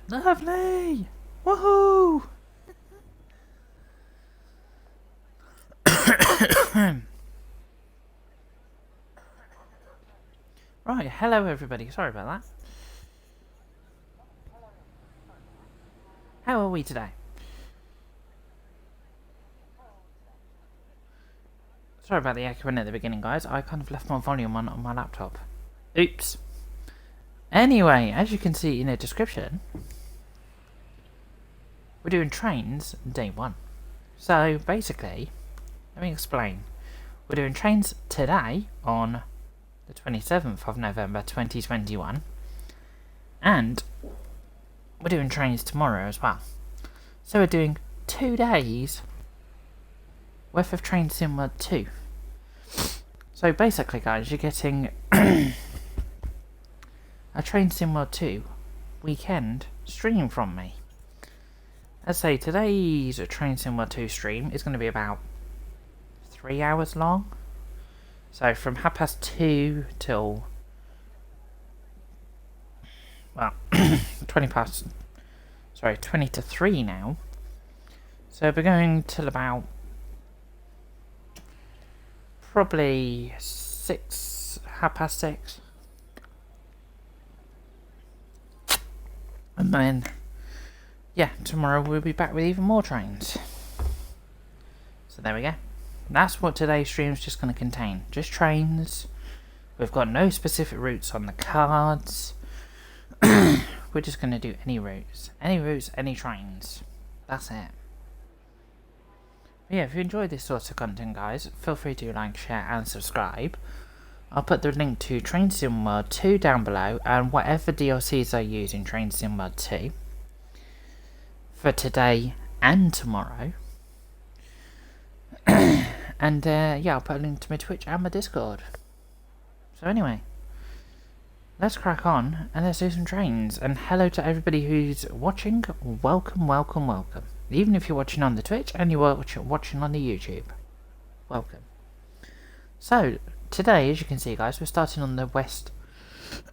Lovely! Woohoo! Right, hello everybody. Sorry about that. How are we today? Sorry about the echoing at the beginning, guys. I kind of left my volume on my laptop. Oops. Anyway, as you can see in the description, we're doing trains day 1. So, basically, let me explain. We're doing trains today on the 27th of November 2021. And we're doing trains tomorrow as well. So we're doing 2 days worth of Train Sim World 2. So basically, guys, you're getting a Train Sim World 2 weekend stream from me. As I say, today's Train Sim World 2 stream is going to be about 3 hours long. So from 2:30 till, well, 20 to 3 now. So we're going till about probably 6, 6:30. And then, yeah, tomorrow we'll be back with even more trains. So there we go. That's what today's stream is just going to contain. Just trains. We've got no specific routes on the cards. We're just going to do any routes. Any routes, any trains. That's it. But yeah, if you enjoy this sort of content, guys, feel free to like, share and subscribe. I'll put the link to Train Sim World 2 down below and whatever DLCs I use in Train Sim World 2 for today and tomorrow. And yeah, I'll put a link to my Twitch and my Discord. So anyway, let's crack on and let's do some trains. And hello to everybody who's watching. Welcome, welcome, welcome. Even if you're watching on the Twitch and you're watching on the YouTube, welcome. So today, as you can see, guys, we're starting on the west.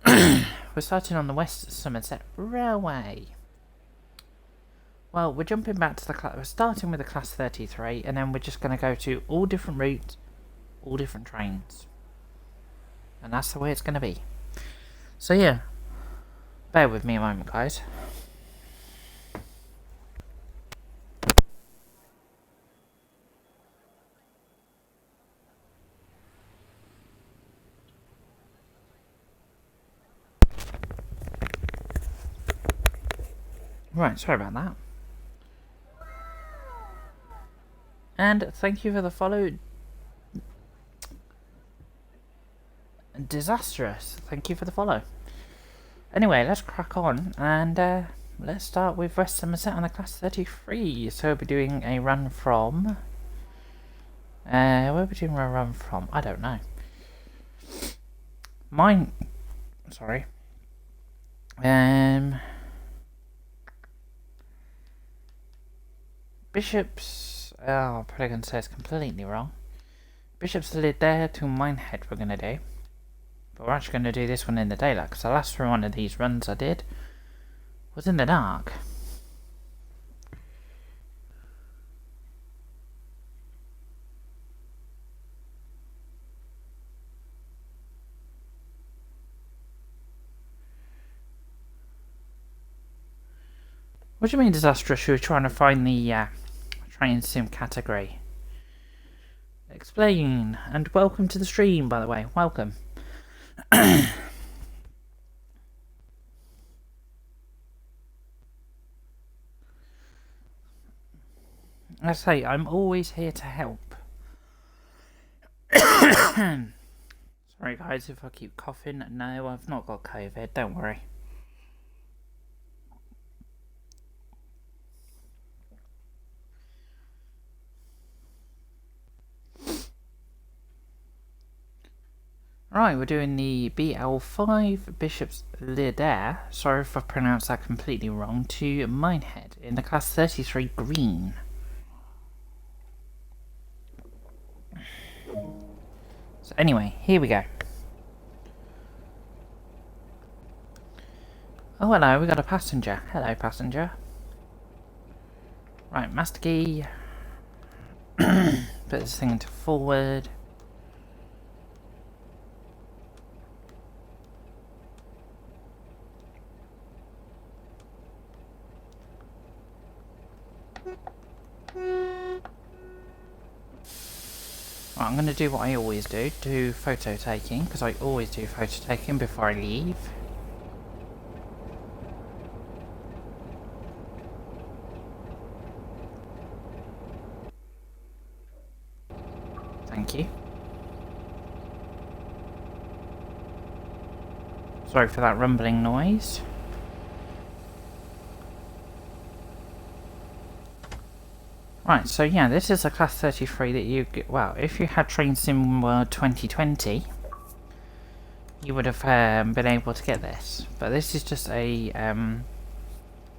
We're starting on the West Somerset Railway. Well, we're jumping back to the class. We're starting with the class 33, and then we're just going to go to all different routes, all different trains, and that's the way it's going to be. So yeah, bear with me a moment, guys. Right, sorry about that. And thank you for the follow. Disastrous. Thank you for the follow. Anyway, let's crack on and let's start with West Somerset on the class 33. So we'll be doing a run from. Where are we doing a run from? I don't know. Mine. Sorry. Bishops. Oh, I'm probably going to say it's completely wrong. Bishop's Lid there to Minehead we're going to do. But we're actually going to do this one in the daylight, because the last one of these runs I did was in the dark. What do you mean disastrous? You were trying to find the train sim category. Explain, and welcome to the stream, by the way. Welcome. I say, I'm always here to help. Sorry guys if I keep coughing. No, I've not got COVID, don't worry. Right, we're doing the BL5 Bishop's Lidair, sorry if I pronounced that completely wrong, to Minehead in the class 33 green. So anyway, here we go. Oh, hello, we got a passenger. Hello, passenger. Right, master key. Put this thing into forward. Right, I'm going to do what I always do photo taking, because I always do photo taking before I leave. Thank you. Sorry for that rumbling noise. Right, so yeah, this is a class 33 that you get. Well, if you had Train Sim World 2020, you would have been able to get this. But this is just a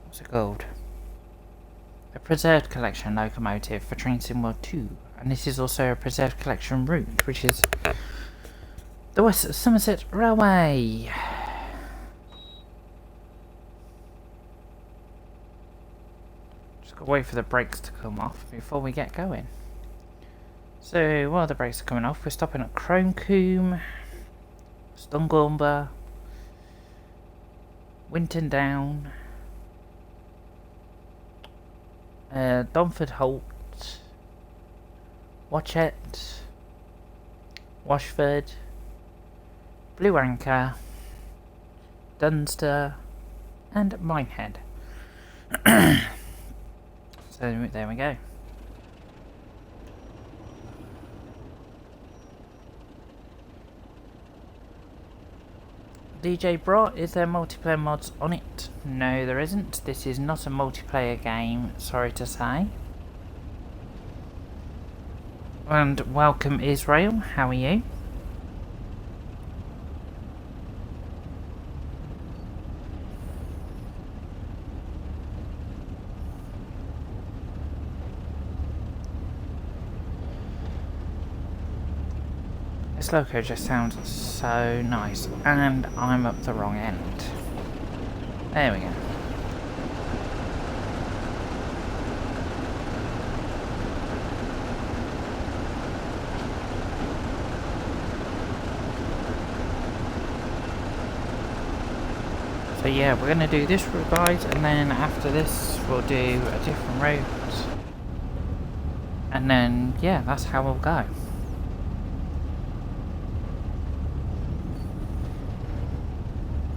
what's it called? A preserved collection locomotive for Train Sim World 2, and this is also a preserved collection route, which is the West Somerset Railway. Gotta wait for the brakes to come off before we get going. So while the brakes are coming off, we're stopping at Cromecombe, Stungumber, Winton Down, Domford Holt, Watchet, Washford, Blue Anchor, Dunster, and Minehead. So there we go. DJ Brot, is there multiplayer mods on it? No, there isn't. This is not a multiplayer game, sorry to say. And welcome Israel, how are you? This loco just sounds so nice, and I'm up the wrong end. There we go. So yeah, we're going to do this route, guys, and then after this we'll do a different route. And then, yeah, that's how we'll go.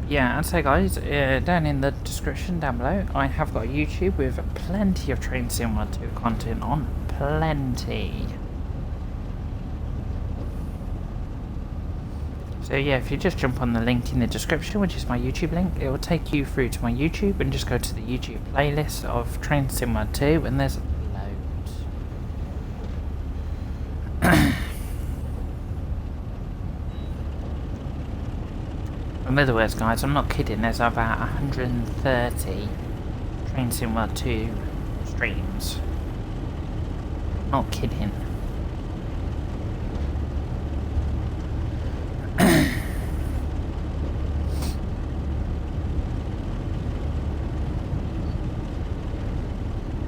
Yeah, and so guys, down in the description down below, I have got a YouTube with plenty of Train Sim World 2 content on. Plenty. So yeah, if you just jump on the link in the description, which is my YouTube link, it will take you through to my YouTube, and just go to the YouTube playlist of Train Sim World 2, and there's loads. In other words, guys, I'm not kidding, there's about 130 Train Sim World 2 streams. Not kidding.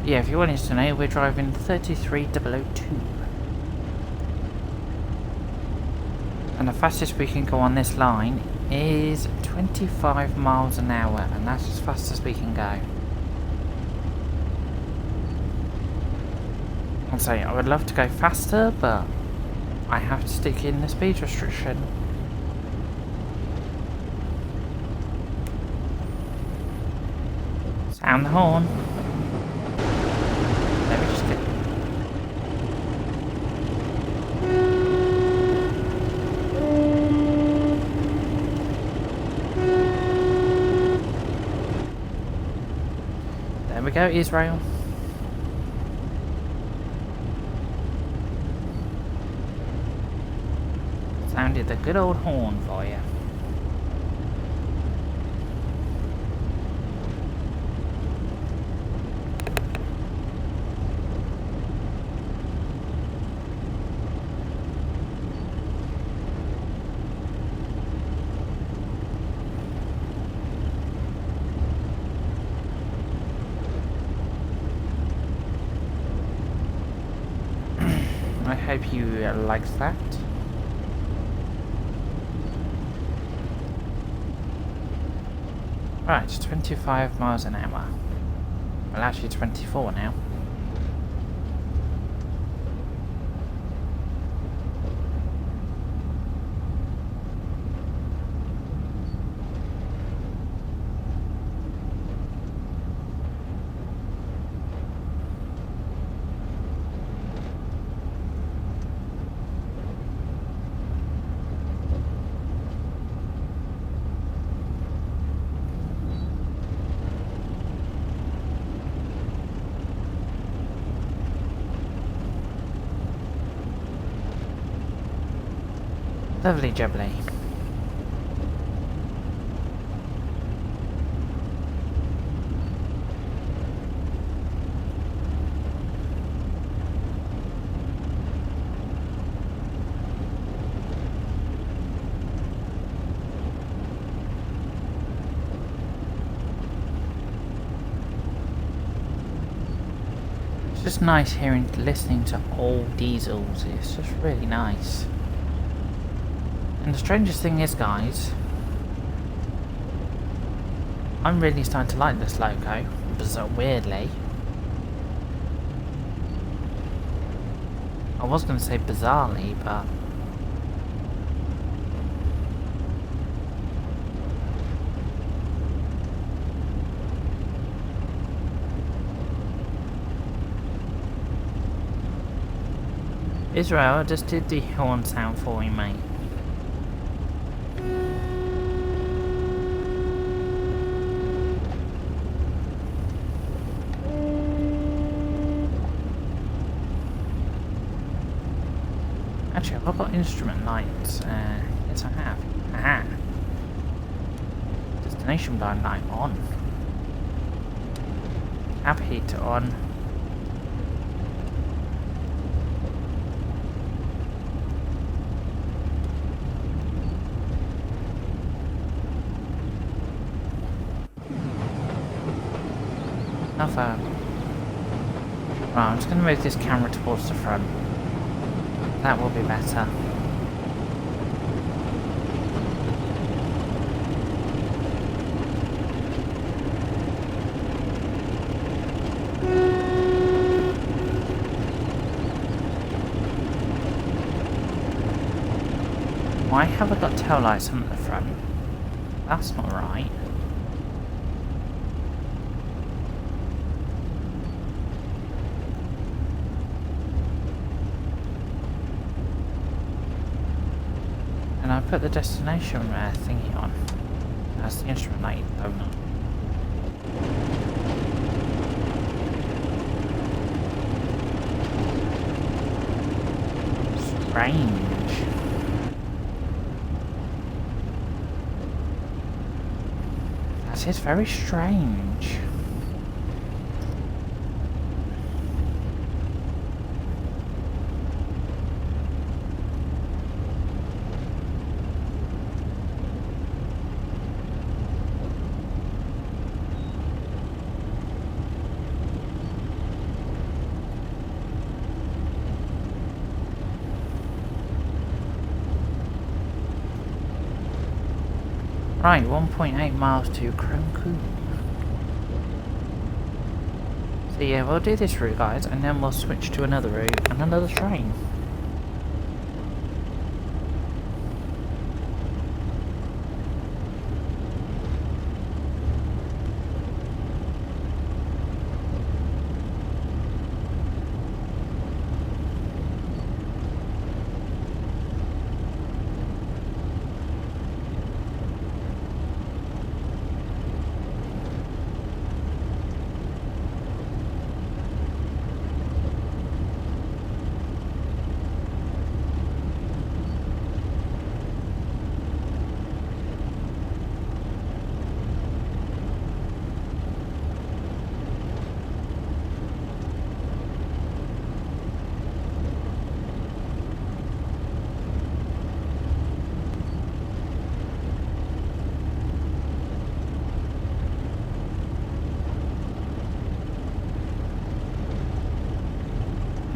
Yeah, if you wanted to know, we're driving 33002. And the fastest we can go on this line is 25 miles an hour, and that's as fast as we can go. I'll say I would love to go faster, but I have to stick in the speed restriction. Sound the horn. Let me just get... There we go, Israel. Sounded the good old horn for you. I hope you liked that. Right, 25 miles an hour. Well, actually 24 now. Lovely jubbly. It's just nice listening to old diesels. It's just really nice. And the strangest thing is, guys, I'm really starting to like this loco, weirdly. I was going to say bizarrely, but... Israel, I just did the horn sound for you, mate. Actually, have I got instrument lights? Yes, I have. Aha! Destination blind light on. Cab heater on. Right, I'm just going to move this camera towards the front. That will be better. Why have I got tail lights on the front? That's not right. And I put the destination thingy on. That's the instrument light donut. Strange. That is very strange. Right, 1.8 miles to Cornwall. So yeah, we'll do this route, guys, and then we'll switch to another route and another train.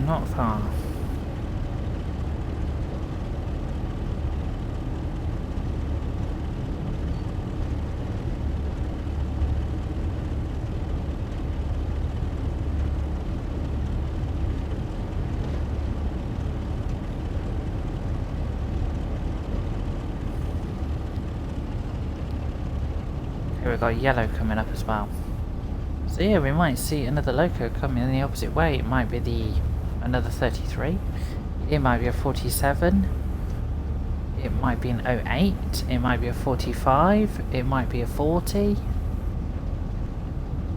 Not far. we've got yellow coming up as well. So yeah, we might see another loco coming in the opposite way. It might be another 33. It might be a 47. It might be an 08. It might be a 45. It might be a 40.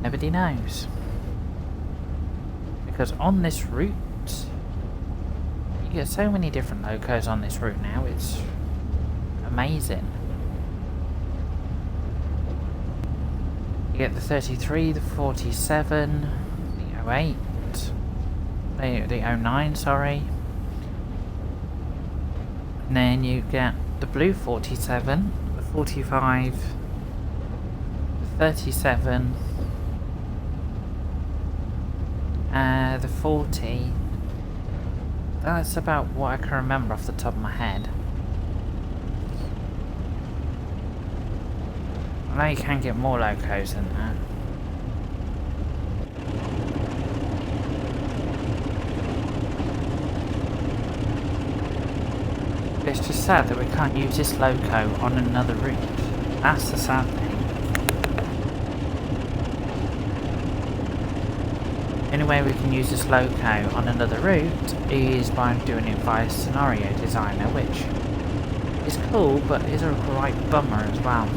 Nobody knows. Because on this route, you get so many different locos on this route now. It's amazing. You get the 33, the 47, the 08, the 09, sorry. And then you get the blue 47, the 45, the 37, the 40. That's about what I can remember off the top of my head. I know you can get more locos than that. It's just sad that we can't use this loco on another route. That's the sad thing. The only way we can use this loco on another route is by doing it via Scenario Designer, which is cool, but is a right bummer as well.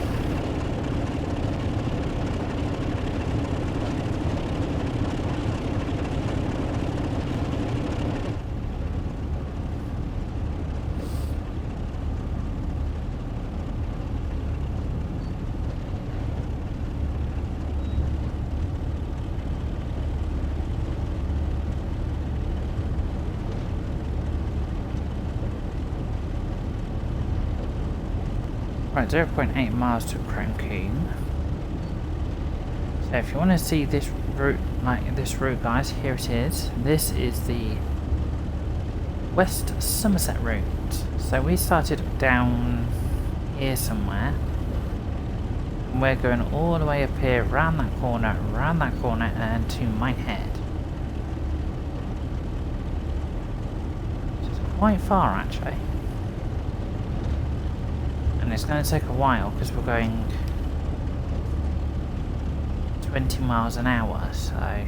Right, 0.8 miles to Croncombe. So if you want to see this route, guys, here it is. This is the West Somerset route. So we started down here somewhere. And we're going all the way up here, round that corner, and to Minehead. So it's quite far, actually. And it's going to take a while because we're going 20 miles an hour, so...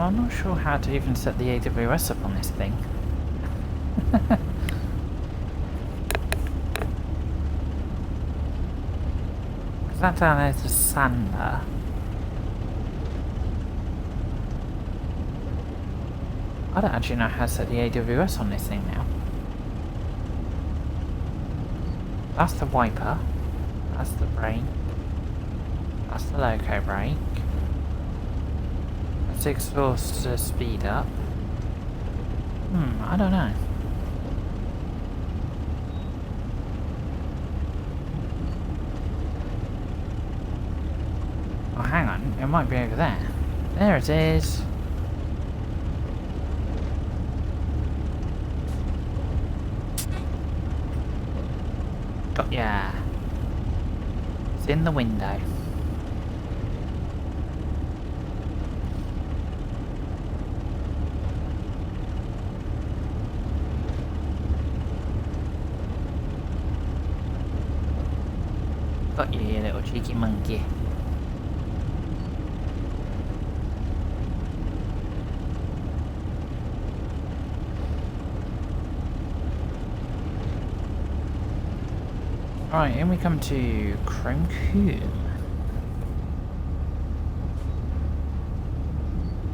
I'm not sure how to even set the AWS up on this thing. Because that down there's a sander. I don't actually know how to set the AWS on this thing now. That's the wiper. That's the brake. That's the loco brake. Exhaust to speed up. I don't know. Oh, hang on. It might be over there. There it is. Got ya. It's in the window. Got you, you little cheeky monkey. Alright, and we come to Croncombe.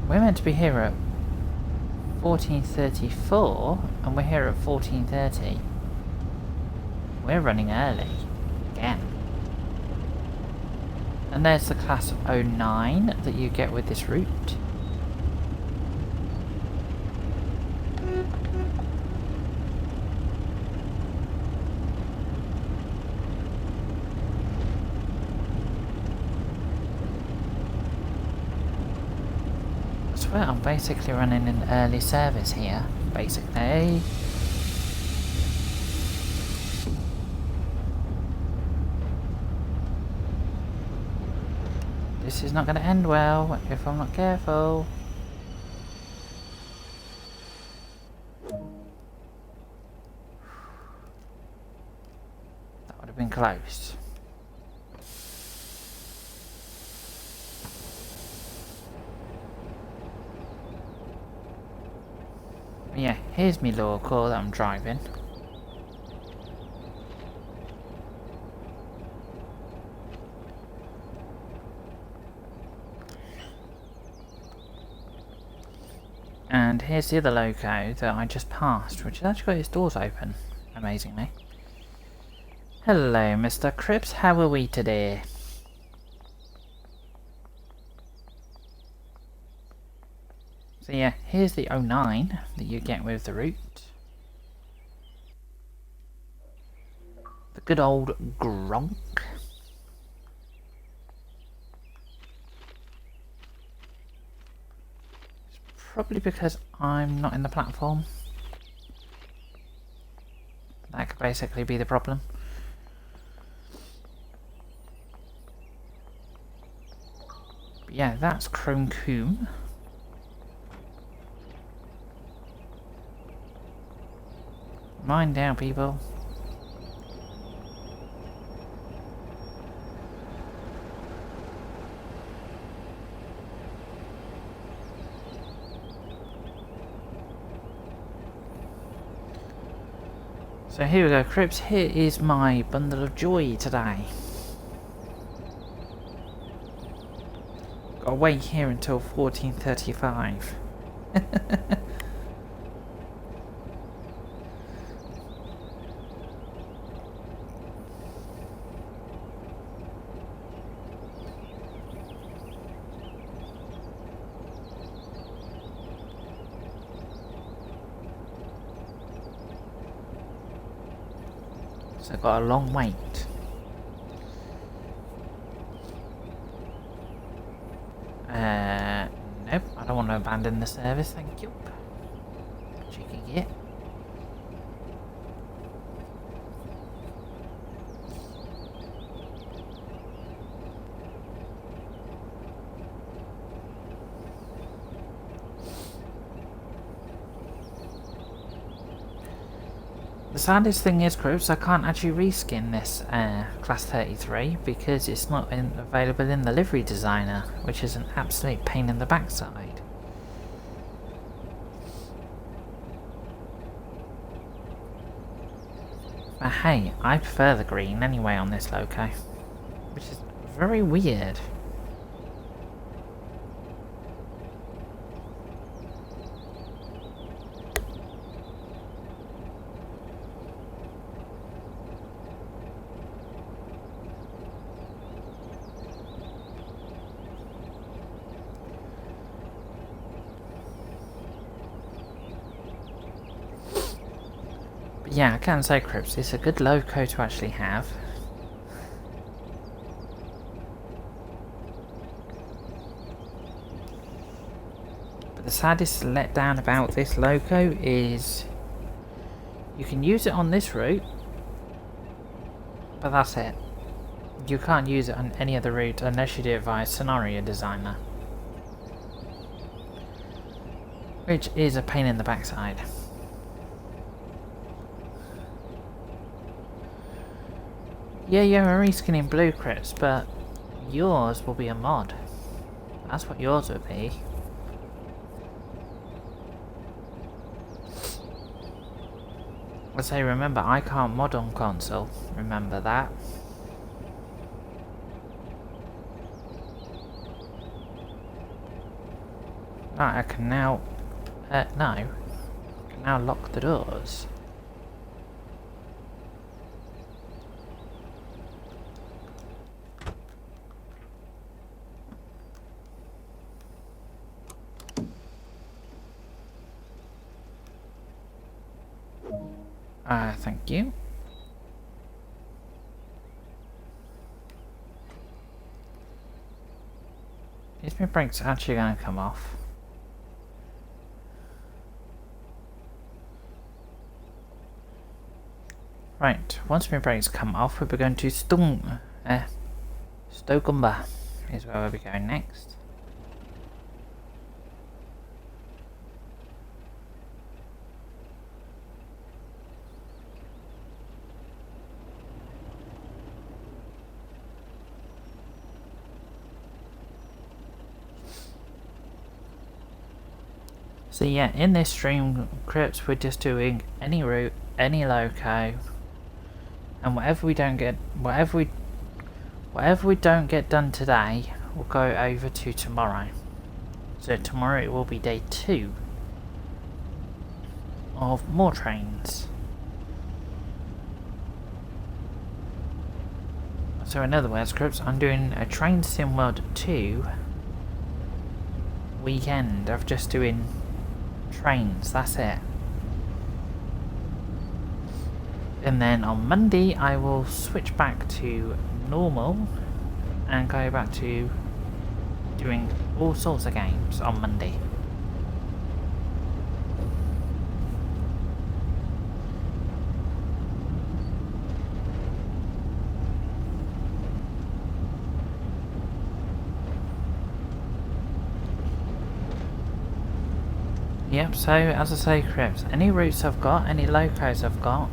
We're meant to be here at 14:34, and we're here at 14:30. We're running early. Again. And there's the class 09 that you get with this route. swear I'm basically running an early service here, basically. This is not going to end well if I'm not careful. That would have been close. Yeah, here's me local that I'm driving. And here's the other loco that I just passed, which has actually got its doors open, amazingly. Hello, Mr. Cripps, how are we today? So yeah, here's the 09 that you get with the route. The good old Gronk. It's probably because I'm not in the platform. That could basically be the problem. But yeah, that's Chrome Coombe. Mind down, people. So here we go, Cripps. Here is my bundle of joy today. Gotta wait here until 14:35. So I've got a long wait. Nope, I don't want to abandon the service, thank you. Cheeky git. The saddest thing is, Cripps, I can't actually reskin this Class 33 because it's not available in the livery designer, which is an absolute pain in the backside. But hey, I prefer the green anyway on this loco, which is very weird. Yeah, I can say, Cripps, it's a good loco to actually have. But the saddest letdown about this loco is you can use it on this route, but that's it. You can't use it on any other route unless you do it via Scenario Designer, which is a pain in the backside. Yeah, you're reskinning blue, Cripps, but yours will be a mod. That's what yours would be. I say, remember, I can't mod on console. Remember that. Right, I can now... no. I can now lock the doors. Thank you. Is my brakes actually going to come off? Right, once my brakes come off, we'll be going to Stokumba is where we'll be going next. So yeah, in this stream, Crips, we're just doing any route, any loco, and whatever we don't get done today, we'll go over to tomorrow. So tomorrow it will be day 2 of more trains. So in other words, Crips, I'm doing a Train Sim World 2 weekend of just doing trains, that's it. And then on Monday I will switch back to normal and go back to doing all sorts of games on Monday. Yep, so as I say, Crips, any routes I've got, any locos I've got,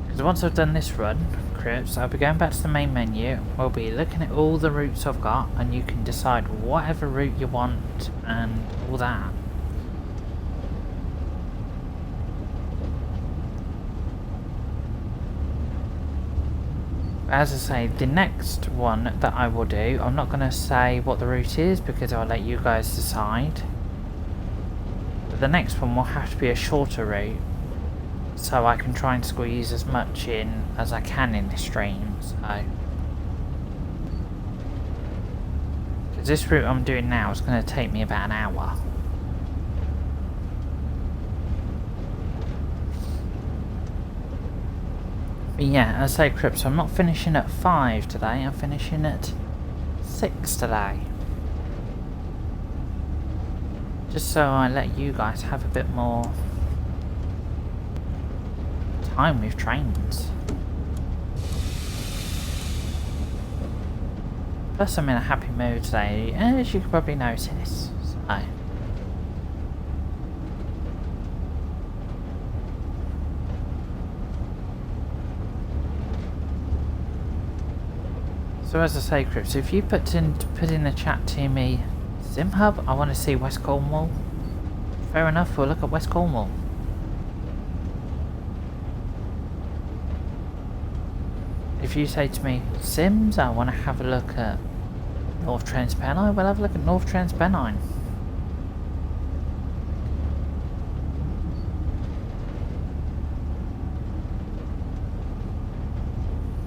because once I've done this run, Crips, I'll be going back to the main menu, we'll be looking at all the routes I've got, and you can decide whatever route you want, and all that. As I say, the next one that I will do, I'm not going to say what the route is because I'll let you guys decide. But the next one will have to be a shorter route, so I can try and squeeze as much in as I can in the stream. So, because this route I'm doing now is going to take me about an hour. But yeah, as I say, Crips, I'm not finishing at 5 today, I'm finishing at 6 today. Just so I let you guys have a bit more time with trains. Plus I'm in a happy mood today, as you can probably notice. So as I say, Crips, if you put in the chat to me, SimHub, I want to see West Cornwall. Fair enough, we'll look at West Cornwall. If you say to me, Sims, I want to have a look at North Trans-Pennine, we'll have a look at North Trans-Pennine.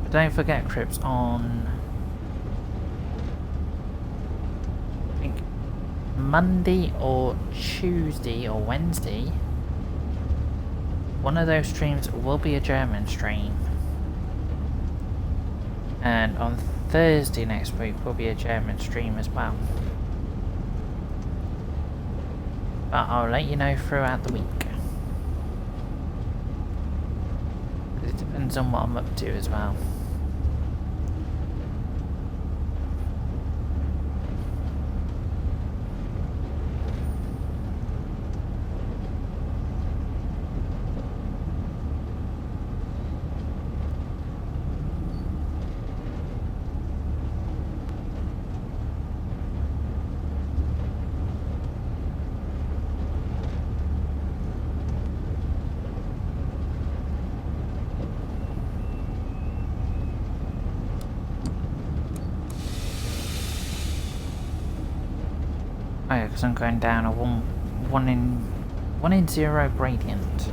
But don't forget, Crips, on Monday or Tuesday or Wednesday, one of those streams will be a German stream, and on Thursday next week will be a German stream as well, but I'll let you know throughout the week. It depends on what I'm up to as well. Oh yeah, because I'm going down a one in 0 gradient.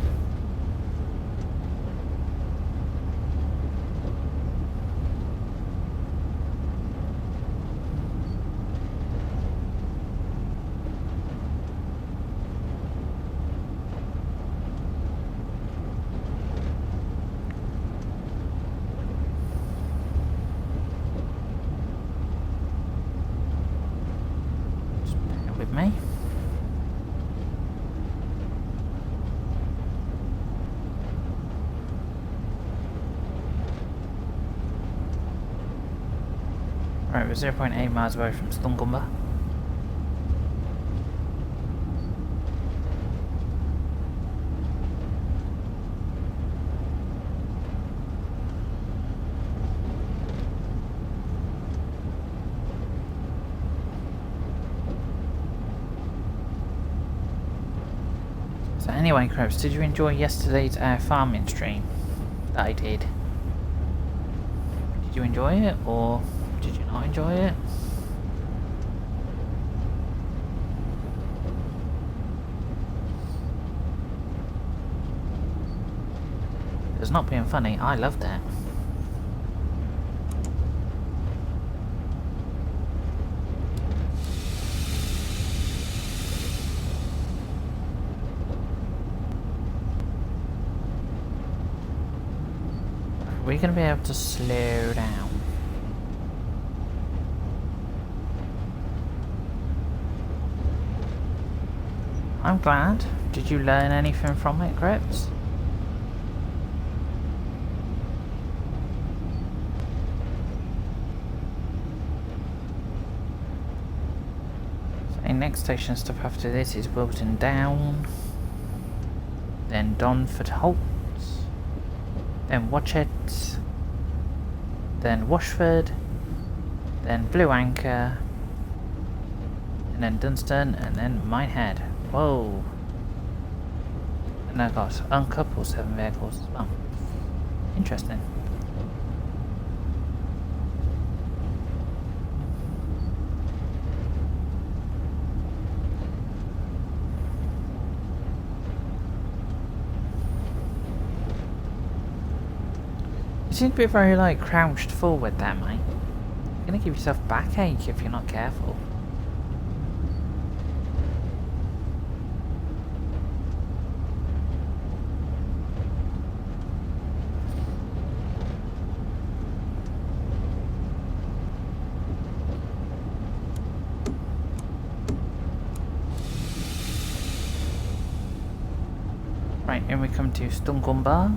Me. we're 0.8 miles away from Stungelmer. So anyway, Krebs, did you enjoy yesterday's farming stream that I did? Did you enjoy it, or did you not enjoy it? It's not being funny, I loved it. Are we going to be able to slow down? I'm glad. Did you learn anything from it, Grips? So next station stop after this is Wilton Down, then Donford Holt, then Watchet, then Washford, then Blue Anchor, and then Dunstan, and then Minehead. Whoa! And I got uncoupled 7 vehicles as well. Interesting. You seem to be very, like, crouched forward there, mate. You're gonna give yourself backache if you're not careful. Right, here we come to Stungelmer.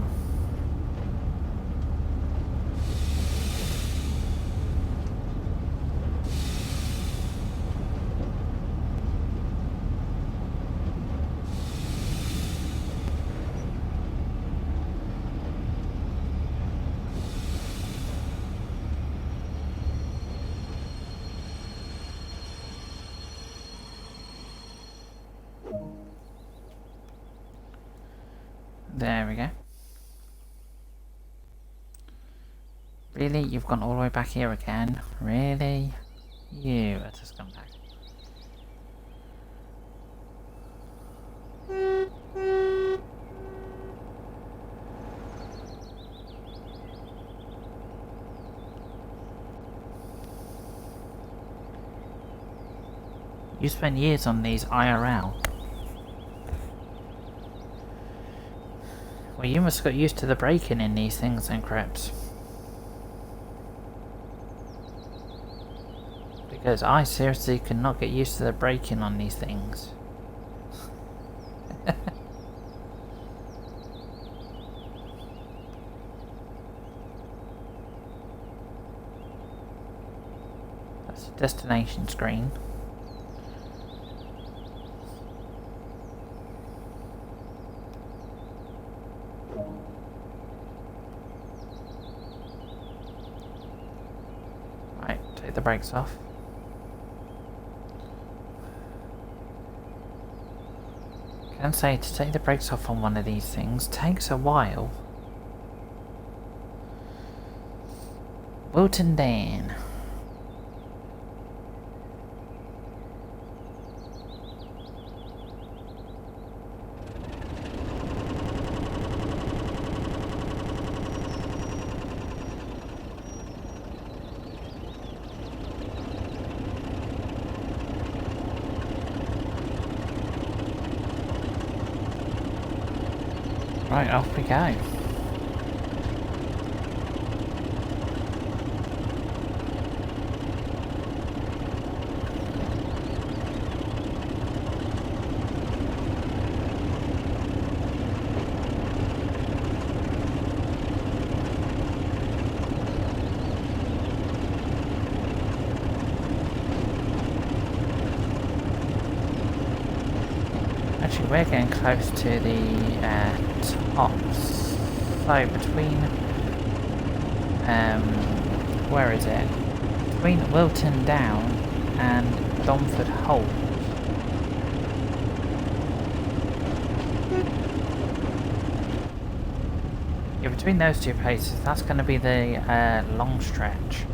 There we go. Really? You've gone all the way back here again? Really? You are just come back. You spent years on these IRL. Well, you must have got used to the braking in these things then, Krebs. Because I seriously could not get used to the braking on these things. That's the destination screen. Right, take the brakes off. I can say to take the brakes off on one of these things takes a while. Wilton Down. Right, off we go. actually, we're getting close to the tops. So between, where is it? Between Wilton Down and Domford Holt. Yeah, between those two places, that's going to be the long stretch.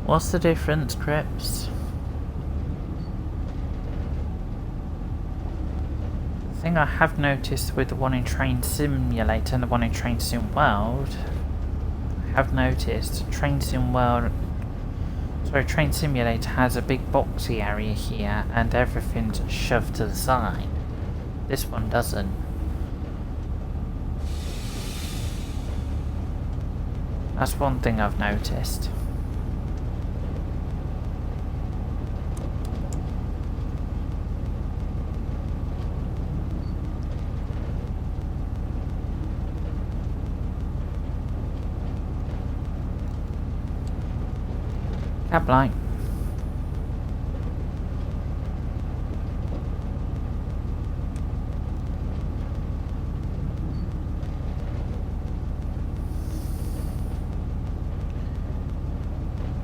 What's the difference, Crips? The thing I have noticed with the one in Train Simulator and the one in Train Sim World, I have noticed Train Simulator has a big boxy area here and everything's shoved to the side. This one doesn't. That's one thing I've noticed. Cab light.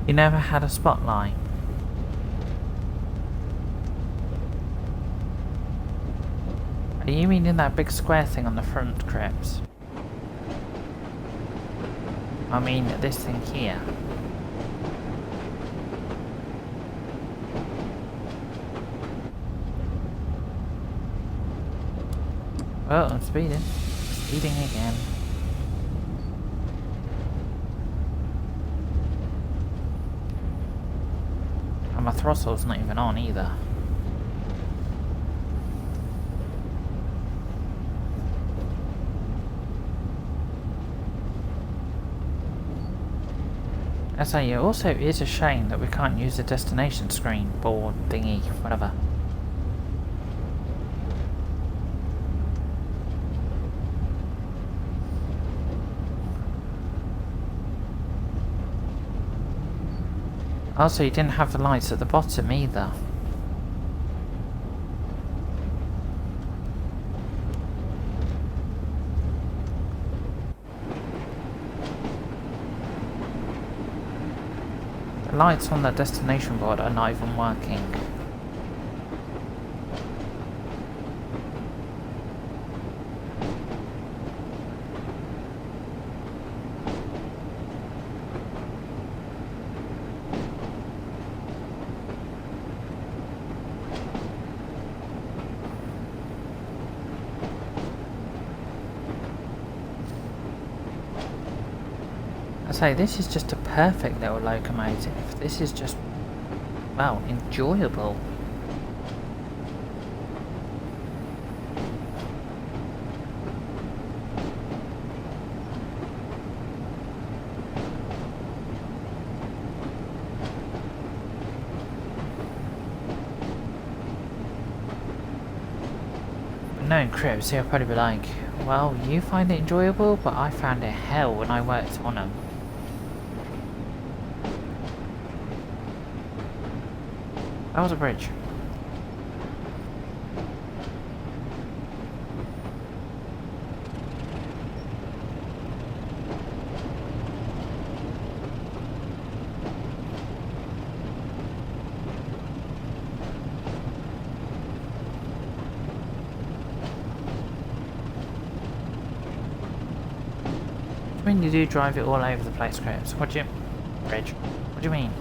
You never had a spotlight? Are you meaning that big square thing on the front, Crips? I mean this thing here. Oh, I'm speeding. Speeding again. And my throttle's not even on either. I say, it also is a shame that we can't use the destination screen, board, thingy, whatever. Also, you didn't have the lights at the bottom either. The lights on the destination board are not even working. Say, this is just a perfect little locomotive. This is just, well, enjoyable. Knowing Crips, he'll probably be like, well, you find it enjoyable, but I found it hell when I worked on them. That was a bridge. When you do drive it all over the place, Crips, what do you... Bridge. What do you mean?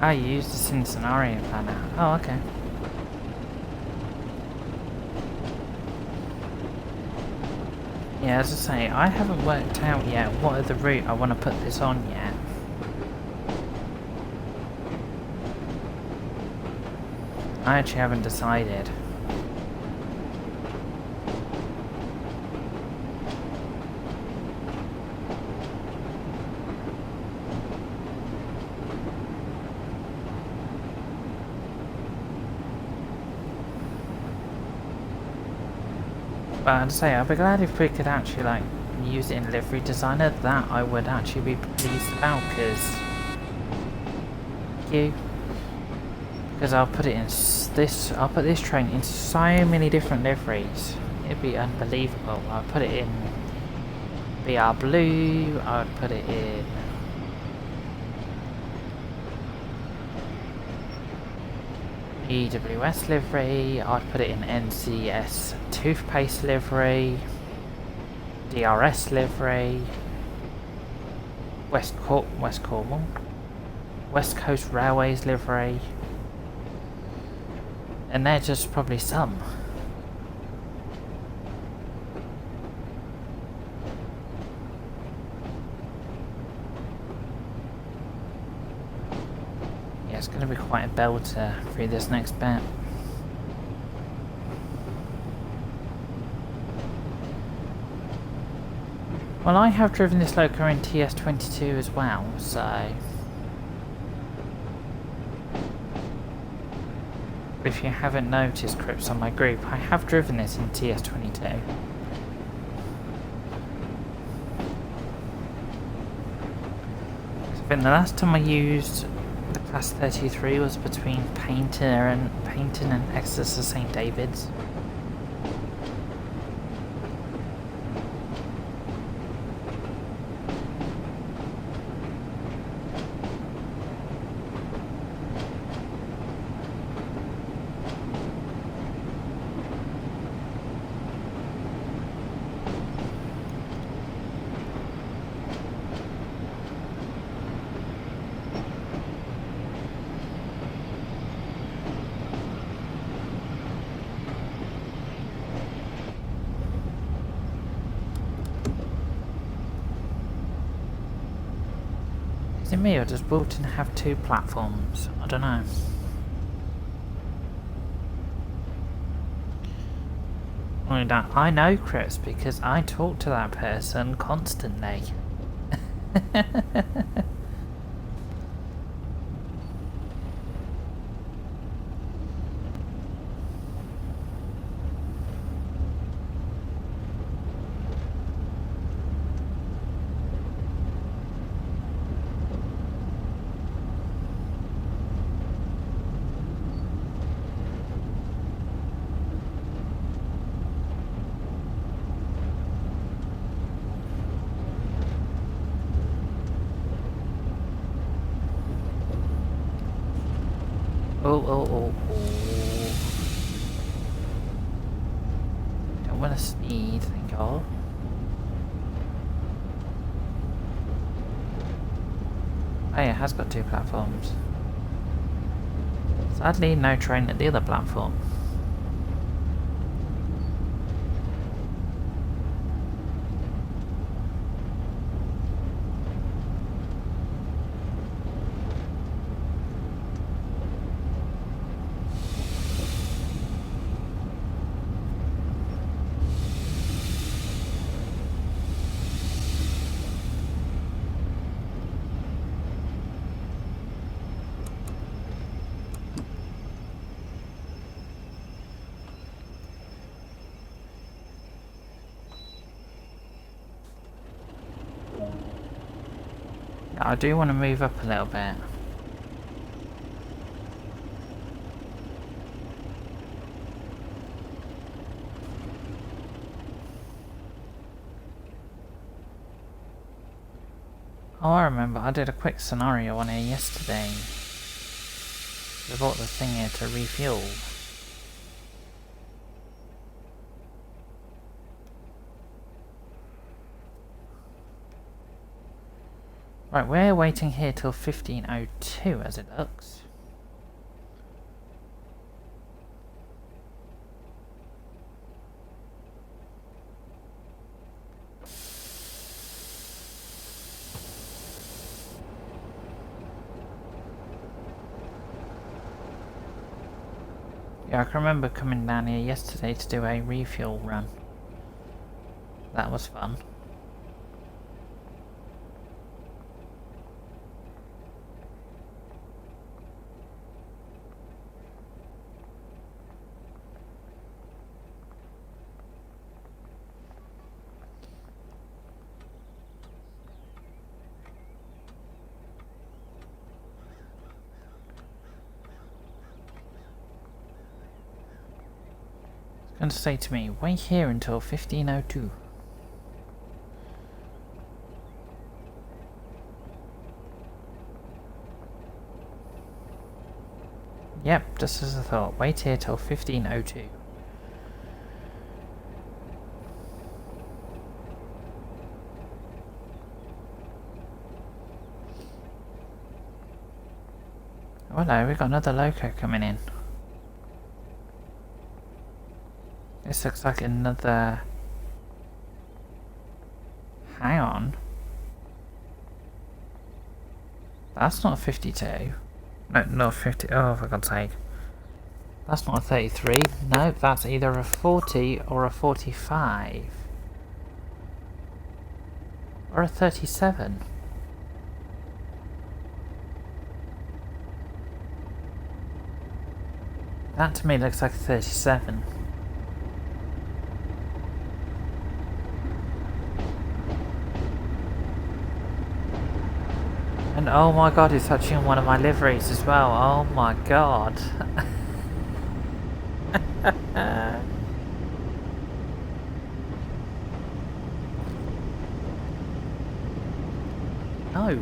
I used this in scenario planner. Oh, okay. Yeah, as I say, I haven't worked out yet what other route I want to put this on yet. I actually haven't decided. But I'd say I'd be glad if we could actually like use it in livery designer. That I would actually be pleased about, because I'll put it in this. I'll put this train in so many different liveries. It'd be unbelievable. I'll put it in BR blue. I would put it in EWS livery. I'd put it in NCS toothpaste livery, DRS livery, West Cornwall, West Coast Railways livery, and they're just probably some. Yeah, it's going to be quite a belter through this next bit. Well, I have driven this loco in TS22 as well, so if you haven't noticed, Crips, on my group, I have driven this in TS22. I think the last time I used the Class 33 was between Paynton and Exeter St David's. Is it me, or does Wilton have two platforms? I don't know. I know Chris because I talk to that person constantly. Oh. Don't want to speed, thank God. Oh yeah, it has got two platforms. Sadly, no train at the other platform. I do want to move up a little bit. Oh, I remember, I did a quick scenario on here yesterday. I bought the thing here to refuel. Right, we're waiting here till 1502 as it looks. Yeah, I can remember coming down here yesterday to do a refuel run. That was fun. It's going to say to me, wait here until 1502. Yep, just as I thought. Wait here till 1502. Oh no, we've got another loco coming in. This looks like another... Hang on. That's not a 52. No, not 50. Oh, for God's sake. That's not a 33. No, that's either a 40 or a 45. Or a 37. That to me looks like a 37. And oh my god, it's touching one of my liveries as well. Oh my god. No.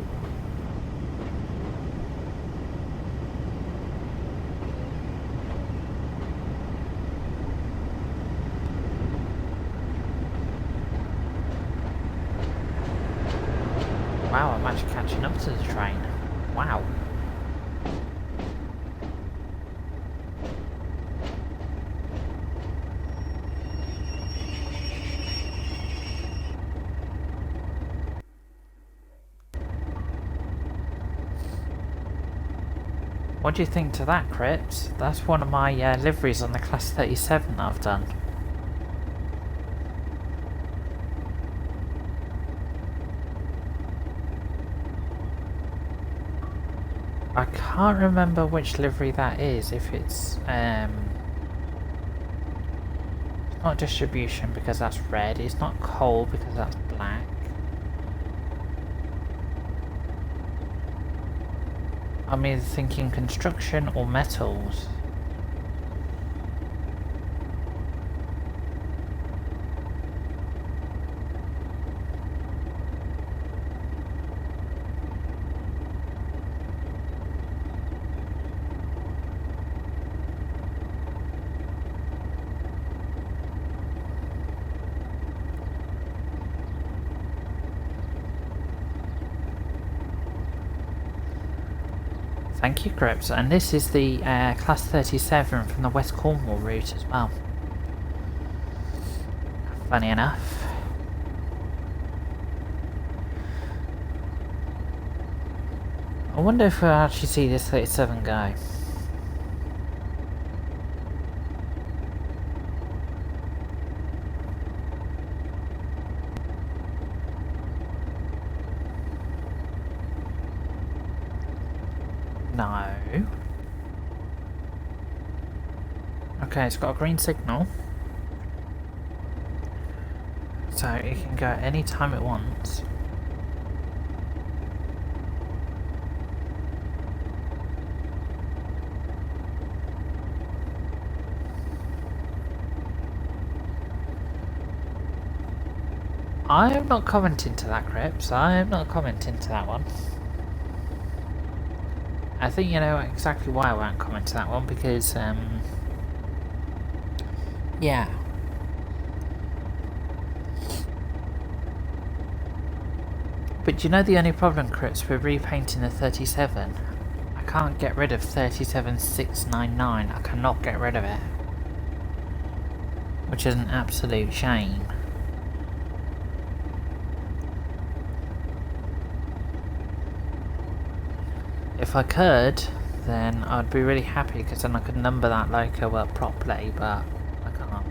Wow, I'm actually catching up to the train. Wow. What do you think to that, Crips? That's one of my liveries on the Class 37 that I've done. I can't remember which livery that is, if it's not distribution because that's red, it's not coal because that's black. I'm either thinking construction or metals. Thank you, Crips. And this is the Class 37 from the West Cornwall route as well. Funny enough. I wonder if we'll actually see this 37 go. No. Okay, it's got a green signal. So it can go any time it wants. I am not commenting to that, Crips. I am not commenting to that one. I think you know exactly why I won't comment to that one, because, yeah. But you know the only problem, Chris, with repainting the 37? I can't get rid of 37699. I cannot get rid of it. Which is an absolute shame. If I could, then I'd be really happy because then I could number that loco up properly, but I can't.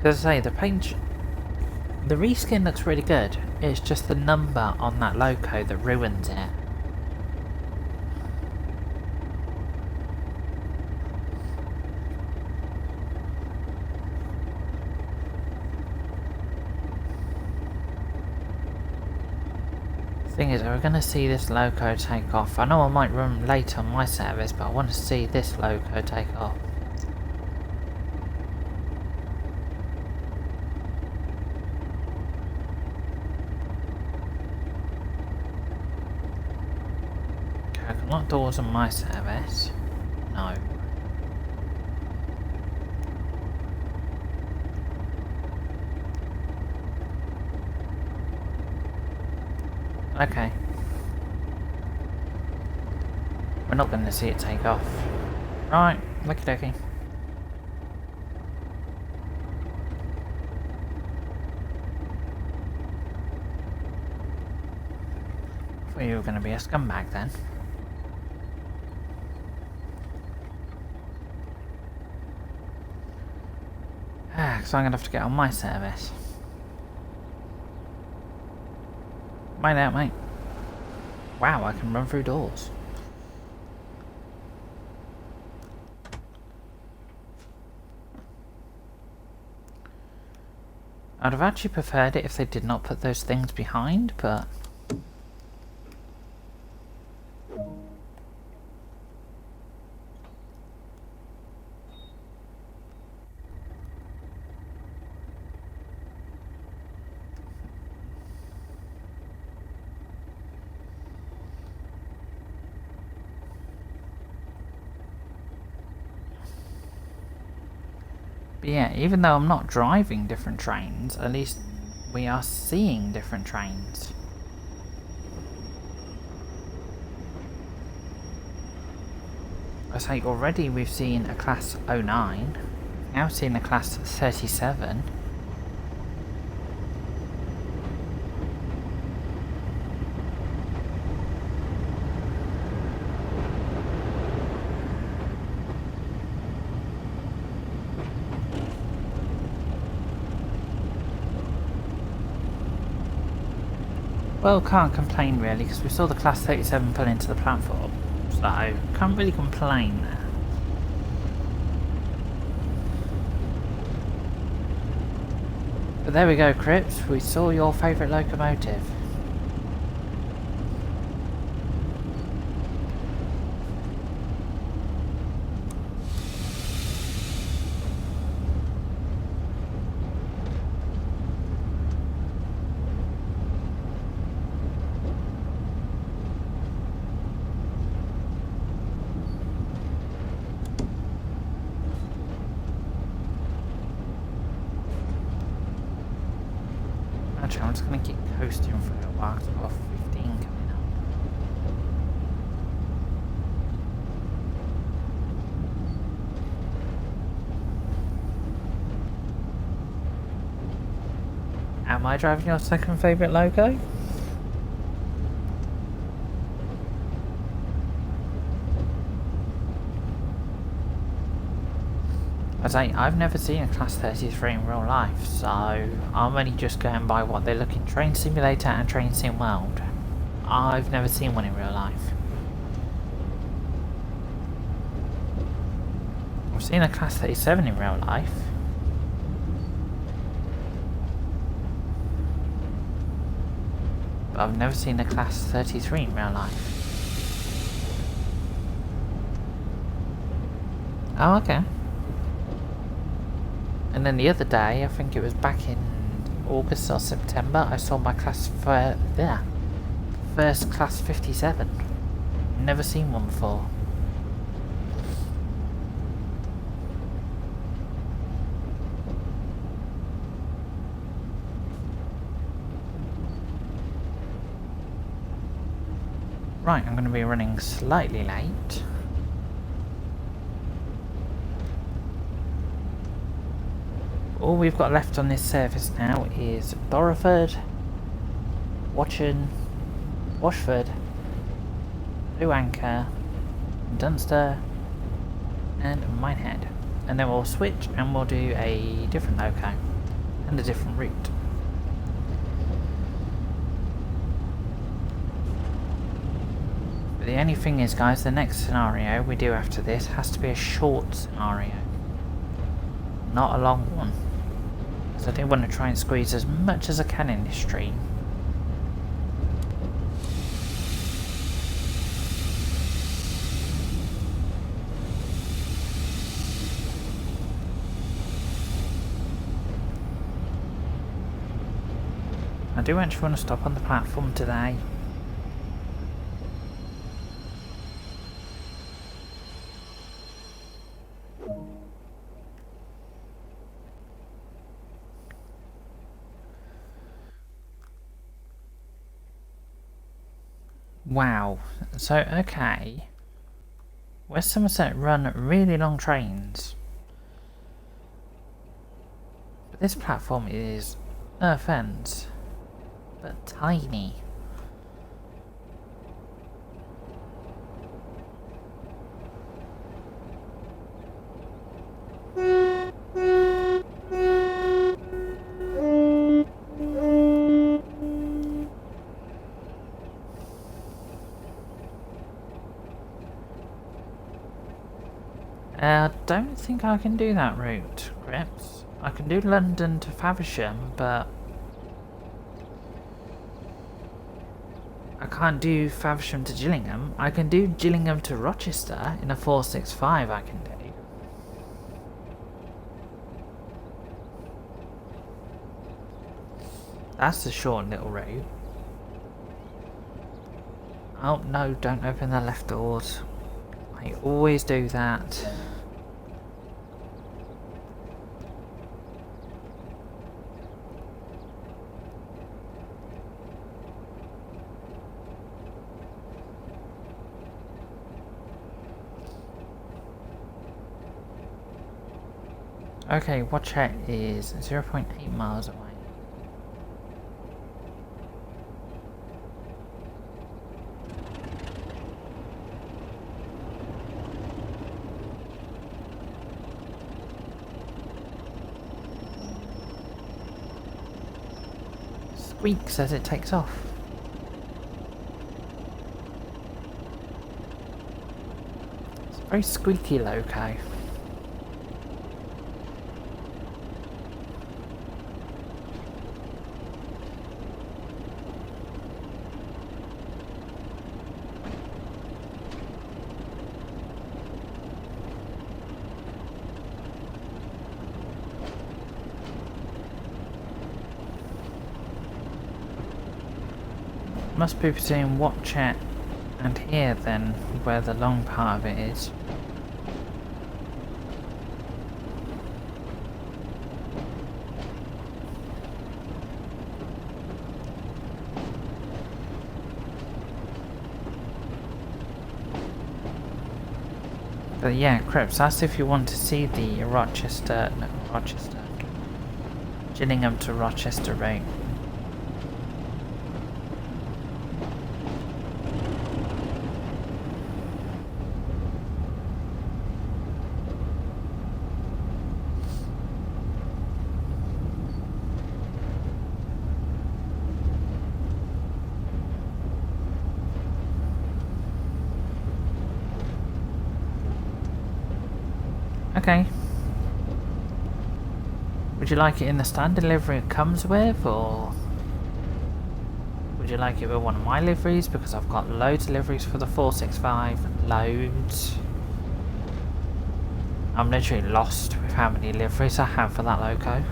As I say, the reskin looks really good. It's just the number on that loco that ruins it. Thing is, we're going to see this loco take off. I know I might run late on my service, but I want to see this loco take off. Okay, I can lock doors on my service. No. Okay. We're not going to see it take off. Right, okie dokie. I thought you were going to be a scumbag then. Because I'm going to have to get on my service. Find out, mate. Wow, I can run through doors. I'd have actually preferred it if they did not put those things behind, but... But yeah, even though I'm not driving different trains, at least we are seeing different trains. I say already we've seen a class 09, now seen a class 37. Well, can't complain really, because we saw the class 37 pull into the platform, so can't really complain there. But there we go, Crips, we saw your favourite locomotive. Actually, I'm just going to keep coasting for a while because I've got 15 coming up. Am I driving your second favourite loco? I've never seen a class 33 in real life, so I'm only just going by what they look in Train Simulator and Train Sim World. I've never seen one in real life. I've seen a class 37 in real life. But I've never seen a class 33 in real life. Oh, okay. And then the other day, I think it was back in August or September, I saw my first class 57. Never seen one before. Right, I'm going to be running slightly late. All we've got left on this service now is Dorreford, Washford, Blue Anchor, Dunster, and Minehead. And then we'll switch and we'll do a different loco and a different route. But the only thing is, guys, the next scenario we do after this has to be a short scenario, not a long one. Because I do want to try and squeeze as much as I can in this stream. I do actually want to stop on the platform today. Wow, so okay, West Somerset run really long trains, but this platform is, no offence, but tiny. I don't think I can do that route, Grips. I can do London to Faversham, but I can't do Faversham to Gillingham. I can do Gillingham to Rochester in a 465 I can do. That's the short little route. Oh no, don't open the left doors. I always do that. Okay, Watchet is 0.8 miles away. Squeaks as it takes off. It's a very squeaky loco. Must be between Watchet and here then, where the long part of it is. But yeah, Crips, that's if you want to see the Gillingham to Rochester route. Okay. Would you like it in the standard livery it comes with, or would you like it with one of my liveries? Because I've got loads of liveries for the 465, loads. I'm literally lost with how many liveries I have for that loco.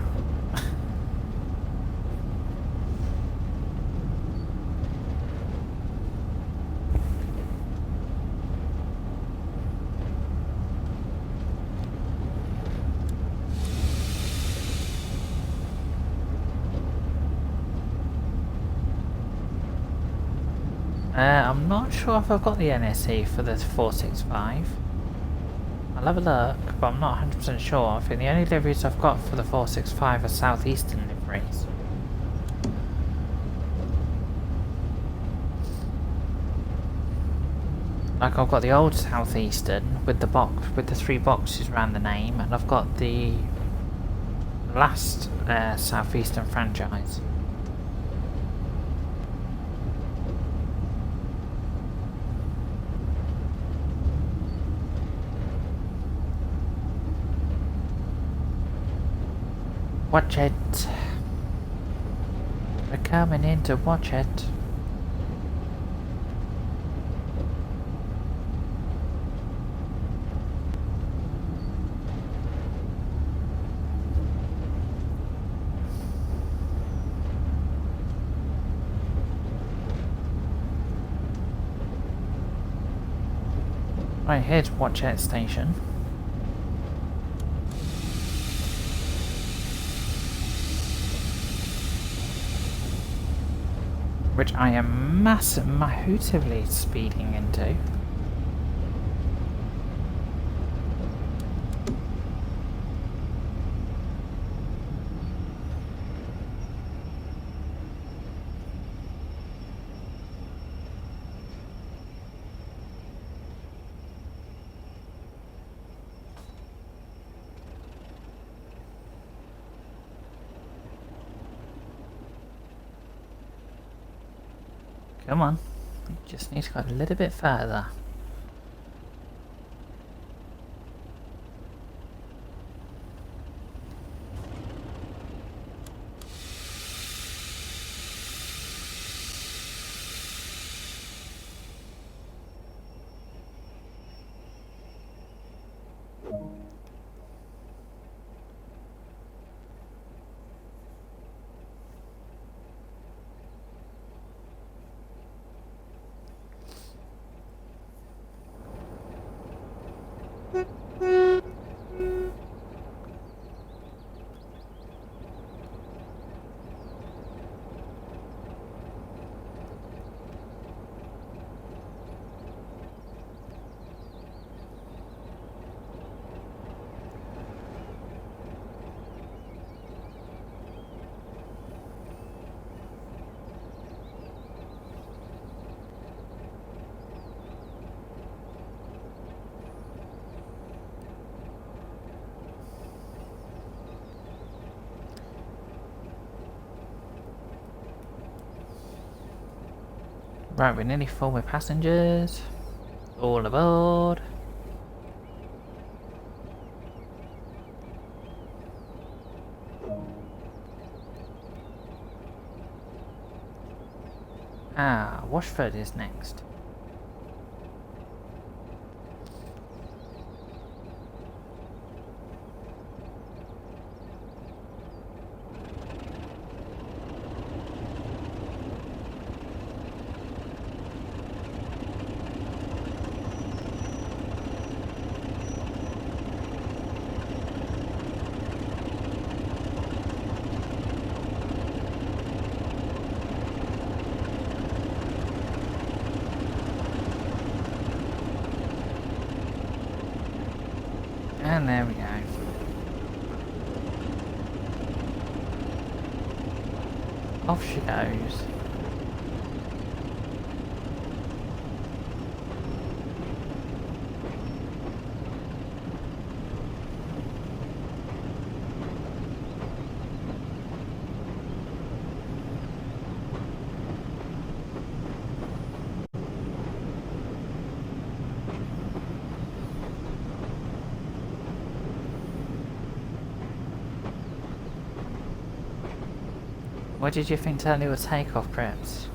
I'm not sure if I've got the NSE for the 465. I'll have a look, but I'm not 100% sure. I think the only liveries I've got for the 465 are SouthEastern liveries. Like, I've got the old SouthEastern with the box, with the 3 boxes around the name, and I've got the last SouthEastern franchise. Watch it. We're coming in to watch it. Right, here's Watchet Station. Which I am massively speeding into. Come on, you just need to go a little bit further. Right, we're nearly full with passengers. All aboard. Ah, Washford is next. And there we go. Off she goes. What did you think to your takeoff preps?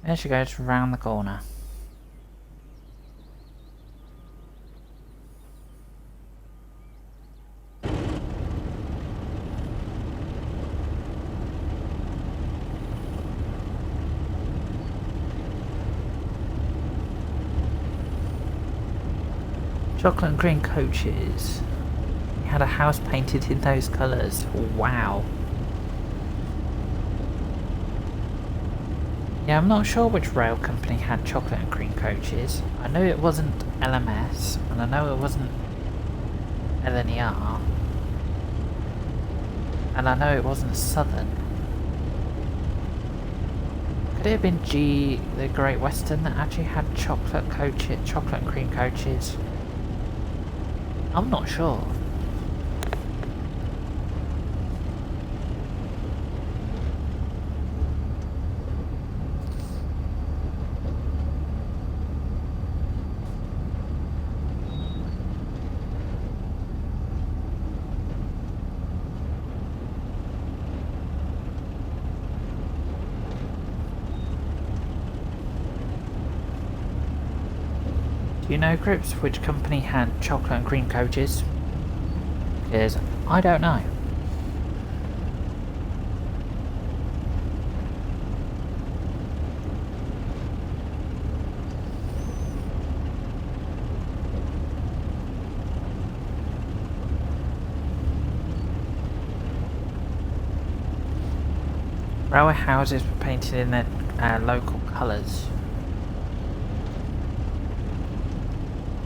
There she goes, round the corner. Chocolate and green coaches. You had a house painted in those colours. Wow. Yeah, I'm not sure which rail company had chocolate and green coaches. I know it wasn't LMS, and I know it wasn't LNER. And I know it wasn't Southern. Could it have been the Great Western that actually had chocolate and cream coaches? I'm not sure. Do you know, Grips, which company had chocolate and cream coaches? Because I don't know. Railway houses were painted in their local colours.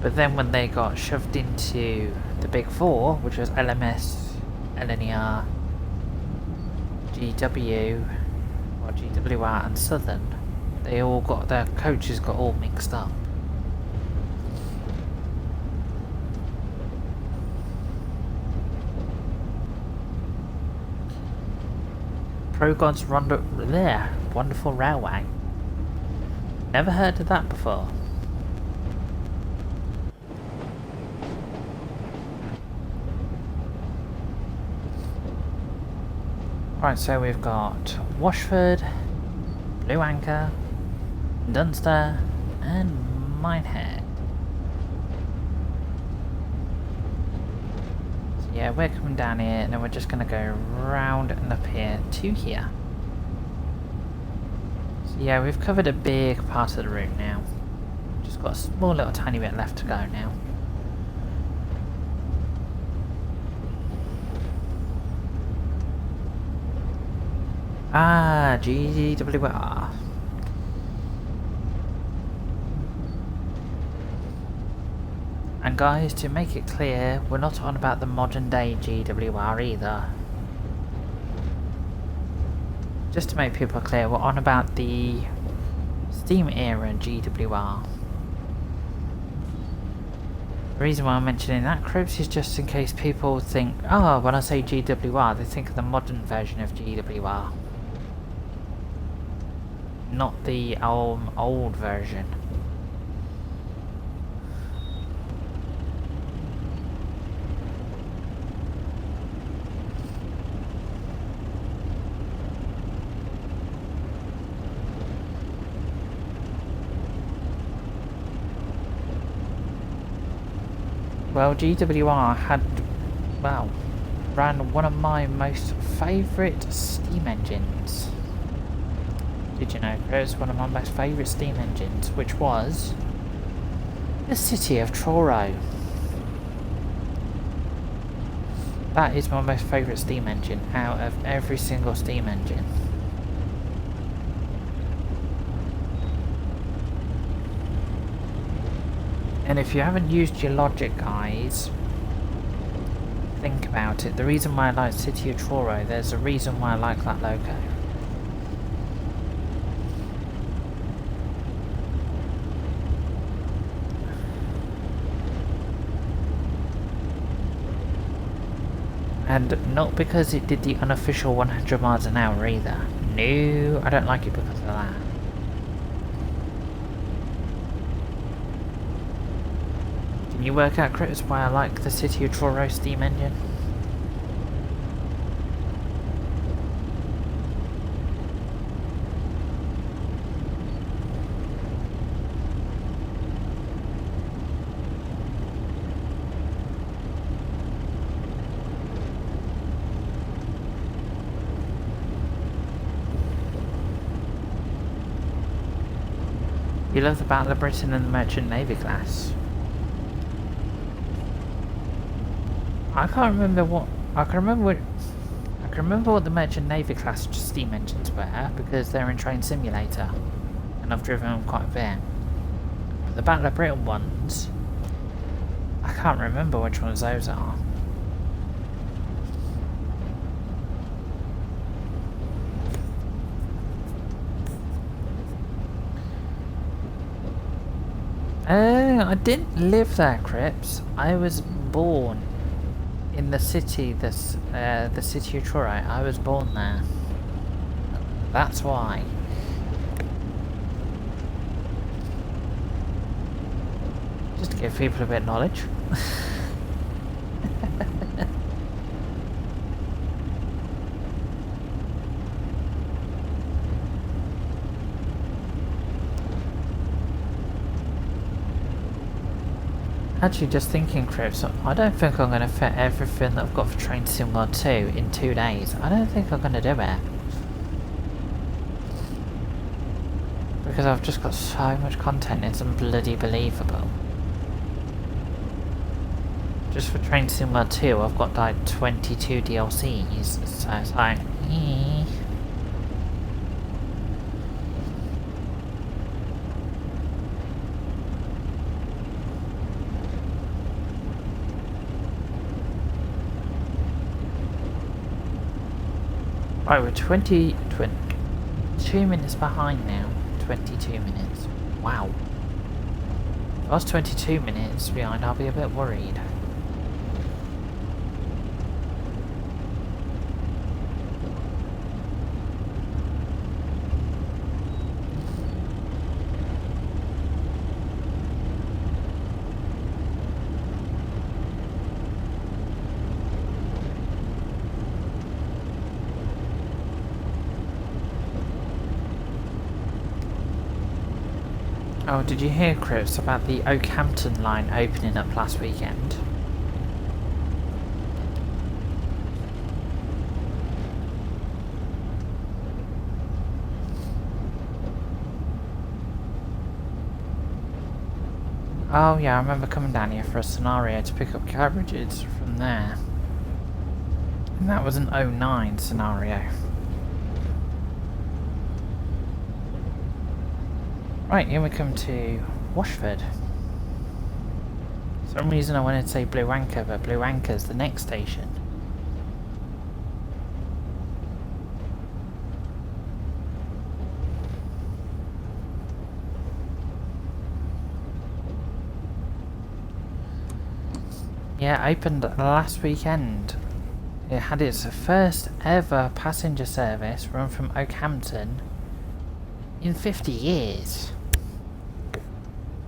But then when they got shoved into the big four, which was LMS, LNER, GW, or GWR and Southern, they all got, their coaches got all mixed up. Progon's Wonderful Railway. Never heard of that before. Right, so we've got Washford, Blue Anchor, Dunster, and Minehead. So yeah, we're coming down here, and then we're just going to go round and up here to here. So yeah, we've covered a big part of the route now. Just got a small little tiny bit left to go now. Ah, GWR. And guys, to make it clear, we're not on about the modern day GWR either. Just to make people clear, we're on about the steam era GWR. The reason why I'm mentioning that, Cribs, is just in case people think, oh, when I say GWR, they think of the modern version of GWR. Not the old version. Well, GWR had, well, ran one of my most favourite steam engines. Did you know, Chris? One of my most favourite steam engines, which was the City of Truro. That is my most favourite steam engine out of every single steam engine. And if you haven't used your logic, guys, think about it. The reason why I like City of Truro, there's a reason why I like that logo. And not because it did the unofficial 100 miles an hour either. No, I don't like it because of that. Can you work out, Chris, why I like the City of Truro steam engine? You love the Battle of Britain and the Merchant Navy class. I can't remember what I can remember what the Merchant Navy class steam engines were because they're in Train Simulator, and I've driven them quite a bit. But the Battle of Britain ones, I can't remember which ones those are. I didn't live there, Crips. I was born in the city, the city of Troy. I was born there. That's why. Just to give people a bit of knowledge. Actually, just thinking, Crips, I don't think I'm going to fit everything that I've got for Train Sim World 2 in 2 days. I don't think I'm going to do it. Because I've just got so much content, it's bloody believable. Just for Train Sim World 2, I've got like 22 DLCs, so it's like... Right, we're 22 minutes behind now. 22 minutes. Wow. If I was 22 minutes behind, I'll be a bit worried. Oh, did you hear, Chris, about the Oakhampton line opening up last weekend? Oh yeah, I remember coming down here for a scenario to pick up carriages from there. And that was an 09 scenario. Right, here we come to Washford. For some reason I wanted to say Blue Anchor, but Blue Anchor's the next station. Yeah, opened last weekend. It had its first ever passenger service run from Oakhampton in 50 years.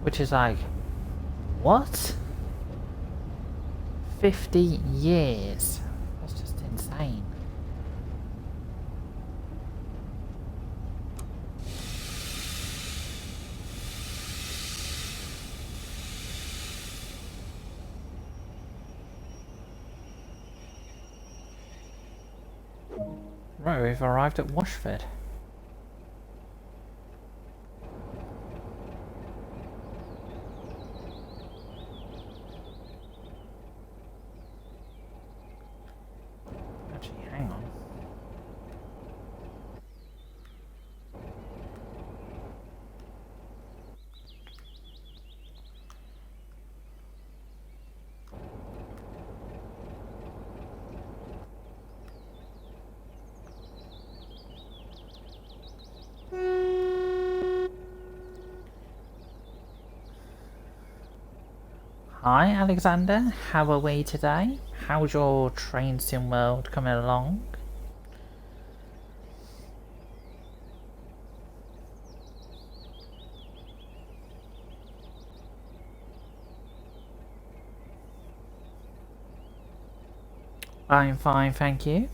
Which is like, what? 50 years. That's just insane. Right, we've arrived at Washford. Hi Alexander, how are we today? How's your Train Sim World coming along? I'm fine, thank you.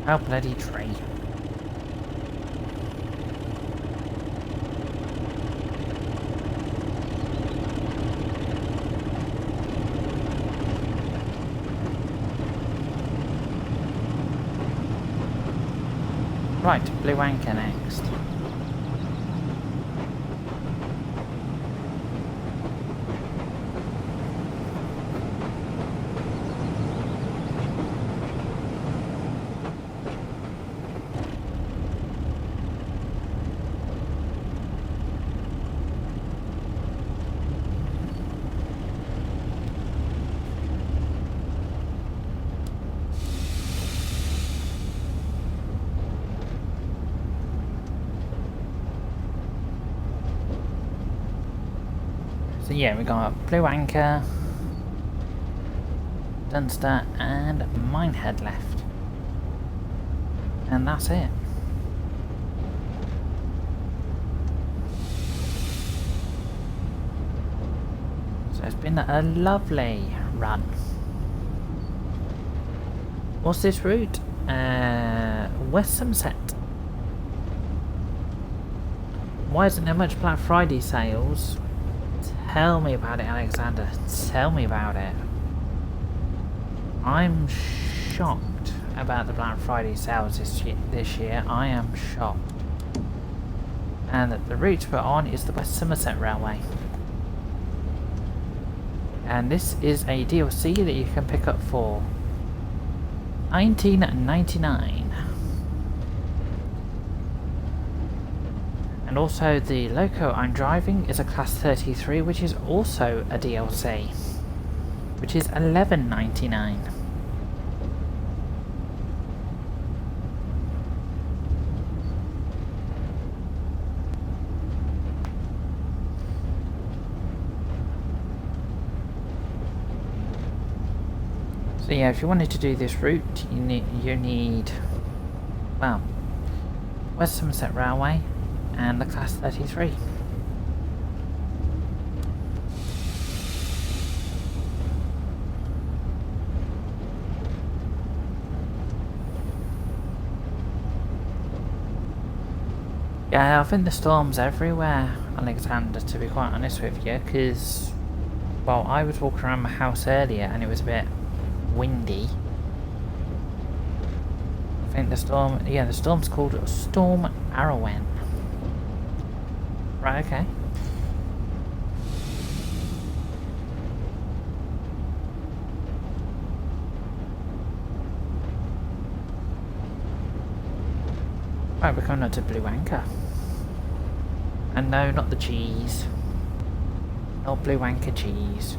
How bloody tree. Right, Blue Anchor next. So yeah, we got Blue Anchor, Dunster and Minehead left. And that's it. So it's been a lovely run. What's this route? West Somerset. Why isn't there much Black Friday sales? Tell me about it, Alexander. Tell me about it. I'm shocked about the Black Friday sales this year. I am shocked. And the route to put on is the West Somerset Railway. And this is a DLC that you can pick up for $19.99. And also the loco I'm driving is a class 33, which is also a DLC, which is $11.99. So yeah, if you wanted to do this route, you need well, West Somerset Railway and the class 33. Yeah, I think the storm's everywhere, Alexander, to be quite honest with you, because, well, I was walking around my house earlier and it was a bit windy. I think the storm, yeah, the storm's called Storm Arwen. Right, okay. Right, we're coming up to Blue Anchor. And no, not the cheese. Not Blue Anchor cheese.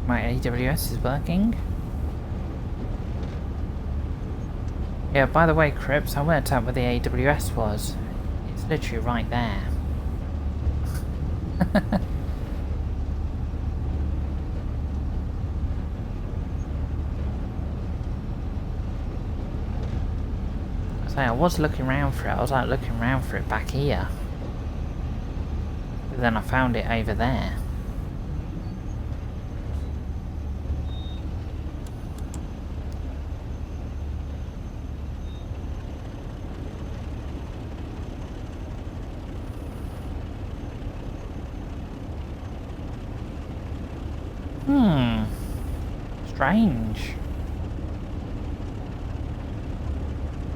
My AWS is working. Yeah, by the way, Crips, I worked out where the AWS was. It's literally right there. I was looking around for it. I was like looking around for it back here. But then I found it over there. Strange.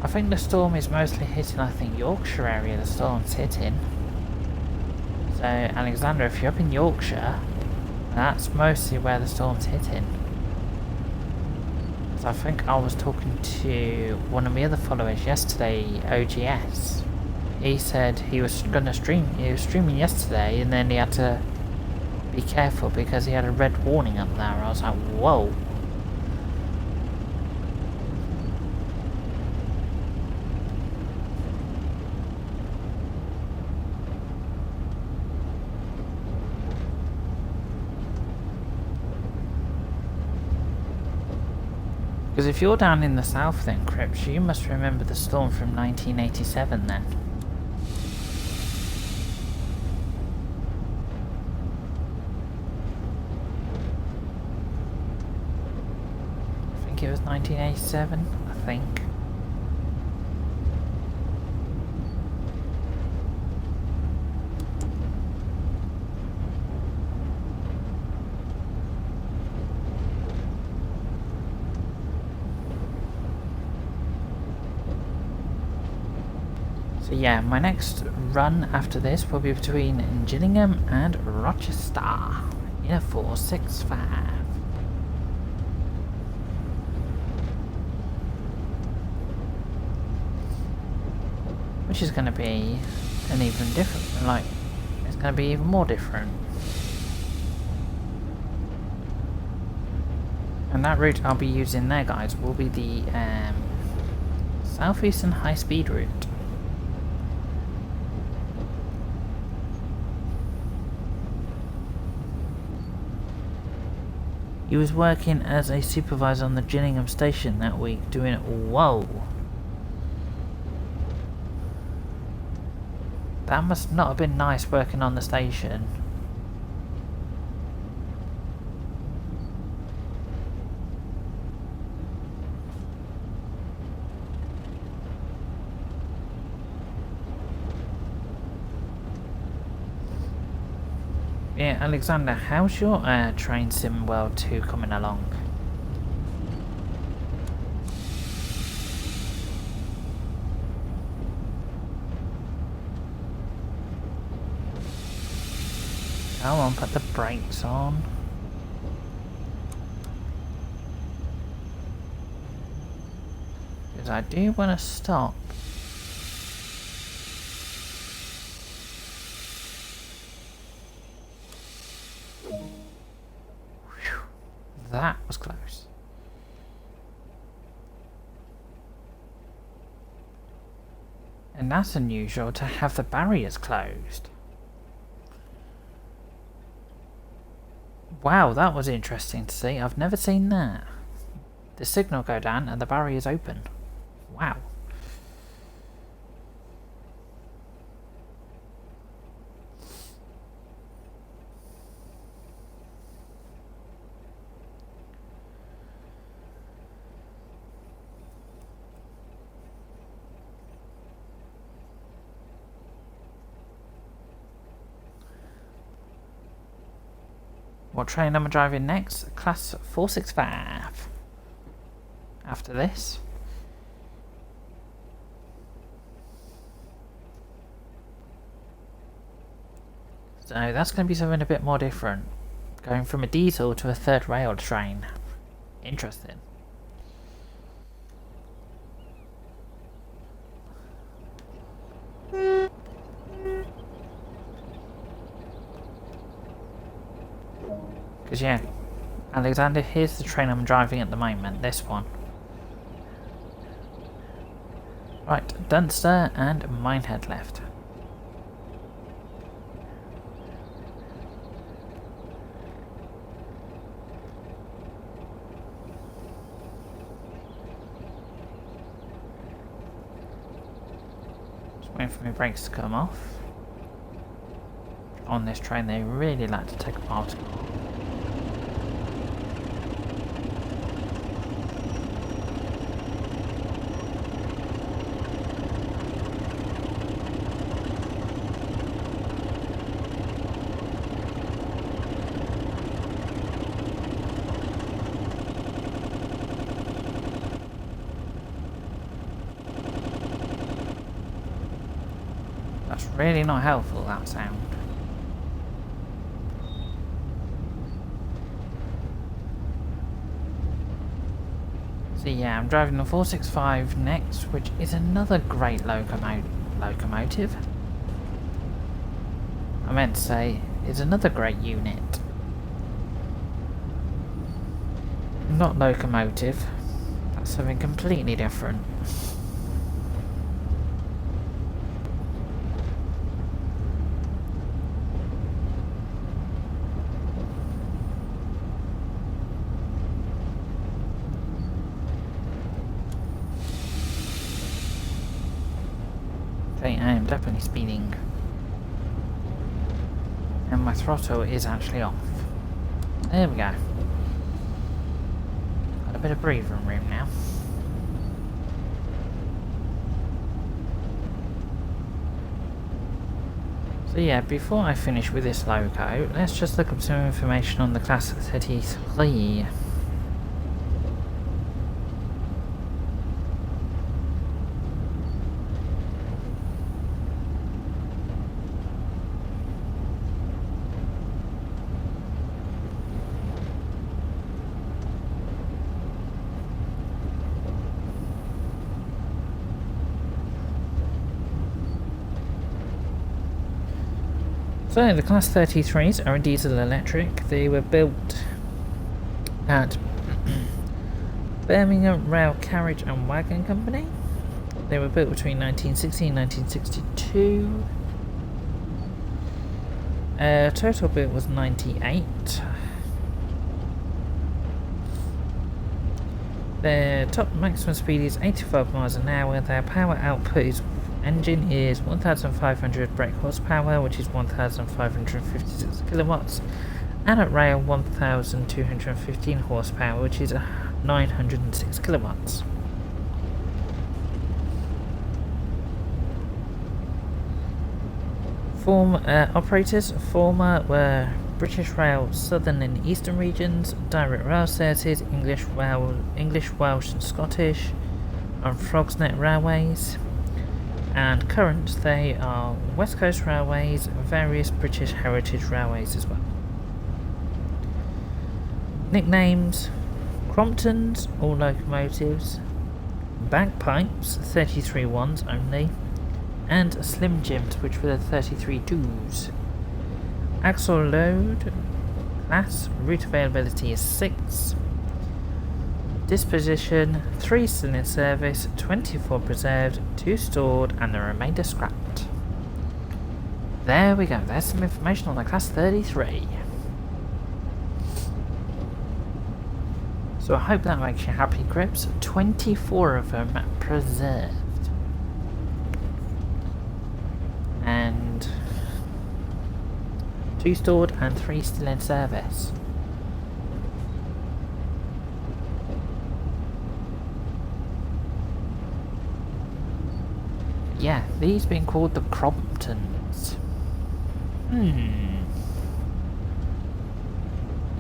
I think the storm is mostly hitting, I think, Yorkshire area the storm's hitting. So, Alexander, if you're up in Yorkshire, that's mostly where the storm's hitting. So I think I was talking to one of my other followers yesterday, OGS. He said he was gonna stream, he was streaming yesterday and then he had to be careful because he had a red warning up there. I was like, whoa. Because if you're down in the south then, Crips, you must remember the storm from 1987 then. I think it was 1987, I think. So yeah, my next run after this will be between Gillingham and Rochester in a 465. Which is going to be an even different, like, it's going to be even more different. And that route I'll be using there, guys, will be the Southeastern high-speed route. He was working as a supervisor on the Gillingham station that week, doing whoa. That must not have been nice working on the station. Yeah, Alexander, how's your Train Sim World 2 coming along? Come on, put the brakes on. Because I do want to stop. That was close. And that's unusual to have the barriers closed. Wow, that was interesting to see. I've never seen that. The signal go down and the barriers open. Wow. What train am I driving next? Class 465. After this. So that's going to be something a bit more different. Going from a diesel to a third rail train. Interesting. Because yeah, Alexander, here's the train I'm driving at the moment, this one. Right, Dunster and Minehead left. Just waiting for my brakes to come off. On this train they really like to take a while to go off. That's really not helpful, that sound. So yeah, I'm driving the 465 next, which is another great locomotive. I meant to say, it's another great unit. Not locomotive, that's something completely different. definitely speeding. And my throttle is actually off. There we go. Got a bit of breathing room now. So yeah, before I finish with this loco, let's just look up some information on the Class 33. So the Class 33s are a diesel electric. They were built at Birmingham Rail Carriage and Wagon Company. They were built between 1960 and 1962. Total build was 98. Their top maximum speed is 85 miles an hour. Their power output is engine is 1,500 brake horsepower, which is 1,556 kilowatts, and at rail 1,215 horsepower, which is 906 kilowatts. Operators former were British Rail Southern and Eastern Regions, Direct Rail Services, English, Welsh and Scottish, and Frogsnet Railways. And current, they are West Coast Railways, various British Heritage Railways as well. Nicknames: Cromptons, all locomotives, Bagpipes, 33 ones only, and Slim Jims, which were the 33 twos. Axle load, class, route availability is 6. Disposition: 3 still in service, 24 preserved, 2 stored, and the remainder scrapped. There we go, there's some information on the Class 33. So I hope that makes you happy, Crips. 24 of them preserved. And 2 stored and 3 still in service. Yeah, these being called the Cromptons.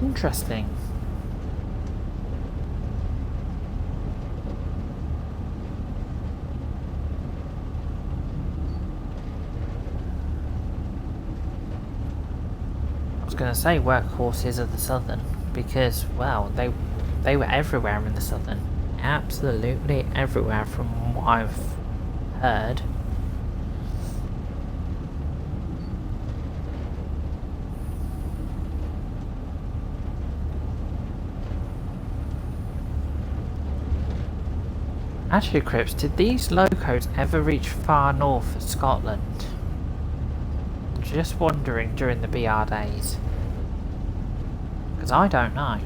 Interesting. I was going to say workhorses of the Southern, because, well, they were everywhere in the Southern. Absolutely everywhere from what I've heard. Actually, Crips, did these locos ever reach far north of Scotland? Just wondering during the BR days. Because I don't know.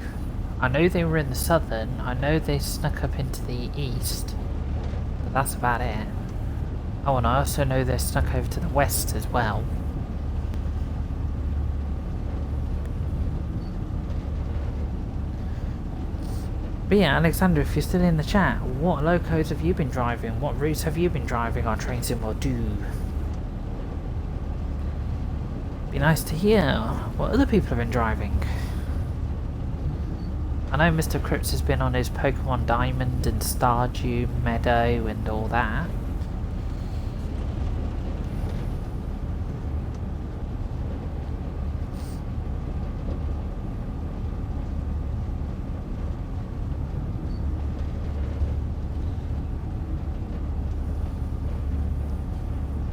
I know they were in the southern, I know they snuck up into the east, but that's about it. Oh, and I also know they snuck over to the west as well. But yeah, Alexander, if you're still in the chat, what locos have you been driving? What routes have you been driving on Train Sim or Do? Be nice to hear what other people have been driving. I know Mr. Crips has been on his Pokemon Diamond and Stardew Meadow and all that.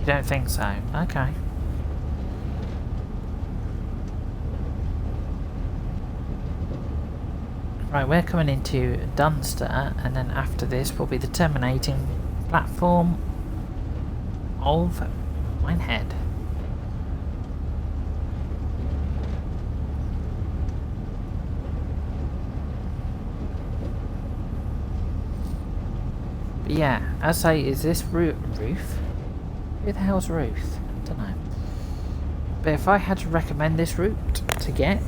You don't think so? Okay. Right, we're coming into Dunster, and then after this will be the terminating platform of Minehead. But yeah, as I say, is this roof? Who the hell's Ruth? I don't know. But if I had to recommend this route to get,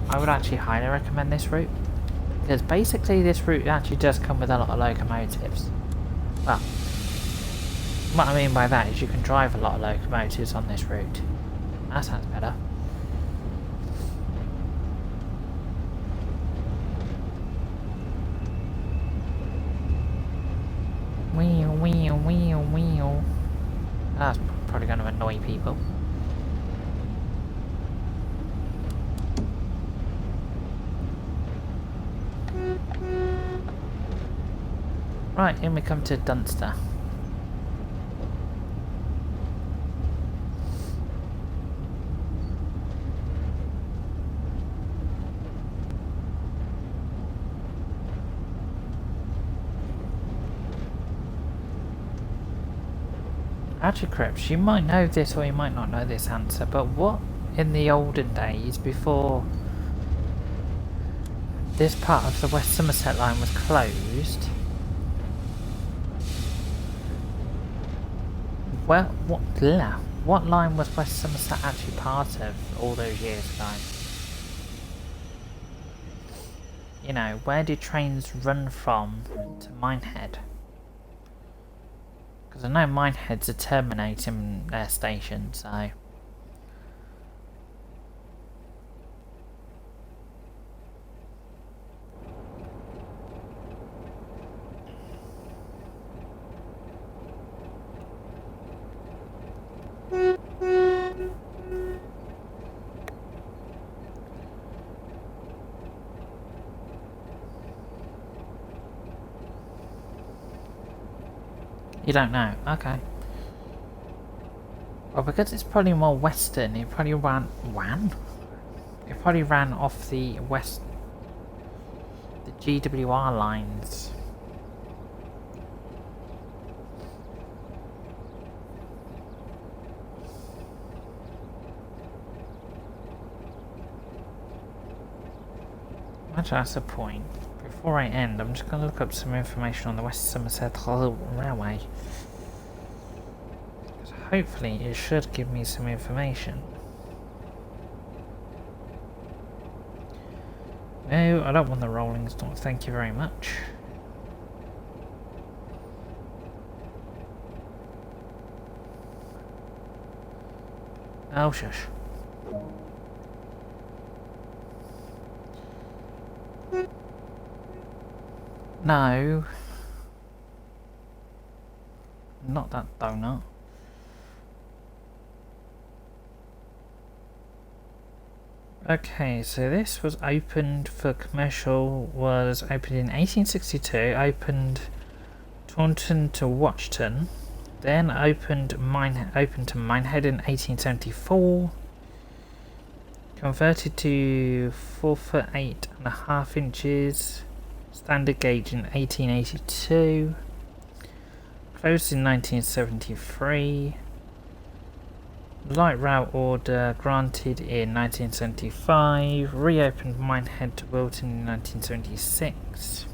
I would actually highly recommend this route. Because basically this route actually does come with a lot of locomotives. Well, what I mean by that is you can drive a lot of locomotives on this route. That sounds better. Wheel, wheel, wheel, wheel. That's probably going to annoy people. Right, in we come to Dunster. Actually, Crips, you might know this or you might not know this answer, but what in the olden days, before this part of the West Somerset line was closed, well, what line was West Somerset actually part of all those years ago? You know, where did trains run from to Minehead? Because I know Minehead's are terminating their station, so... You don't know? Okay. Well, because it's probably more western, it probably It probably ran off the west... the GWR lines. Actually, that's the point. Before I end, I'm just going to look up some information on the West Somerset Railway. Because hopefully it should give me some information. No, I don't want the rolling stock, thank you very much. Oh, shush. No. Not that donut. Okay, so this was opened for commercial, was opened in 1862, opened Taunton to Watchton, then opened to Minehead in 1874, converted to 4 foot 8.5 inches, standard gauge in 1882, closed in 1973, light rail order granted in 1975, reopened Minehead to Wilton in 1976,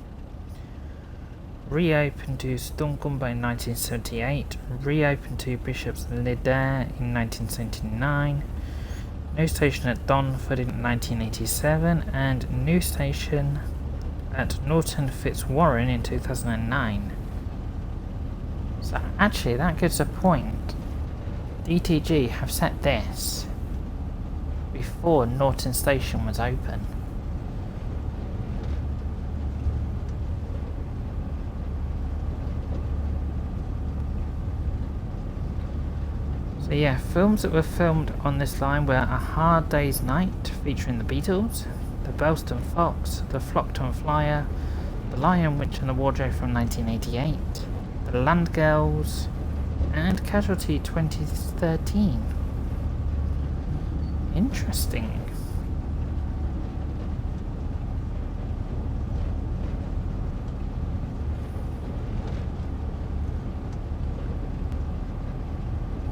reopened to Stonecumber in 1978, reopened to Bishop's Liddare in 1979, new station at Donford in 1987, and new station at Norton Fitzwarren in 2009. So actually that gives a point. DTG have set this before Norton Station was open. So yeah, films that were filmed on this line were A Hard Day's Night featuring the Beatles, The Belston Fox, The Flockton Flyer, The Lion, Witch and the Wardrobe from 1988, The Land Girls, and Casualty 2013. Interesting.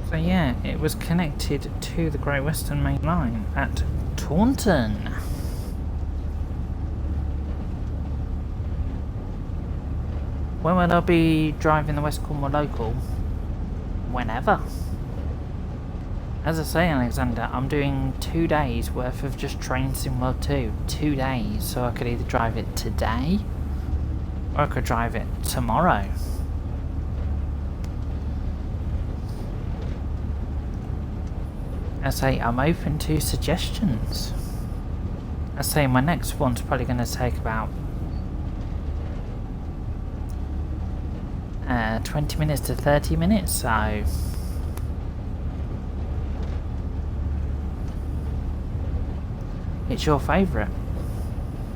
So yeah, it was connected to the Great Western Main Line at Taunton. When will I be driving the West Cornwall local? whenever. As I say, Alexander, I'm doing 2 days worth of just Train Sim World 2. 2 days, so I could either drive it today, or I could drive it tomorrow. I say, I'm open to suggestions. I say, my next one's probably going to take about 20 minutes to 30 minutes, so... It's your favourite.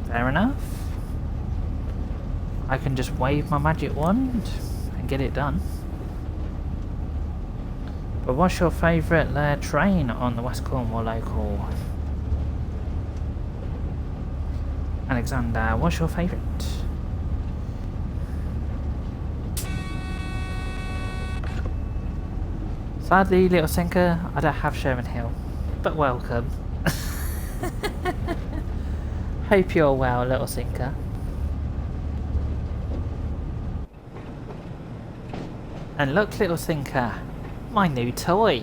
Fair enough. I can just wave my magic wand and get it done. But what's your favourite train on the West Cornwall local? Alexander, what's your favourite? Sadly, Little Sinker, I don't have Sherman Hill, but welcome. Hope you're well, Little Sinker. And look, Little Sinker, my new toy.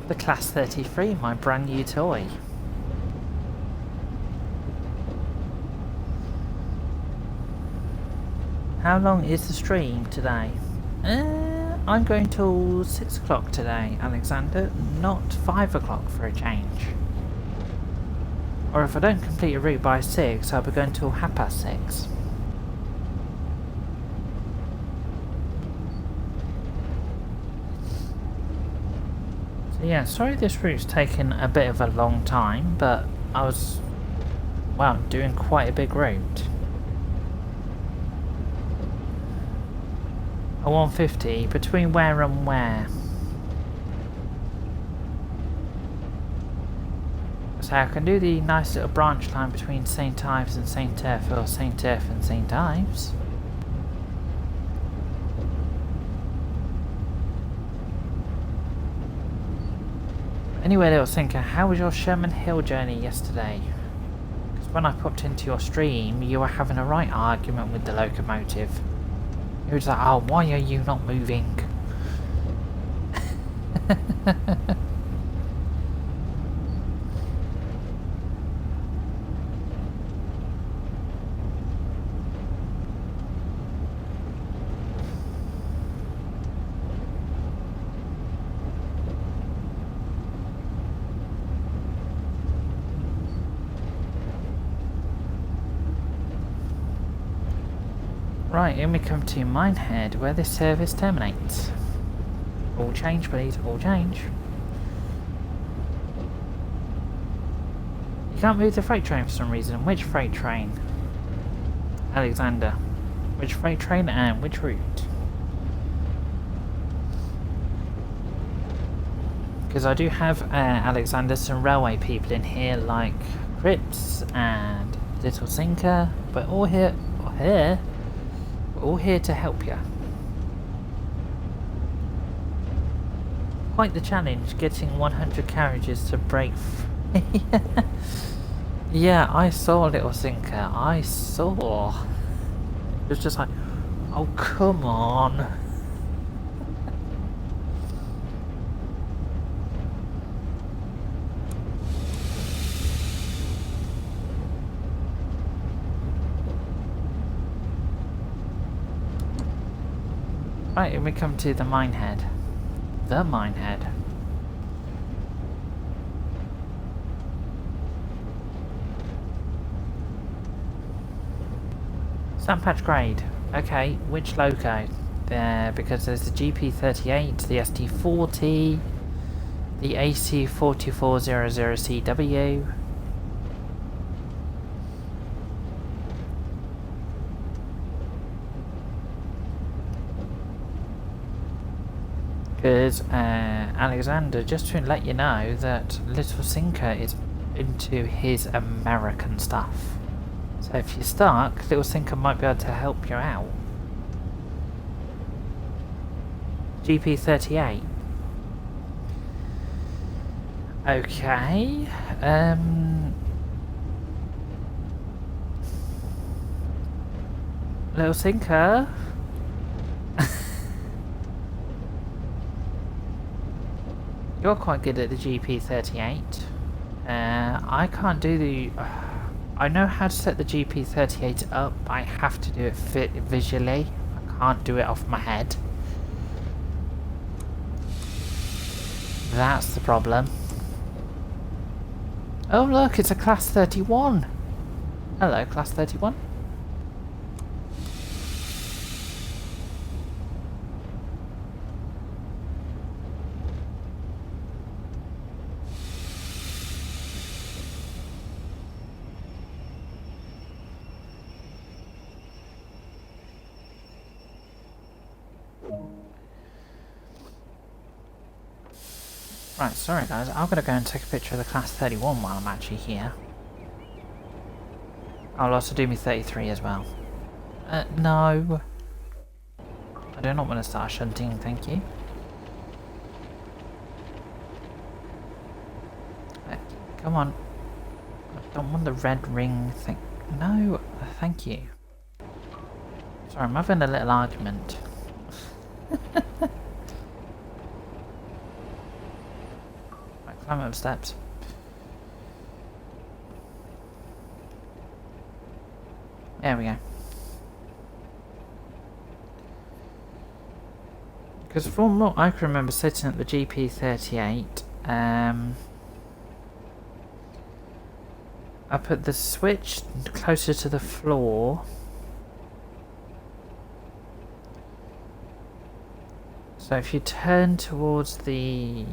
The Class 33, my brand new toy. How long is the stream today? I'm going till 6 o'clock today, Alexander, not 5 o'clock for a change. Or if I don't complete a route by 6, I'll be going till 6:30. So yeah, sorry this route's taken a bit of a long time, but I was, well, doing quite a big route. A 150 between where and where? So I can do the nice little branch line between St Ives and St F, or St F and St Ives. Anyway, Little Sinker, how was your Sherman Hill journey yesterday? Because when I popped into your stream, you were having a right argument with the locomotive. He was like, oh, why are you not moving? Right, here we come to Minehead, where this service terminates. All change, please, all change. You can't move the freight train for some reason. Which freight train? Alexander. Which freight train and which route? Because I do have, Alexander, some railway people in here, like Crips and Little Sinker, but all here to help you. Quite the challenge getting 100 carriages to break free. Yeah, I saw Little Sinker. I saw. It was just like, oh come on. Right, here we come to the Minehead. The Minehead. Sandpatch grade. Okay, which loco? There, because there's the GP38, the ST40, the AC4400CW. Because, Alexander, just to let you know that Little Sinker is into his American stuff. So if you're stuck, Little Sinker might be able to help you out. GP38. Okay. Little sinker. You're quite good at the GP38. I can't do the... I know how to set the GP38 up, but I have to do it visually. I can't do it off my head. That's the problem. Oh look, it's a class 31. Hello, class 31. Right, sorry guys, I'm gonna go and take a picture of the class 31 while I'm actually here. I'll also do me 33 as well. No. I do not want to start shunting, thank you. Come on. I don't want the red ring thing. No, thank you. Sorry, I'm having a little argument. Climb up steps. There we go. Because from what I can remember sitting at the GP38, I put the switch closer to the floor. So if you turn towards the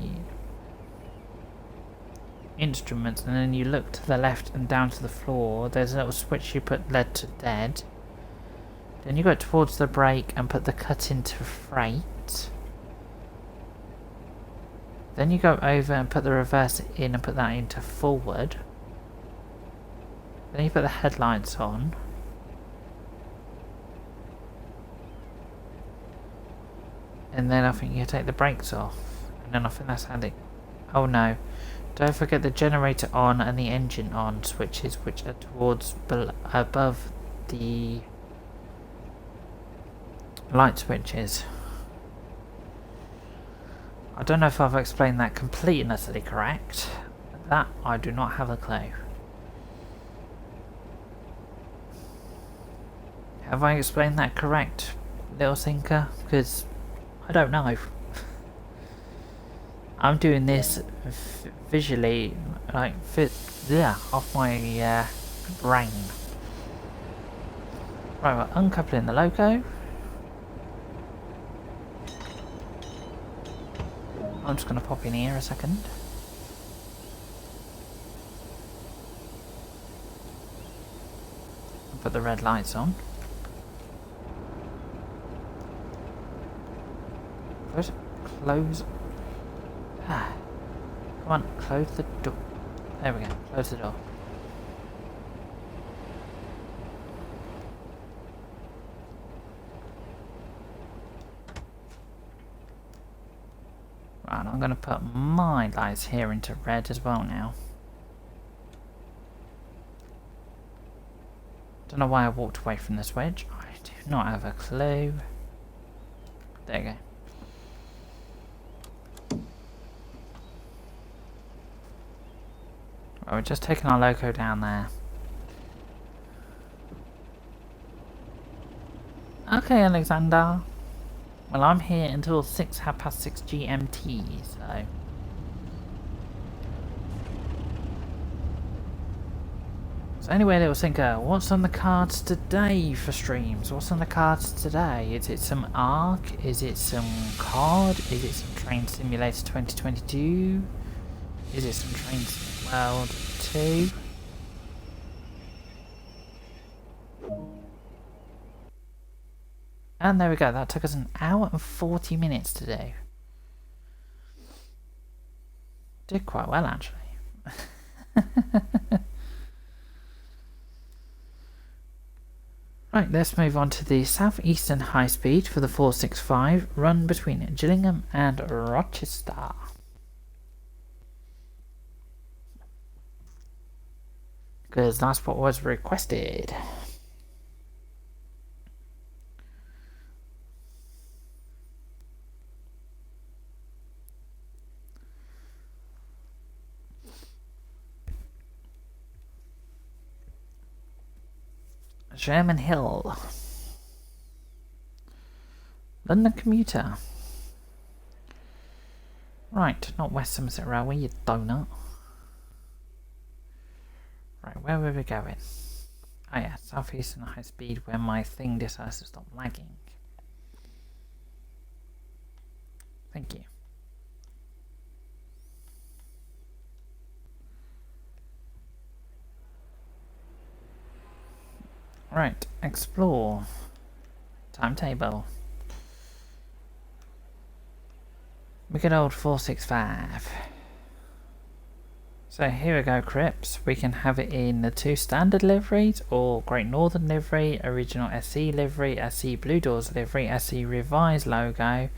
instruments and then you look to the left and down to the floor, there's a little switch you put lead to dead. Then you go towards the brake and put the cut into freight. Then you go over and put the reverse in and put that into forward. Then you put the headlights on. And then I think you take the brakes off. And then I think that's how they... Oh no. Don't forget the generator on and the engine on switches, which are towards above the light switches. I don't know if I've explained that completely and utterly correct. That I do not have a clue. Have I explained that correct, little thinker? Because I don't know. I'm doing this visually, like, off my brain. Right, we're uncoupling the loco. I'm just going to pop in here a second. Put the red lights on. Close. Come on, close the door. There we go, close the door. Right, I'm going to put my lights here into red as well now. Don't know why I walked away from the switch. I do not have a clue. There you go. Right, we're just taking our loco down there. Okay, Alexander. Well, I'm here until 6:30 GMT, so... So anyway, little thinker, what's on the cards today for streams? What's on the cards today? Is it some Ark? Is it some COD? Is it some Train Simulator 2022? Is it some Train World 2? And there we go, that took us an hour and 40 minutes to do. Did quite well, actually. Right, let's move on to the Southeastern High Speed for the 465, run between Gillingham and Rochester. Because that's what was requested. Sherman Hill. London commuter. Right, not West Somerset Railway, you donut. Right, where were we going? Oh yeah, Southeastern high speed where my thing decides to stop lagging. Thank you. Right, explore. Timetable. Good old 465. So here we go, Crips. We can have it in the 2 standard liveries, or Great Northern livery, original SE livery, SE Blue Doors livery, SE revised logo,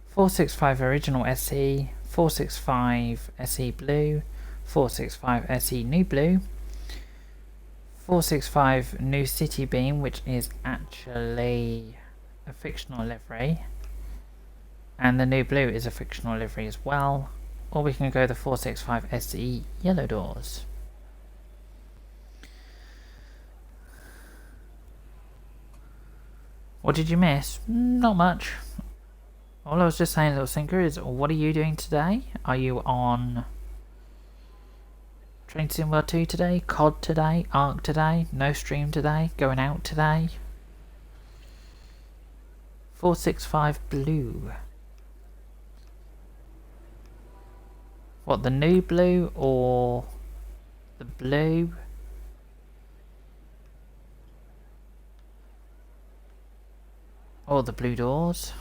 465 original SE, 465 SE Blue, 465 SE New Blue, 465 New City Beam, which is actually a fictional livery, and the New Blue is a fictional livery as well. Or we can go the 465 SE Yellow Doors. What did you miss? Not much. All I was just saying, little sinker, is what are you doing today? Are you on Train Sim World 2 today? COD today? ARC today? No stream today? Going out today? 465 Blue. What, the New Blue or the Blue? Or the Blue Doors?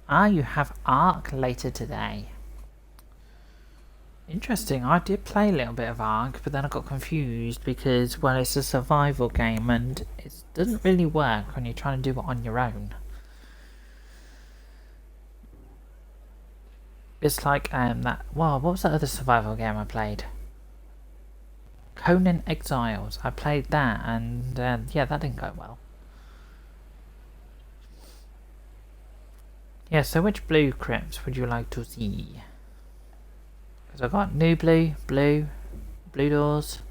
Ah, you have ARC later today. Interesting, I did play a little bit of ARC, but then I got confused because, well, it's a survival game and it doesn't really work when you're trying to do it on your own. It's like that. Wow, what was that other survival game I played? Conan Exiles. I played that, and yeah, that didn't go well. Yeah, so which blue Crips would you like to see? Because I got New Blue, Blue Doors,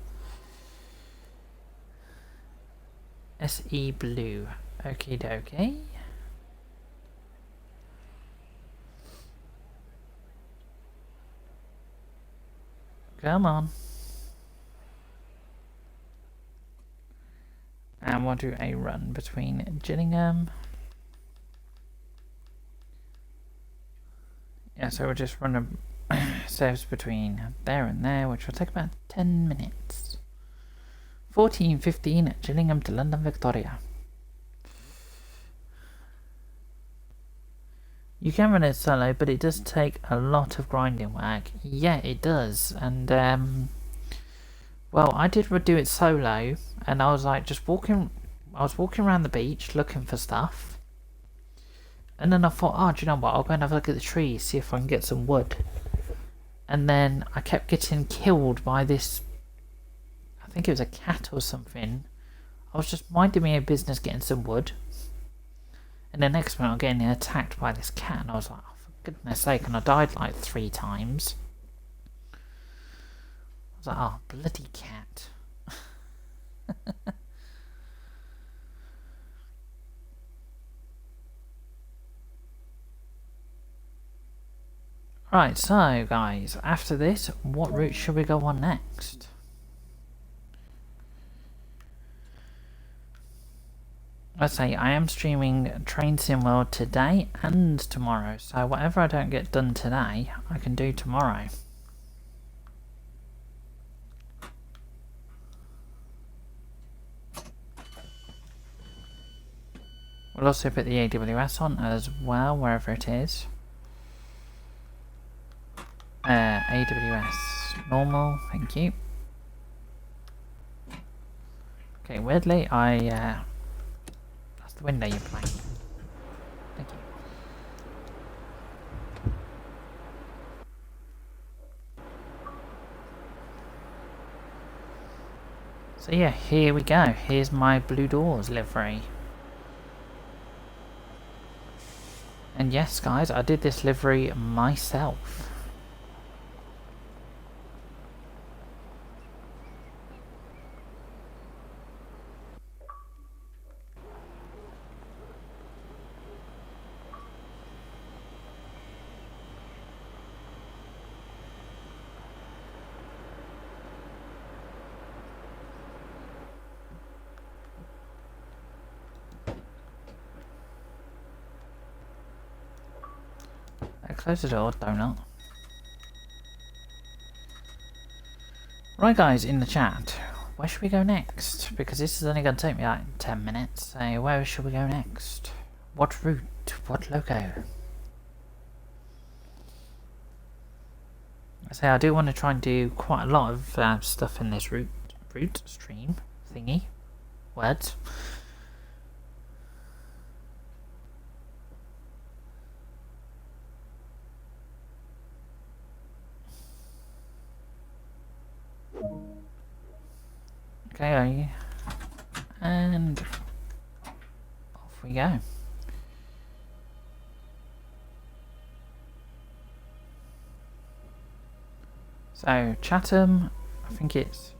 SE Blue. Okie dokie. Come on. And we'll do a run between Gillingham. Yeah, so we'll just run a service between there and there, which will take about 10 minutes. 14:15 at Gillingham to London Victoria. You can run it solo, but it does take a lot of grinding work. Yeah, it does. And, well, I did do it solo, and I was like just walking around the beach looking for stuff. And then I thought, oh, do you know what? I'll go and have a look at the trees, see if I can get some wood. And then I kept getting killed by this, I think it was a cat or something. I was just minding my own business getting some wood. And the next minute I'm getting attacked by this cat, and I was like, oh, for goodness sake, and I died like 3 times. I was like, oh, bloody cat. Right, so guys, after this, what route should we go on next? Let's say I am streaming Train Sim World today and tomorrow, so whatever I don't get done today, I can do tomorrow. We'll also put the AWS on as well, wherever it is. AWS normal, thank you. Okay, weirdly, that's the window you're playing. Thank you. So yeah, here we go. Here's my Blue Doors livery. And yes, guys, I did this livery myself. Close the door, donut. Right guys, in the chat, where should we go next? Because this is only going to take me like 10 minutes, so where should we go next? What route? What loco? I say I do want to try and do quite a lot of stuff in this route stream thingy. Words. Okay, and off we go. So Chatham, I think it's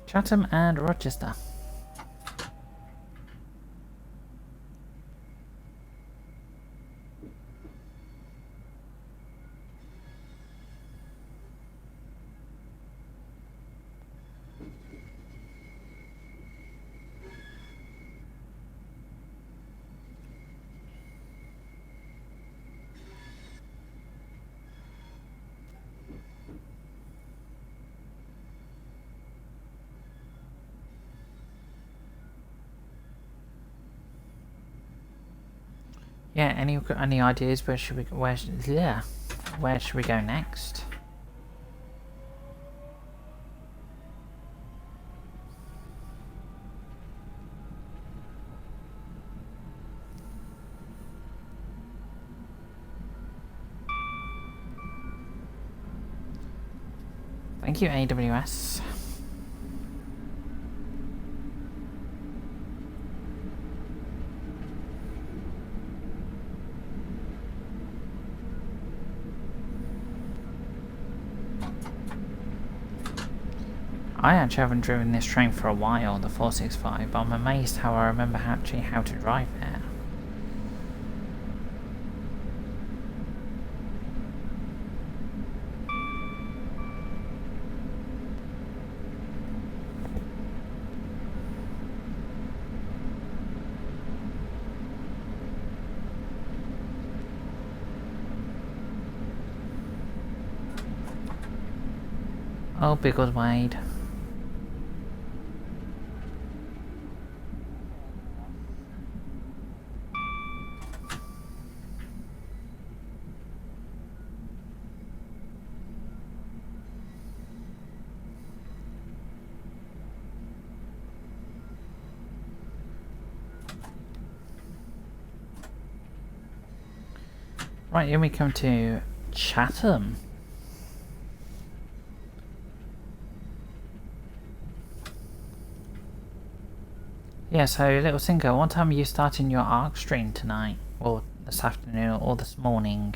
Chatham and Rochester. Yeah, any ideas where should we where should we go next? Thank you, AWS. I actually haven't driven this train for a while, the 465, but I'm amazed how I remember how to drive it. Oh, Biggles Wade. Right, here we come to Chatham. Yeah, so little Cinco, what time are you starting your ARC stream tonight? Or this afternoon, or this morning?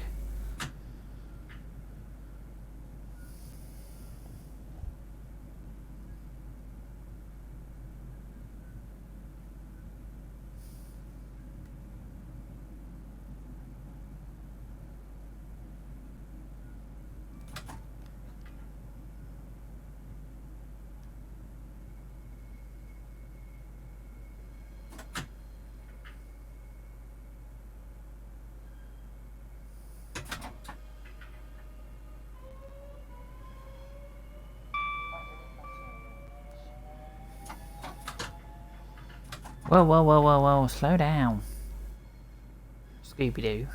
Whoa, whoa, whoa, whoa, whoa, slow down. Scooby-Doo.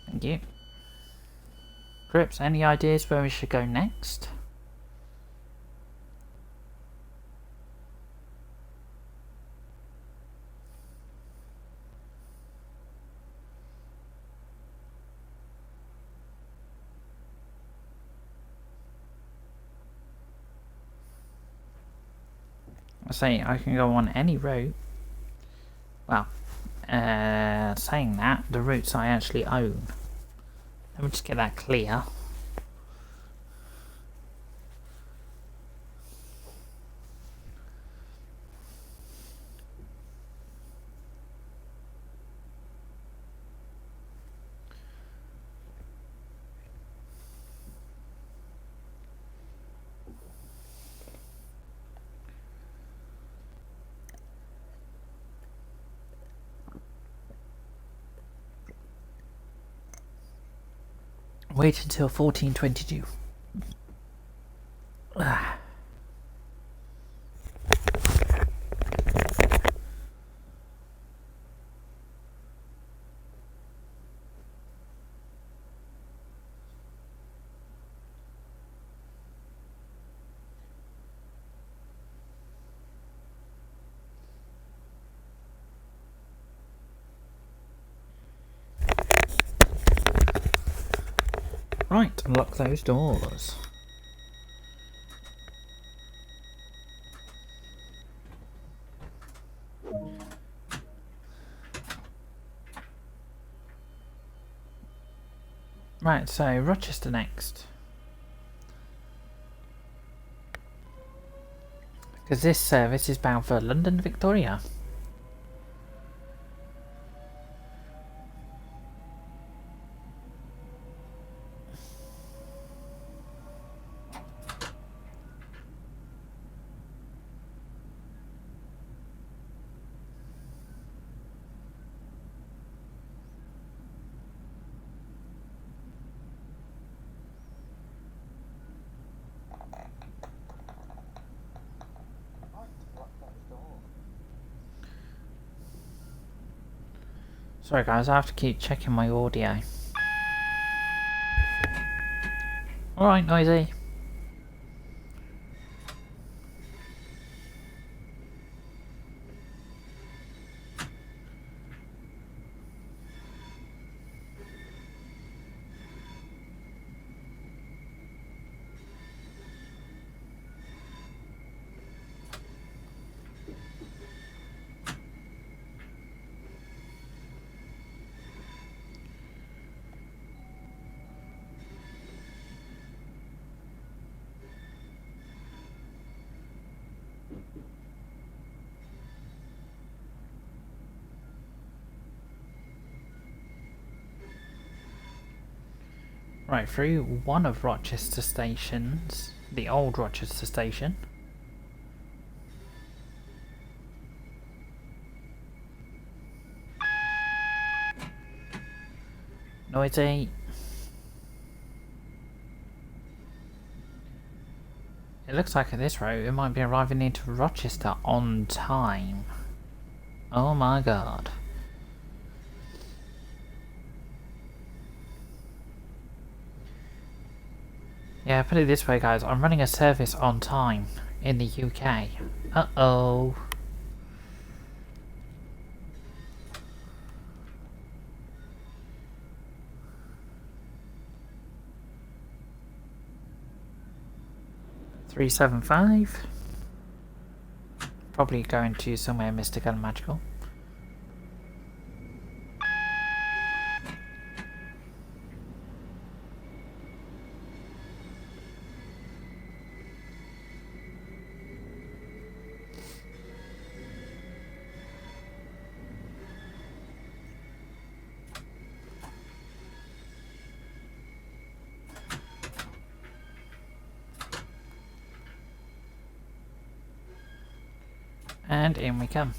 Thank you. Grips, any ideas where we should go next? I say I can go on any route. Well, saying that, the routes I actually own. Let me just get that clear. Wait until 1422. Right, unlock those doors. Right, so Rochester next. Because this service is bound for London Victoria. Sorry guys, I have to keep checking my audio. Alright, noisy. Right, through one of Rochester stations, the old Rochester station. Noisy. It looks like at this route it might be arriving into Rochester on time. Oh my god. Yeah, put it this way guys, I'm running a service on time in the UK. Uh-oh. $375. Probably going to somewhere mystical and magical. And in we come.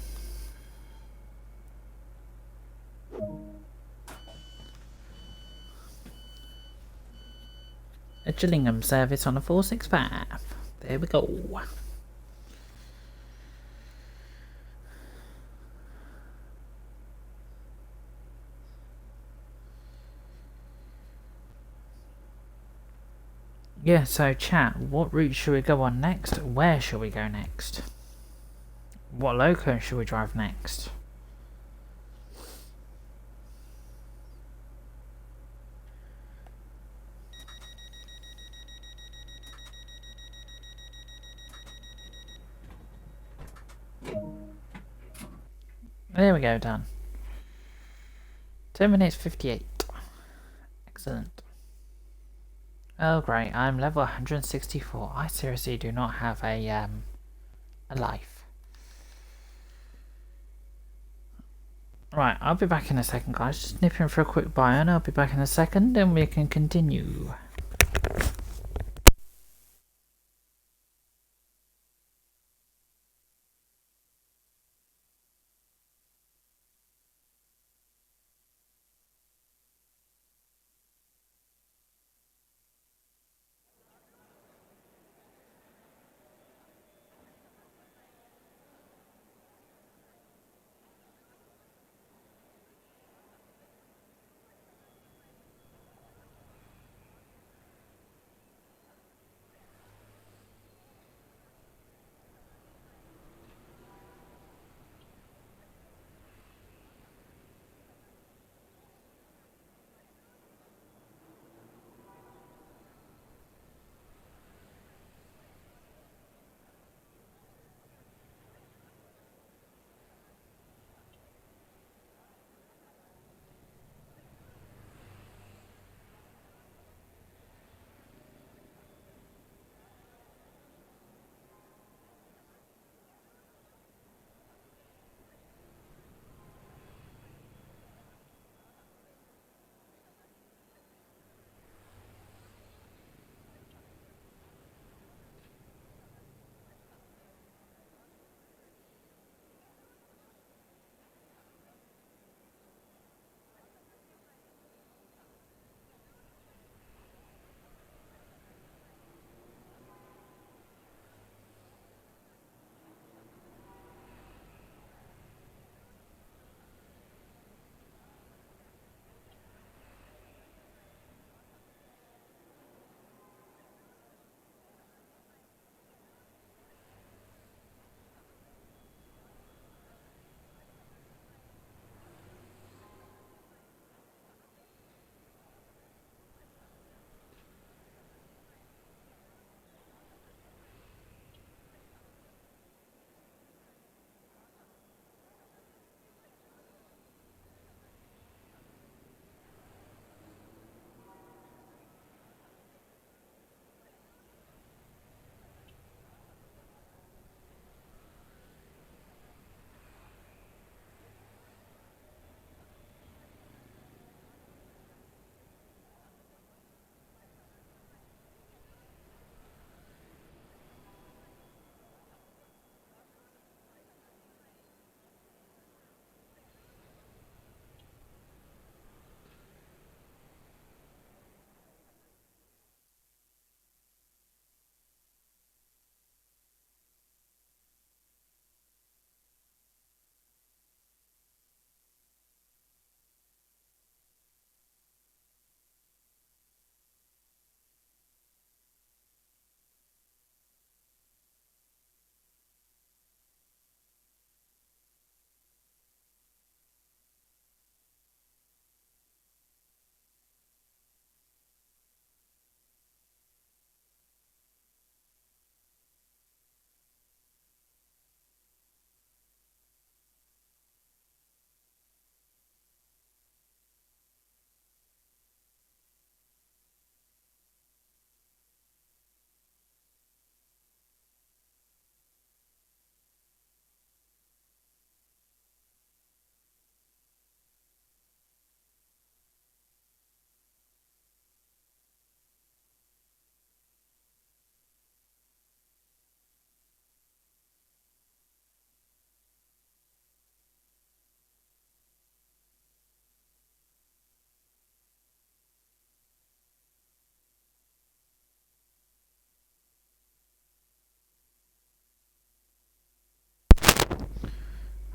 A Gillingham service on a 465. There we go. Yeah, so chat, what route should we go on next? Where should we go next? What loco should we drive next? There we go, done. 10 minutes 58. Excellent. Oh great, I'm level 164. I seriously do not have a life. Right, I'll be back in a second guys. Just nipping for a quick buy and I'll be back in a second and we can continue.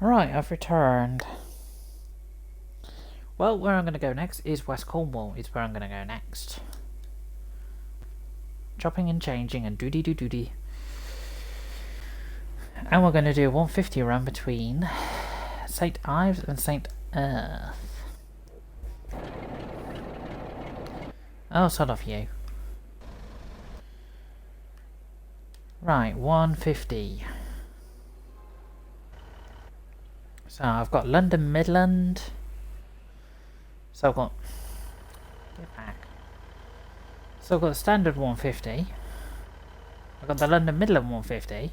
Right, I've returned. Well, where I'm going to go next is West Cornwall, is where I'm going to go next. Chopping and changing and doody. And we're going to do a 150 run between St. Ives and St. Earth. Oh, sod off you. Right, 150. So I've got London Midland. So I've got... Get back. So I've got the standard 150. I've got the London Midland 150.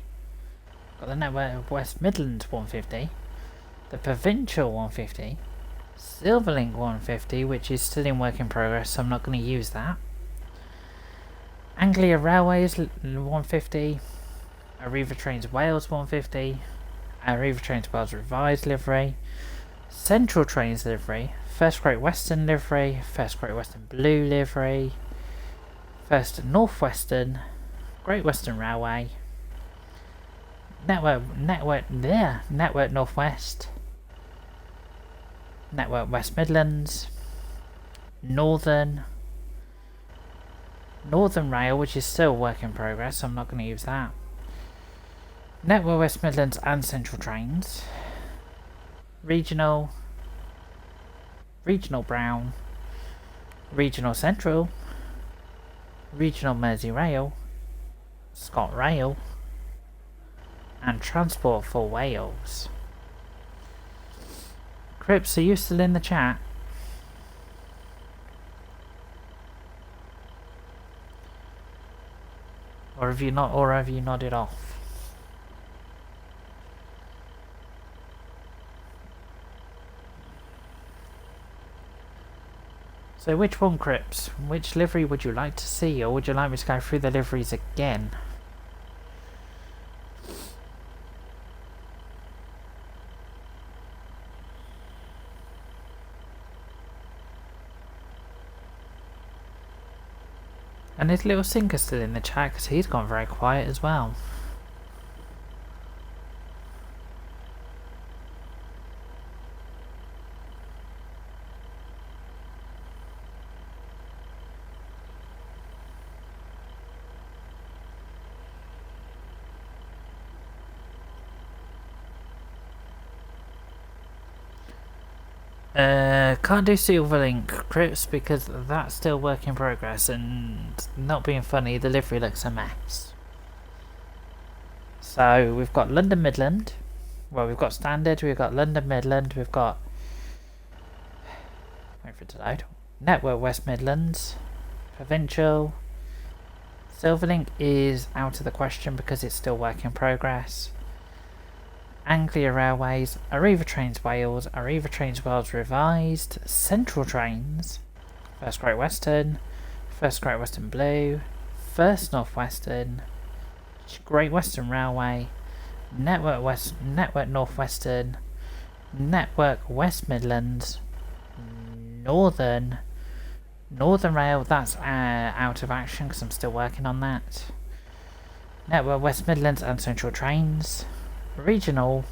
Got the Network West Midlands 150. The Provincial 150. Silverlink 150, which is still in work in progress, so I'm not going to use that. Anglia Railways 150. Arriva Trains Wales 150. Arriva Trains Wales Revised livery. Central Trains livery. First Great Western livery. First Great Western Blue livery. First North Western. Great Western Railway. Network Northwest. Network West Midlands. Northern Rail, which is still work in progress, so I'm not going to use that. Network West Midlands and Central Trains. Regional Brown. Regional Central. Regional Merseyrail. ScotRail. And Transport for Wales. Crips, are you still in the chat? Or have you not? Or have you nodded off? So which one, Crips? Which livery would you like to see, or would you like me to go through the liveries again? And is Little Sinker still in the chat? Because he's gone very quiet as well. Can't do Silverlink, Crips, because that's still work in progress, and not being funny, the livery looks a mess. So we've got London Midland, well, we've got Standard, we've got London Midland, we've got, wait for it to load, Network West Midlands, Provincial. Silverlink is out of the question because it's still work in progress. Anglia Railways, Arriva Trains Wales, Arriva Trains Wales Revised, Central Trains, First Great Western, First Great Western Blue, First North Western, Great Western Railway, Network North Western, Network West Midlands, Northern Rail, that's out of action because I'm still working on that. Network West Midlands and Central Trains. Regional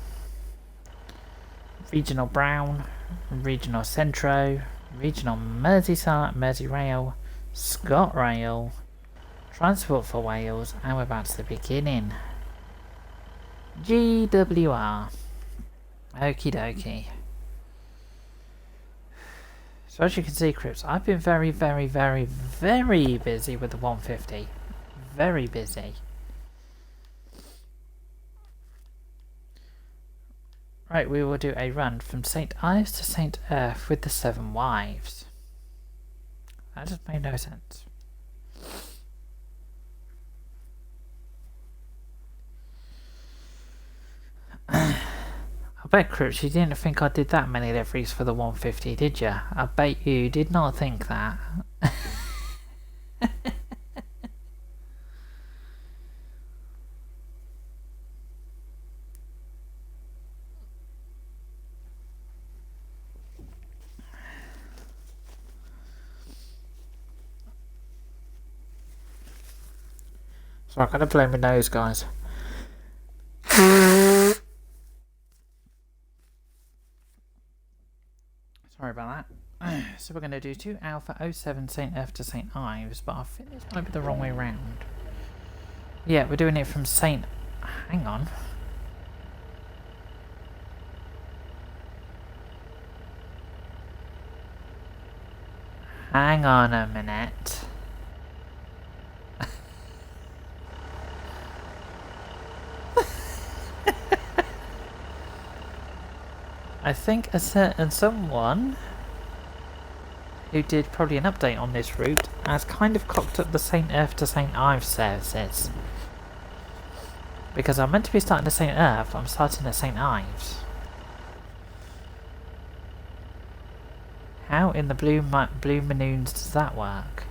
Brown, Regional Centro, Regional Merseyrail, ScotRail, Transport for Wales, and we're about to the beginning. GWR. Okie dokie. So as you can see, Crips, I've been very busy with the 150. Very busy. Right, we will do a run from St. Ives to St. Earth with the 7 wives. That just made no sense. I bet, Crips, you didn't think I did that many liveries for the 150, did you? I bet you did not think that. So I'm gonna blame my nose, guys. So we're going to do 2 Alpha 07 St. F to St. Ives, but I think this might be the wrong way round. Yeah, we're doing it from St. Hang on. Hang on a minute. I think a certain someone who did probably an update on this route has kind of cocked up the St. Earth to St. Ives services. Because I'm meant to be starting at St. Earth, I'm starting at St. Ives. How in the blue moons does that work?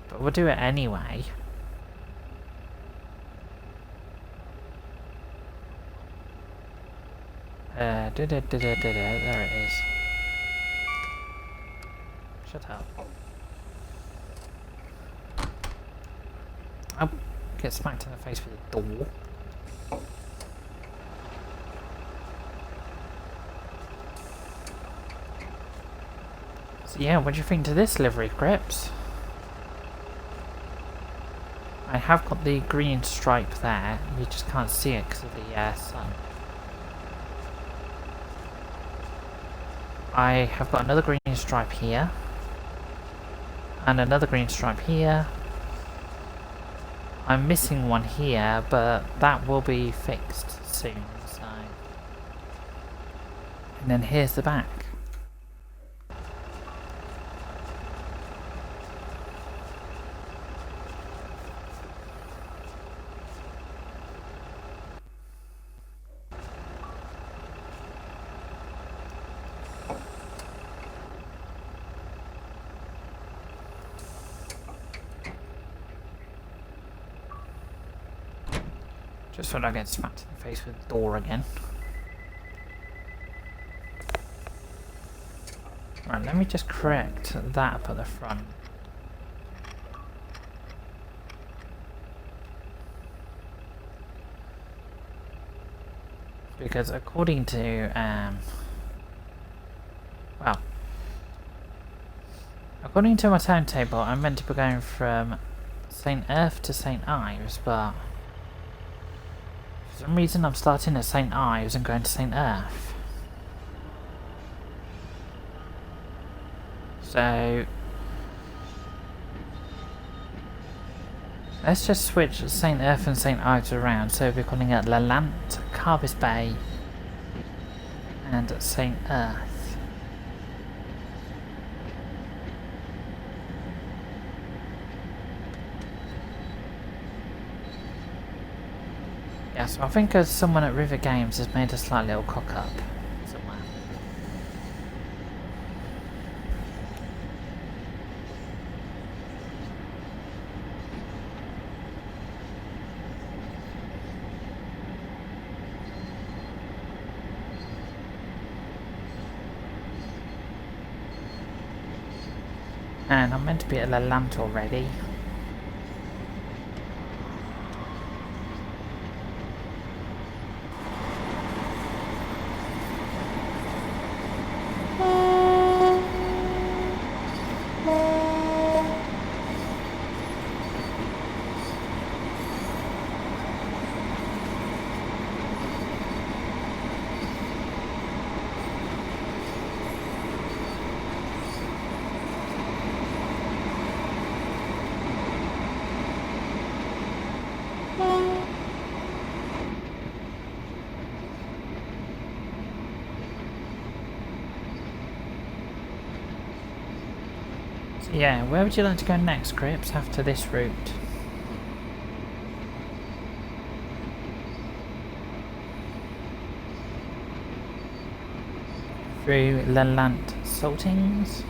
But we'll do it anyway. There it is. Shut up. I'll get smacked in the face with a door. So yeah, what do you think to this livery, Crips? I have got the green stripe there, you just can't see it because of the sun. I have got another green stripe here, and another green stripe here. I'm missing one here, but that will be fixed soon, so... And then here's the back. Just so I don't get smacked in the face with the door again. Right, let me just correct that up at the front. Because according to, well, according to my timetable, I'm meant to be going from St. Earth to St. Ives, but for some reason I'm starting at St. Ives and going to St. Earth. So let's just switch St. Earth and St. Ives around. So we're calling it Lelant, Carvis Bay and St. Earth. Yeah, so I think someone at River Games has made a slight little cock up somewhere. And I'm meant to be at Lelant already. Yeah, where would you like to go next, Crips, after this route? Through Lelant Saltings?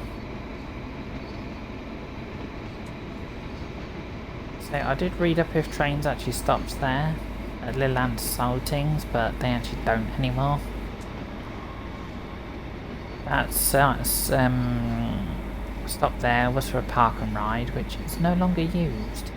So I did read up if trains actually stops there at Lelant Saltings, but they actually don't anymore. That's stop there was for a park and ride, which is no longer used.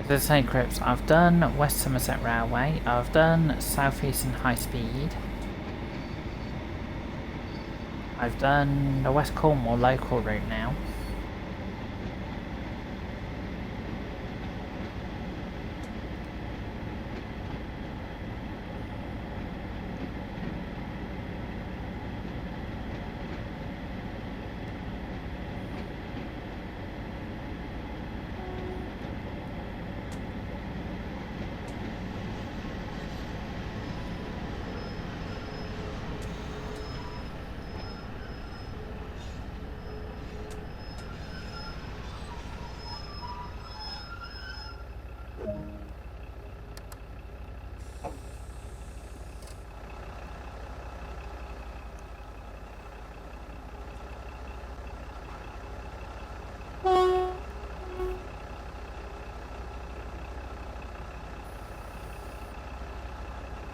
The same Crips, I've done West Somerset Railway, I've done Southeastern High Speed, I've done the West Cornwall local route now.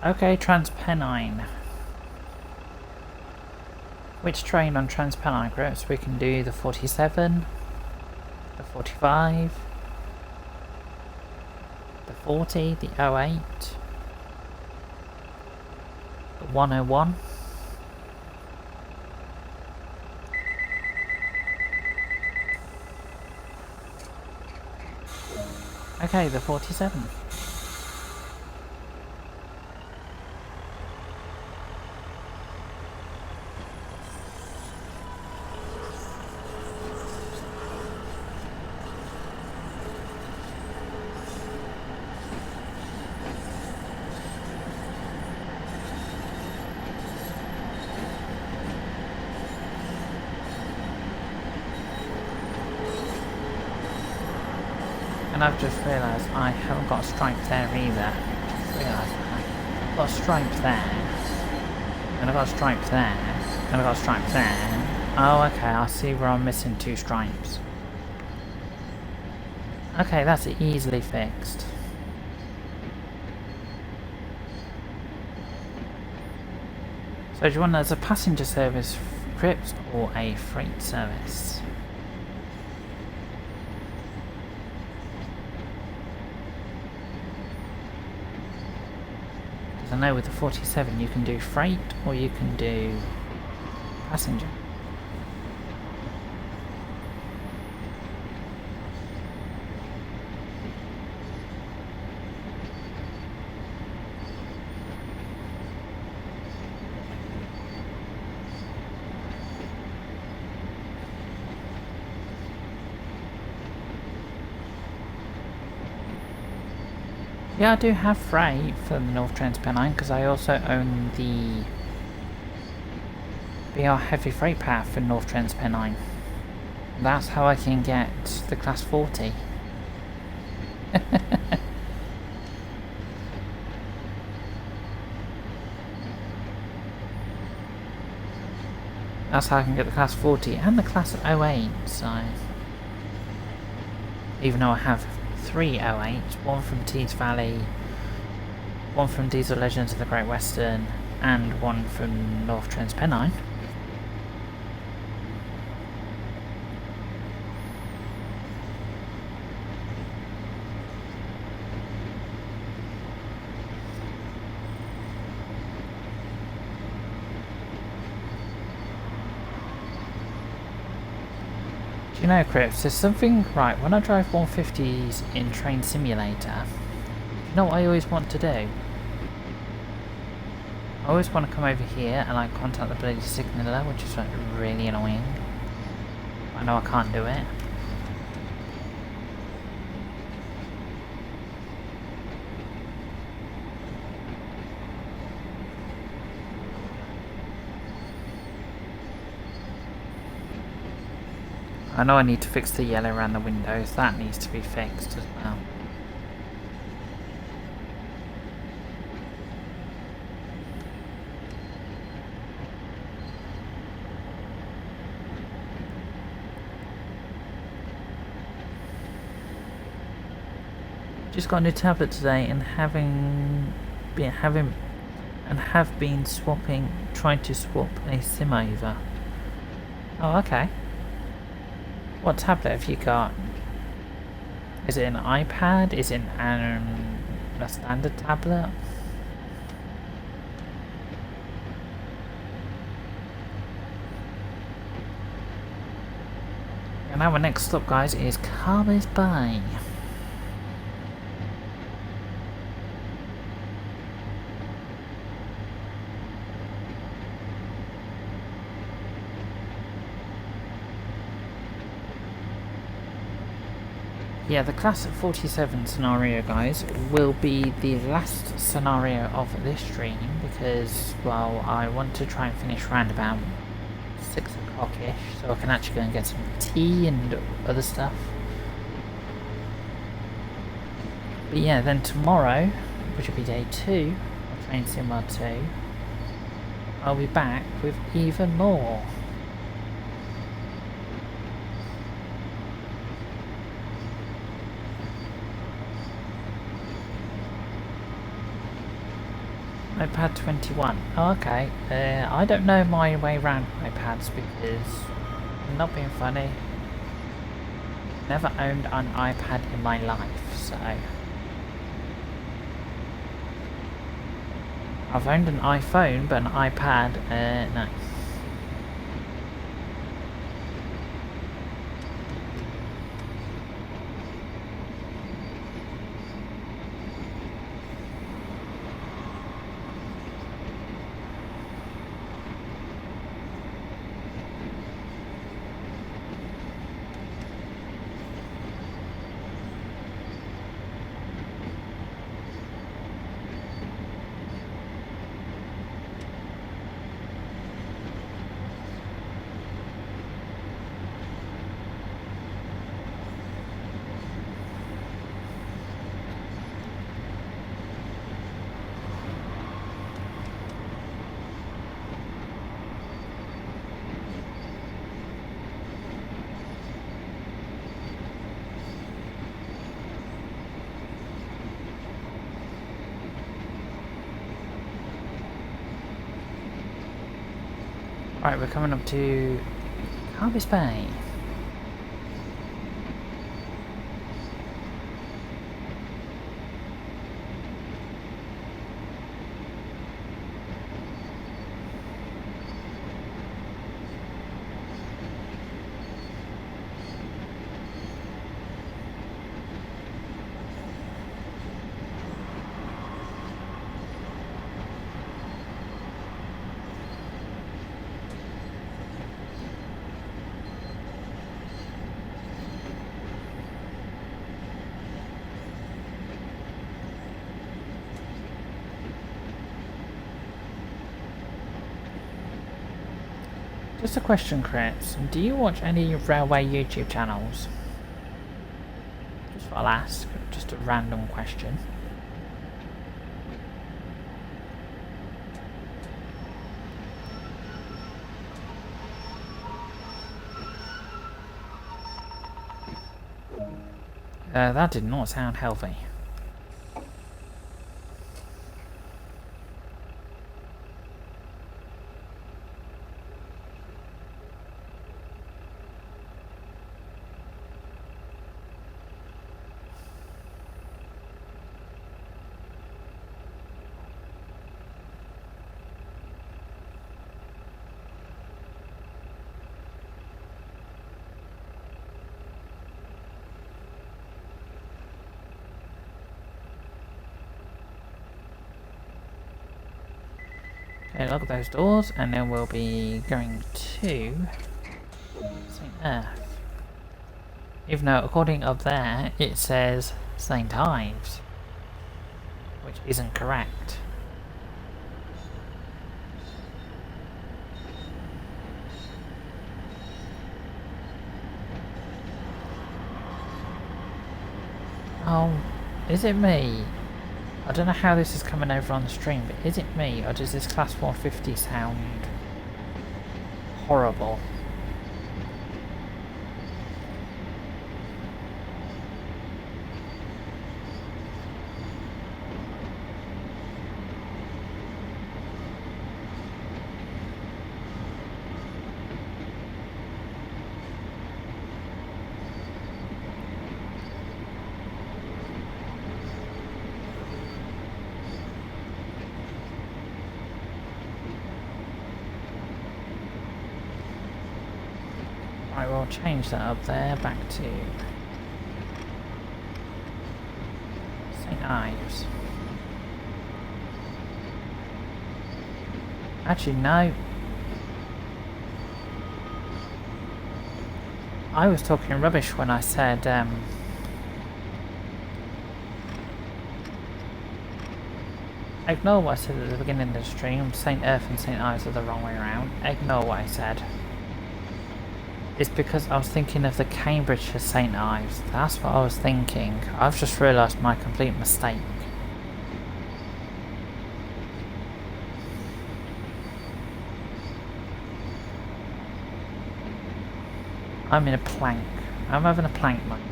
Okay, Trans-Pennine. Which train on Trans-Pennine Crips? We can do the 47, the 45, the 40, the 08, the 101. Okay, the 47. And I've just realised I haven't got a stripe there either. Just realised that. I've got a stripe there. And I've got a stripe there. And I've got a stripe there. Oh, okay, I see where I'm missing 2 stripes. Okay, that's easily fixed. So do you want it as a passenger service Crips or a freight service? I know with the 47 you can do freight or you can do passenger. Yeah, I do have freight for the North Trans-Pennine because I also own the BR Heavy Freight Path for North Trans-Pennine. That's how I can get the Class 40. That's how I can get the Class 40 and the Class 08, so... Even though I have 3 08s, one from Tees Valley, one from Diesel Legends of the Great Western, and one from North Trans-Pennine. You know, Crips, there's something right when I drive 150s in Train Simulator. You know what I always want to do? I always want to come over here and like contact the bloody signaller, which is like really annoying. I know I can't do it. I know I need to fix the yellow around the windows, that needs to be fixed as well. Just got a new tablet today and have been trying to swap a SIM over. Oh, okay. What tablet have you got? Is it an iPad? Is it a standard tablet? And now our next stop, guys, is Carver's Bay. Yeah, the Class 47 scenario, guys, will be the last scenario of this stream because, well, I want to try and finish round about 6 o'clock-ish so I can actually go and get some tea and other stuff. But yeah, then tomorrow, which will be day 2 of Train Sim Mod 2, I'll be back with even more. iPad 21. Oh, okay. I don't know my way around iPads because, I'm not being funny, never owned an iPad in my life, so... I've owned an iPhone, but an iPad, no. Right, we're coming up to Carver's Bay. Just a question, Chris. Do you watch any railway YouTube channels? Just what I'll ask. Just a random question. That did not sound healthy. Okay, lock those doors, and then we'll be going to St. Earth. Even though, according up there, it says St. Ives, which isn't correct. Oh, is it me? I don't know how this is coming over on the stream, but is it me, or does this Class 150 sound horrible? Right, we'll change that up there back to St. Ives. Actually, no. I was talking rubbish when I said, ignore what I said at the beginning of the stream. St. Earth and St. Ives are the wrong way around. Ignore what I said. It's because I was thinking of the Cambridgeshire St. Ives. That's what I was thinking. I've just realised my complete mistake. I'm in a plank. I'm having a plank moment.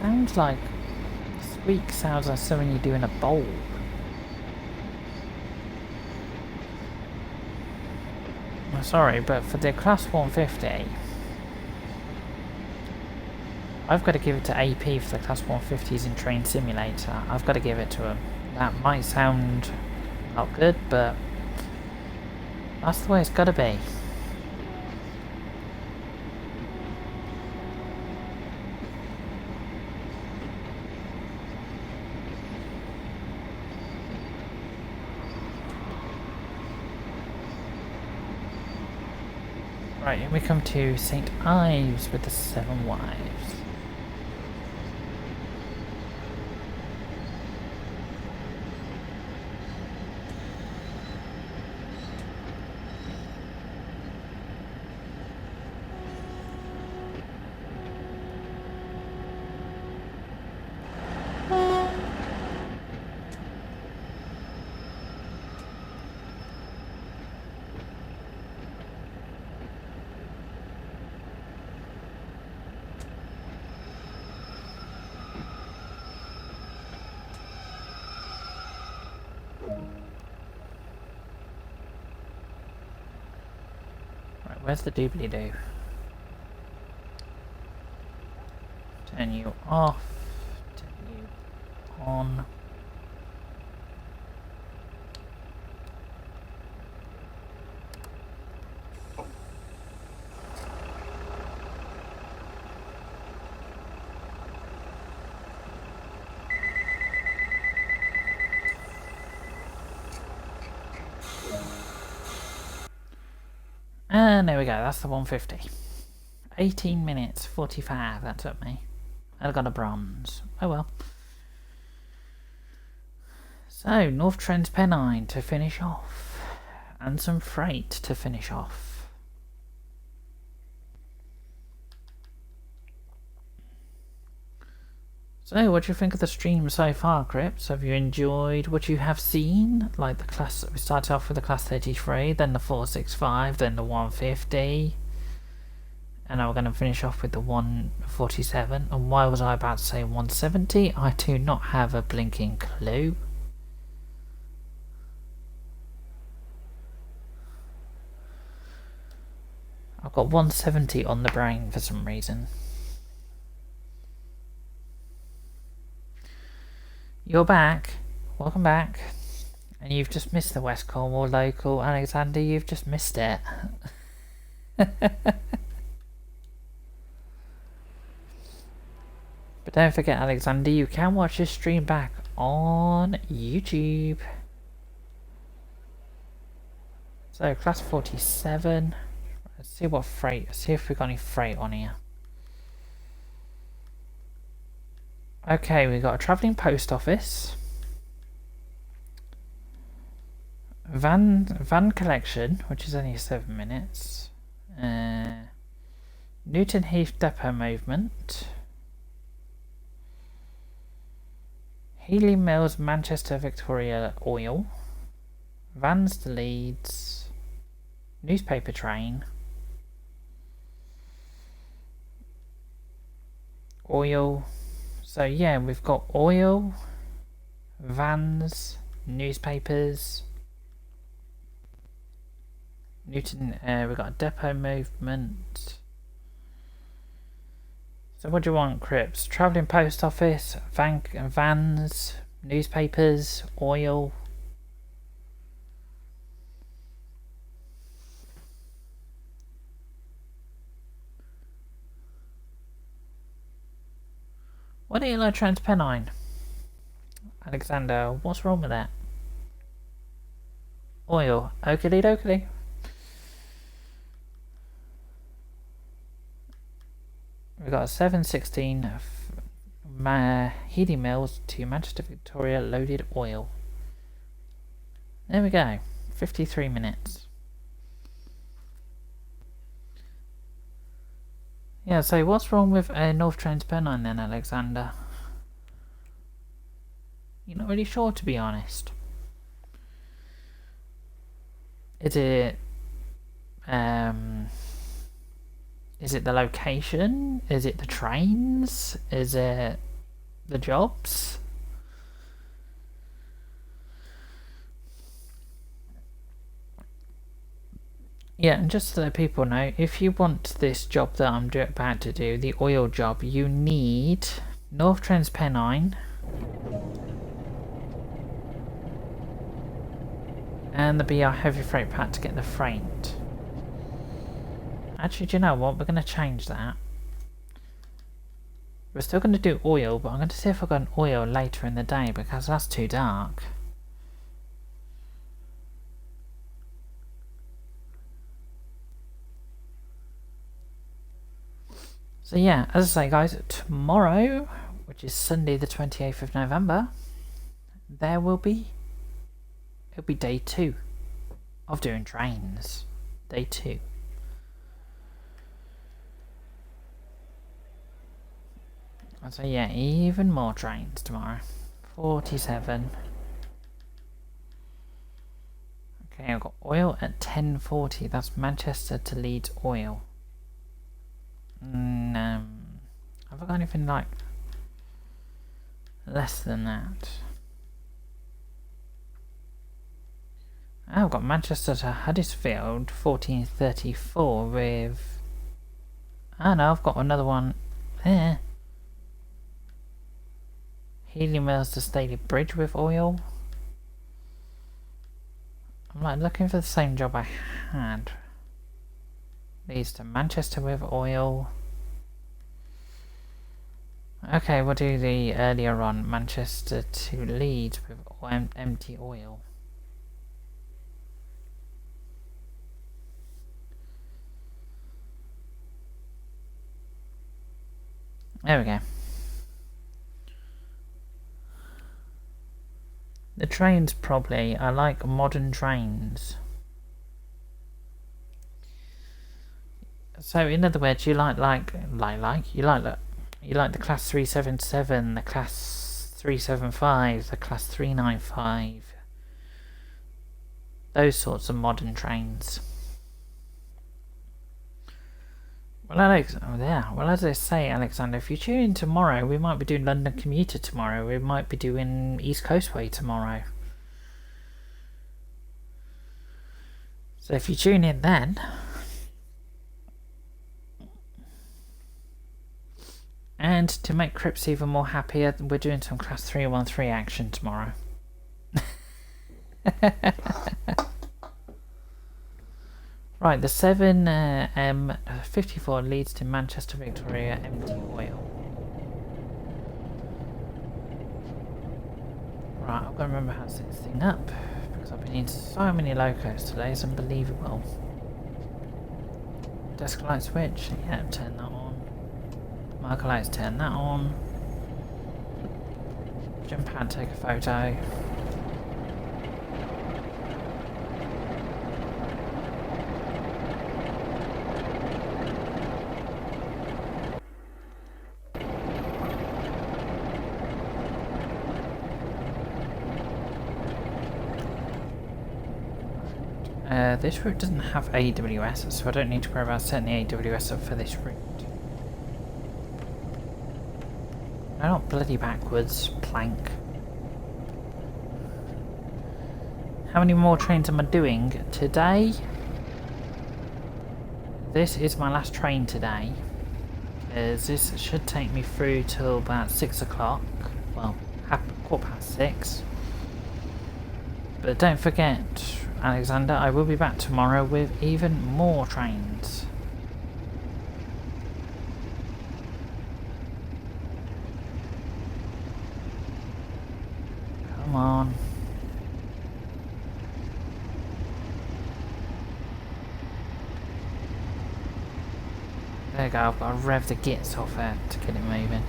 Sounds like squeak sounds like something you do in a bowl. I'm sorry, but for the Class 150, I've got to give it to AP for the Class 150s in Train Simulator. I've got to give it to them. That might sound not good, but that's the way it's got to be. Right, here we come to St. Ives with the 7 Wives. Where's the doobly-doo? Turn you off. Turn you on. And there we go, that's the 150. 18 minutes 45 that took me. I got a bronze. Oh well. So, North Trans-Pennine to finish off. And some freight to finish off. So, what do you think of the stream so far, Crips? Have you enjoyed what you have seen? Like the class, we started off with the class 33, then the 465, then the 150. And now we're going to finish off with the 147. And why was I about to say 170? I do not have a blinking clue. I've got 170 on the brain for some reason. You're back. Welcome back. And you've just missed the West Cornwall local. Alexander, you've just missed it. But don't forget, Alexander, you can watch this stream back on YouTube. So, class 47. Let's see what freight. Let's see if we've got any freight on here. Okay, we got a travelling post office. Van collection, which is only 7 minutes. Newton Heath depot movement. Healy Mills Manchester Victoria oil. Vans to Leeds. newspaper train, oil. So yeah, we've got oil, vans, newspapers, Newton. We've got a depot movement. So what do you want, Crips? Travelling post office, vans, newspapers, oil. What do you like, Trans-Pennine? Alexander, what's wrong with that? Oil. Oakley dokley. We've got 716 heating mills to Manchester Victoria loaded oil. There we go. 53 minutes. Yeah, so what's wrong with North Trans-Pennine then, Alexander? You're not really sure, to be honest. Is it the location? Is it the trains? Is it the jobs? Yeah, and just to let people know, if you want this job that I'm about to do, the oil job, you need North Trans-Pennine and the BR heavy freight pack to get the freight. Actually, do you know what? We're going to change that. We're still going to do oil, but I'm going to see if I've got an oil later in the day because that's too dark. So yeah, as I say guys, tomorrow, which is Sunday the 28th of November, it'll be day 2 of doing trains. Day 2. So yeah, even more trains tomorrow. 47. Okay, I've got oil at 10:40. That's Manchester to Leeds oil. Have I got anything like less than that? Oh, I've got Manchester to Huddersfield 14:34 with. Oh no, I've got another one there. Healy Mills to Staley Bridge with oil. I'm like looking for the same job I had. Leads to Manchester with oil. Okay, we'll do the earlier on Manchester to Leeds with empty oil. There we go. The trains probably, I like modern trains. So in other words, you like the class 377, the class 375, the class 395. Those sorts of modern trains. Well, as I say, Alexander, if you tune in tomorrow, we might be doing London Commuter tomorrow. We might be doing East Coastway tomorrow. So if you tune in then. And to make Crips even more happier, we're doing some class 313 action tomorrow. Right, the 7M54 leads to Manchester Victoria empty oil. Right, I've got to remember how to set this thing up because I've been in so many locos today, it's unbelievable. Desk light switch, yeah, turn that on. Marker lights, turn that on. Jump pad, take a photo. This route doesn't have AWS, so I don't need to worry about setting the AWS up for this route. No, not bloody backwards, plank. How many more trains am I doing today? This is my last train today, because this should take me through till about 6 o'clock. Well, 6:15. But don't forget, Alexander, I will be back tomorrow with even more trains. Come on. There you go, I've got to rev the gits off there to get it moving.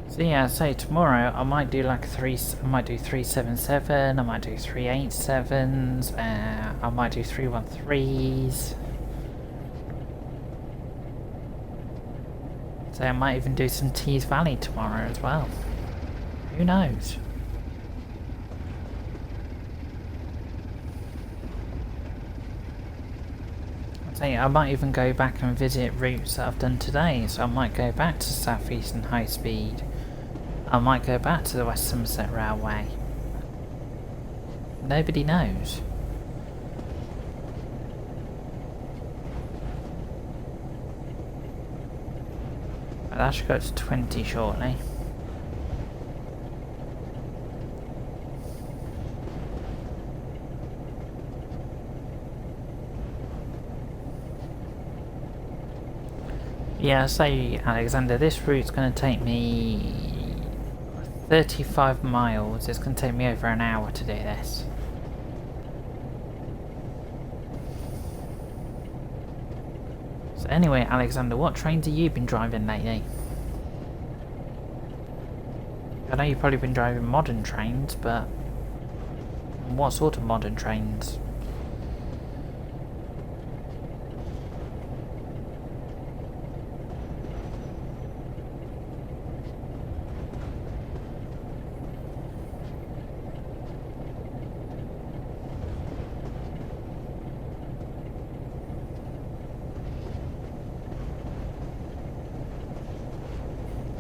So yeah, so tomorrow I might do like I might do 377, I might do 387s, I might do 313s. So I might even do some Tees Valley tomorrow as well. Who knows? So yeah, I might even go back and visit routes that I've done today. So I might go back to SouthEastern High Speed. I might go back to the West Somerset Railway. Nobody knows. That should go to 20 shortly. Yeah, so Alexander, this route's going to take me 35 miles. It's going to take me over an hour to do this. So anyway, Alexander, what trains have you been driving lately? I know you've probably been driving modern trains, but what sort of modern trains?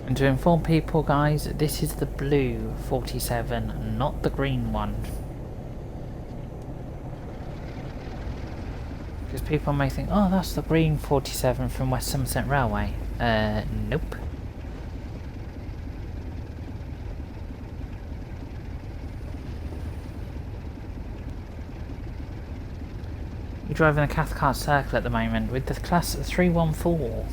And to inform people, guys, this is the blue 47, not the green one. Because people may think, oh, that's the green 47 from West Somerset Railway. Nope. You're driving a Cathcart Circle at the moment with the class 314.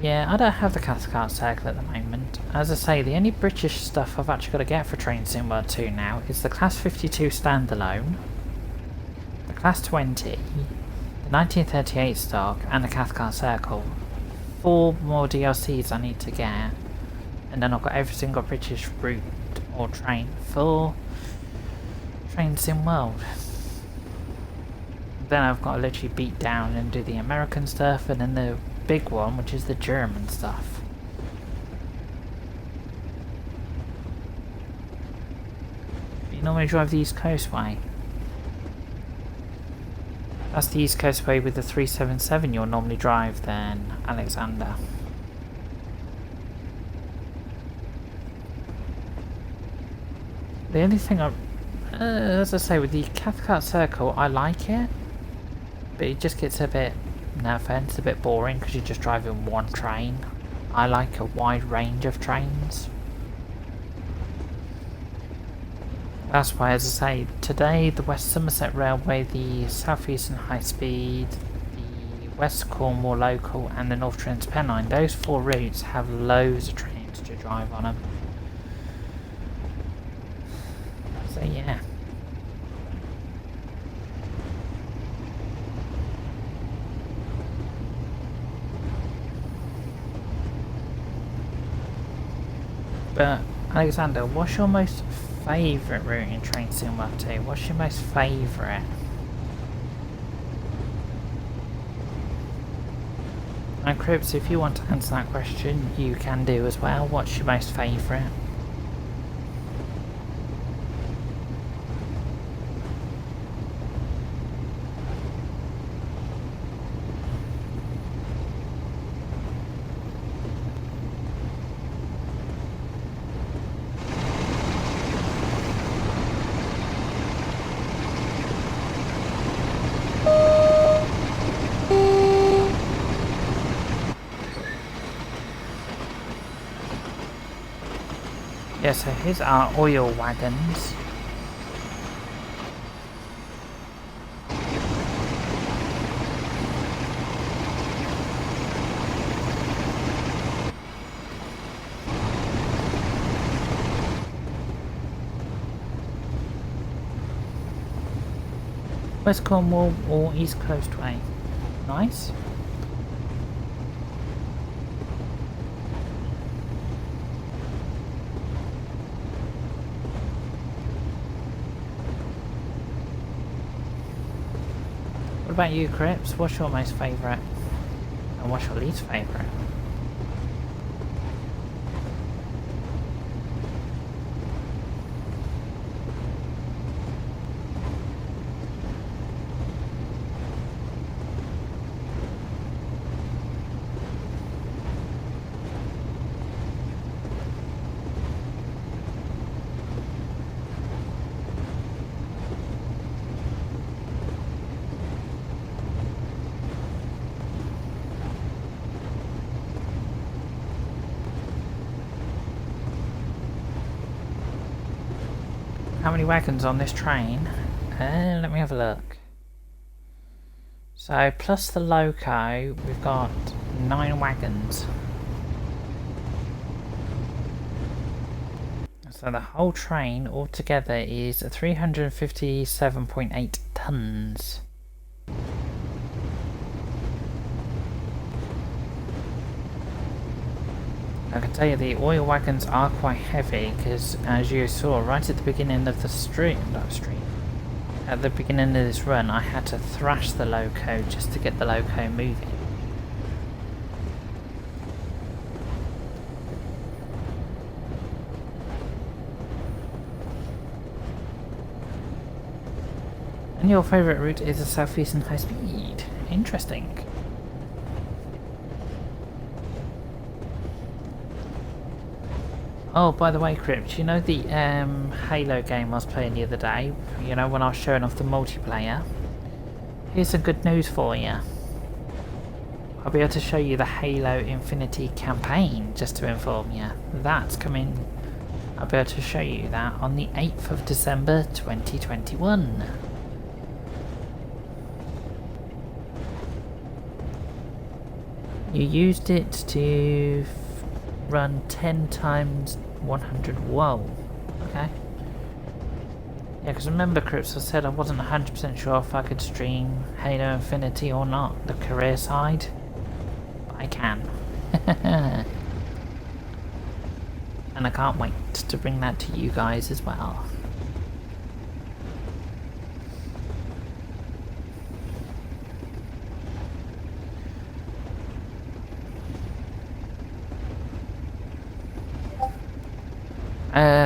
Yeah, I don't have the Cathcart Circle at the moment. As I say, the only British stuff I've actually got to get for Train Sim World 2 now is the Class 52 Standalone, the Class 20, the 1938 stock, and the Cathcart Circle. 4 more DLCs I need to get, and then I've got every single British route or train for Train Sim World. Then I've got to literally beat down and do the American stuff, and then the big one, which is the German stuff. You normally drive the East Coast Way. That's the East Coast Way with the 377 you'll normally drive then, Alexander. The only thing as I say, with the Cathcart Circle, I like it, but it just gets a bit, no offence, a bit boring because you're just driving one train. I like a wide range of trains. That's why, as I say, today the West Somerset Railway, the SouthEastern High Speed, the West Cornwall Local and the North Trans-Pennine, those 4 routes have loads of trains to drive on them. So yeah. But Alexander, what's your most favourite route in Train Sim World 2? What's your most favourite? And Crips, if you want to answer that question, you can do as well. What's your most favourite? Yeah, so here's our oil wagons. West Cornwall or East Coast Way? Nice. What about you, Crips? What's your most favourite? And what's your least favourite? How many wagons on this train? Let me have a look. So, plus the loco, we've got 9 wagons. So the whole train altogether is 357.8 tons. I can tell you the oil wagons are quite heavy because, as you saw right at the beginning of the at the beginning of this run, I had to thrash the loco just to get the loco moving. And your favourite route is the Southeastern High Speed. Interesting. Oh, by the way, Crypt, you know the Halo game I was playing the other day? You know, when I was showing off the multiplayer? Here's some good news for you. I'll be able to show you the Halo Infinity campaign, just to inform you. That's coming. I'll be able to show you that on the 8th of December 2021. You used it to run 10 times 100. Whoa. Okay. Yeah, because remember, Crips, I said I wasn't 100% sure if I could stream Halo Infinity or not, the career side. But I can. And I can't wait to bring that to you guys as well.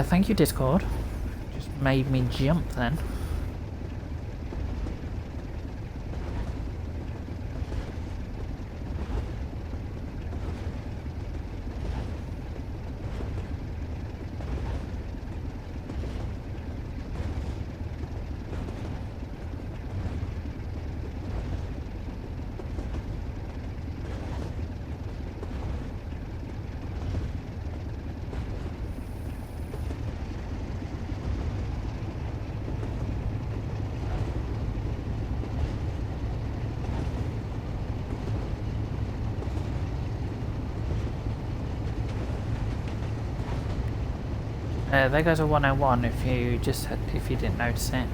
Thank you, Discord. Just made me jump then. There goes a 101 if you didn't notice it.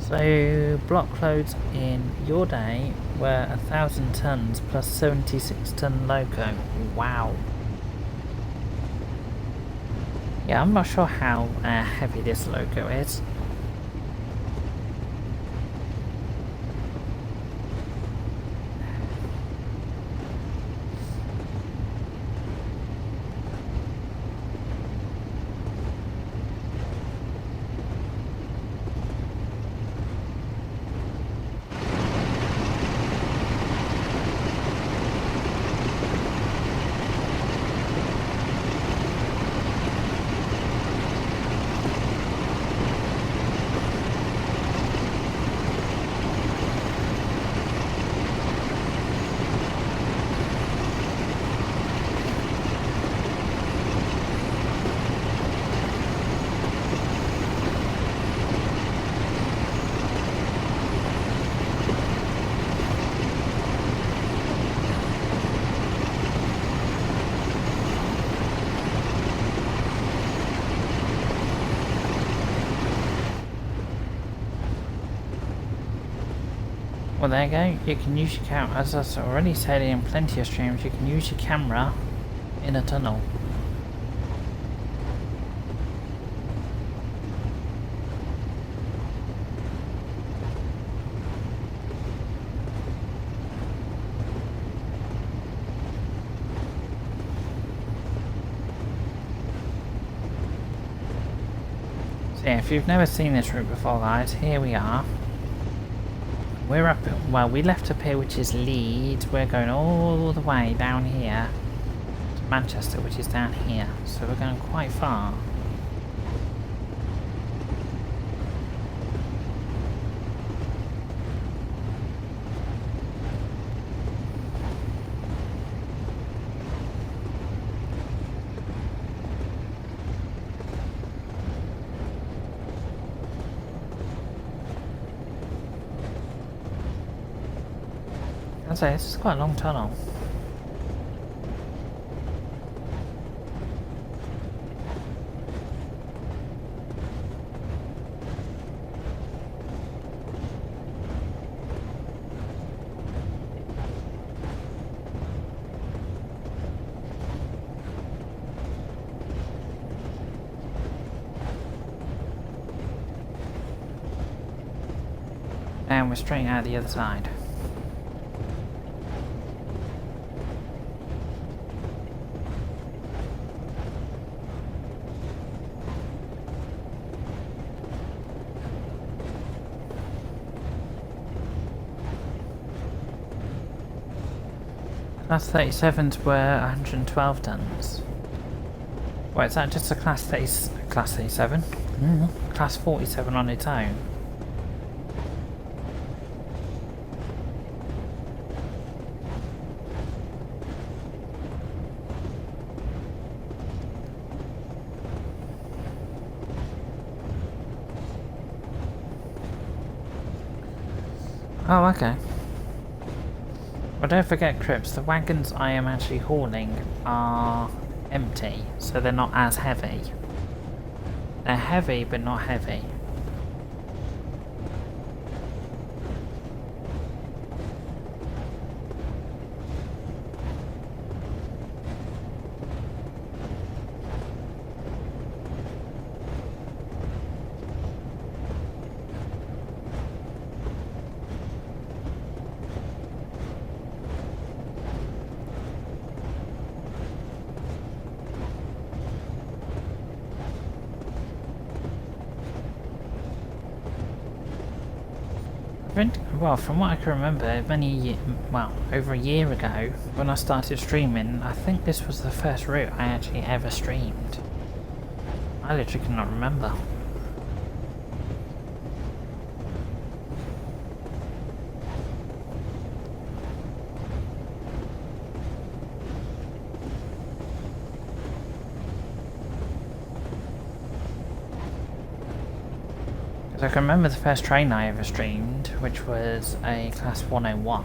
So block loads in your day were 1,000 tons plus 76 ton loco. Wow. Yeah, I'm not sure how heavy this logo is. Well, there you go. You can use your camera, as I already said in plenty of streams, you can use your camera in a tunnel. So yeah, if you've never seen this route before, guys, here we are. We're up, well, we left up here, which is Leeds. We're going all the way down here to Manchester, which is down here. So we're going quite far. I'd say this is quite a long tunnel. And we're straight out the other side. Class 37s were 112 tons. Wait, is that just a class 37? Class 47 on its own. Oh, okay. But don't forget, Crips, the wagons I am actually hauling are empty, so they're not as heavy. They're heavy, but not heavy. Well, from what I can remember, over a year ago, when I started streaming, I think this was the first route I actually ever streamed. I literally cannot remember. I can remember the first train I ever streamed, which was a Class 101.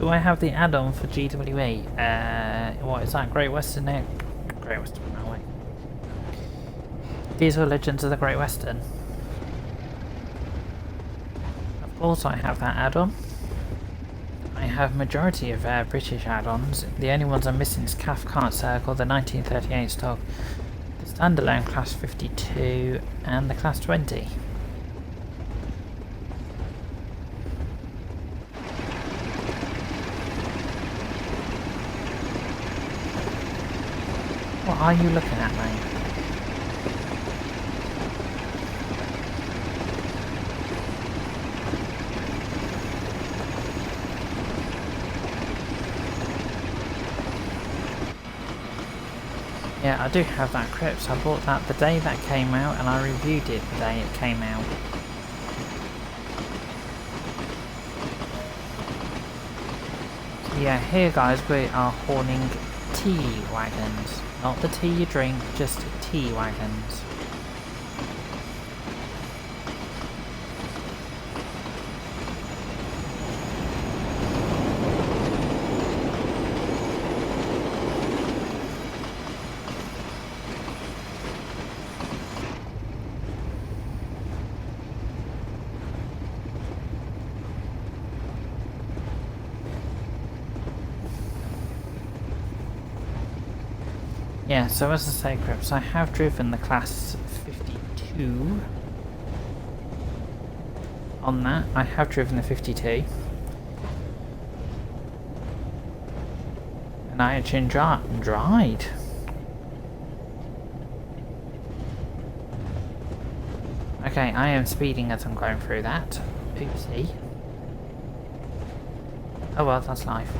do I have the add-on for GWE? What is that? Great Western Great Western Railway. These are Legends of the Great Western. Of course I have that add-on. I have majority of British add-ons. The only ones I'm missing is Cathcart Circle, the 1938 stock, the standalone Class 52, and the Class 20. What are you looking at, mate? Yeah, I do have that Crips. I bought that the day that came out and I reviewed it the day it came out. So yeah, here guys we are horning tea wagons. Not the tea you drink, just tea wagons. Yeah, so as I say, Crips, I have driven the Class 52 on that. I have driven the 52. And I actually enjoyed. Okay, I am speeding as I'm going through that. Oopsie. Oh well, that's life.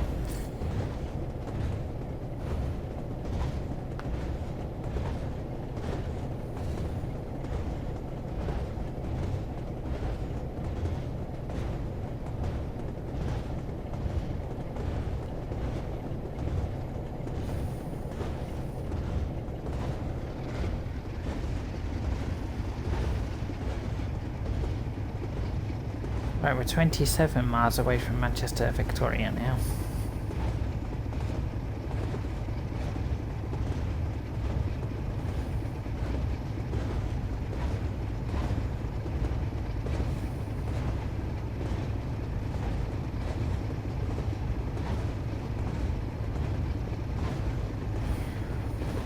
Right, we're 27 miles away from Manchester, Victoria now.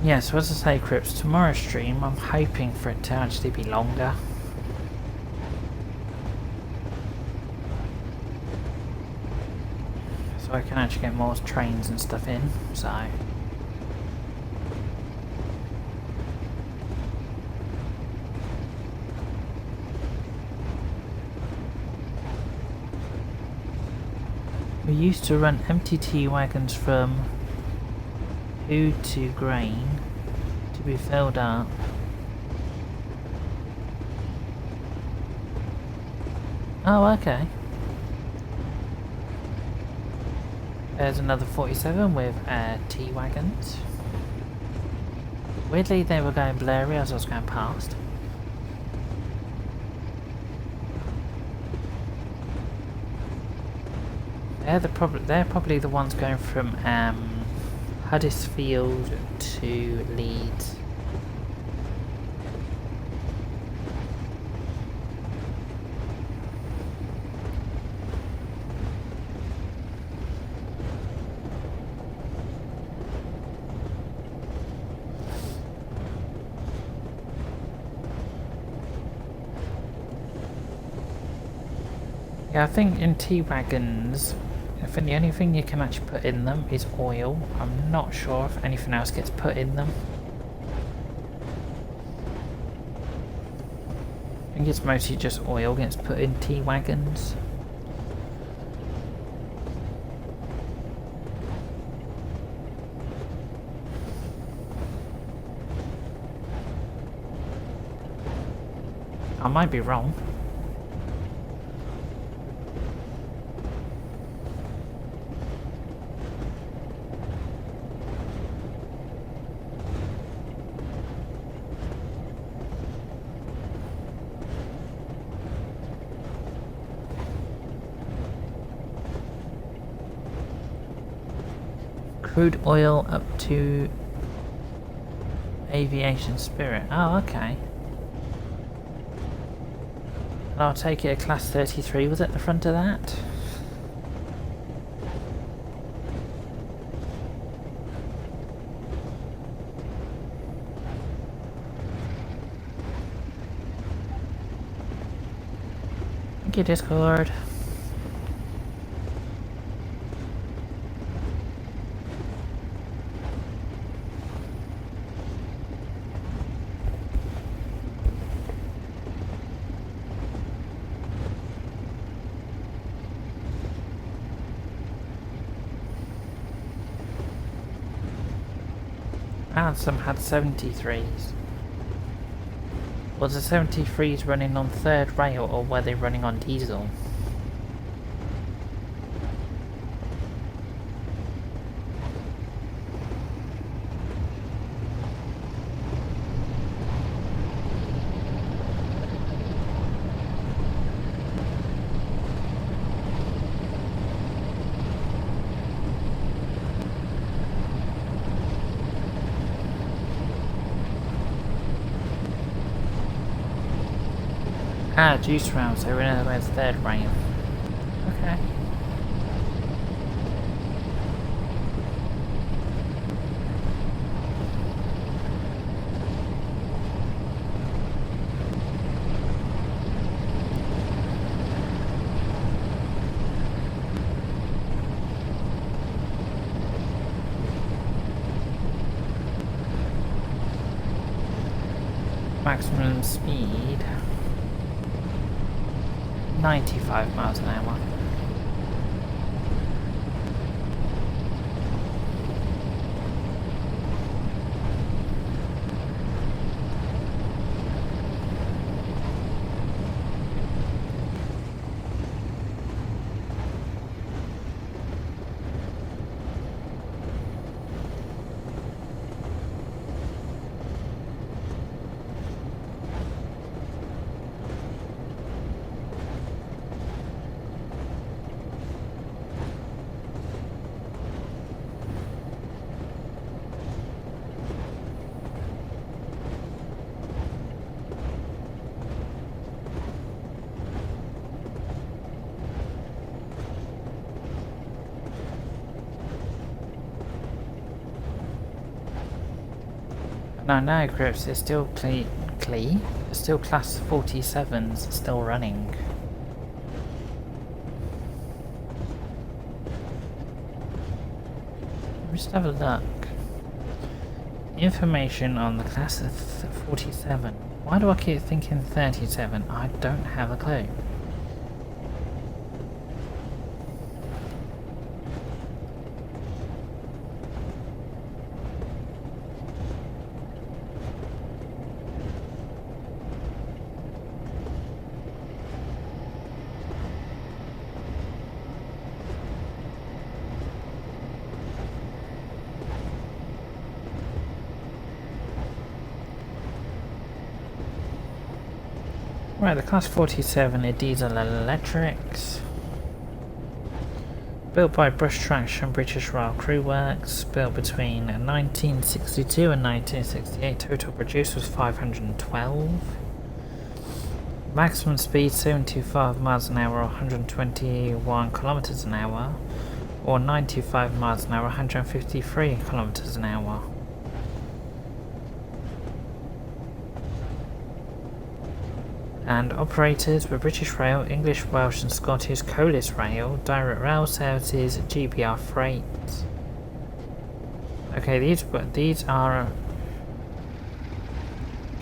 Yeah, so as I say, Crips, tomorrow's stream, I'm hoping for it to actually be longer. So I can actually get more trains and stuff in, so... We used to run empty tea wagons from food to grain to be filled up. Oh, okay. There's another 47 with tea wagons. Weirdly, they were going blurry as I was going past. They're probably the ones going from Huddersfield to Leeds. Yeah, I think in tea wagons, I think the only thing you can actually put in them is oil. I'm not sure if anything else gets put in them. I think it's mostly just oil gets put in tea wagons. I might be wrong. Crude oil up to aviation spirit. Oh, okay. And I'll take it a class 33 was at the front of that. Thank you, Discord. And some had 73s. Was the 73s running on third rail or were they running on diesel? Ah, juice rail, so we're in other words third rail. Okay. Maximum speed 95 miles an hour. No, Crips, it's still it's still class 47s still running. Just have a look. Information on the class of 47. Why do I keep thinking 37? I don't have a clue. Right, the class 47 are diesel electrics. Built by Brush Traction British Rail Crew Works. Built between 1962 and 1968. Total produced was 512. Maximum speed 75 miles an hour or 121 kilometers an hour. Or 95 miles an hour, 153 kilometers an hour. And operators were British Rail, English, Welsh and Scottish Colas Rail, Direct Rail Services, GBR Freight. Okay, these are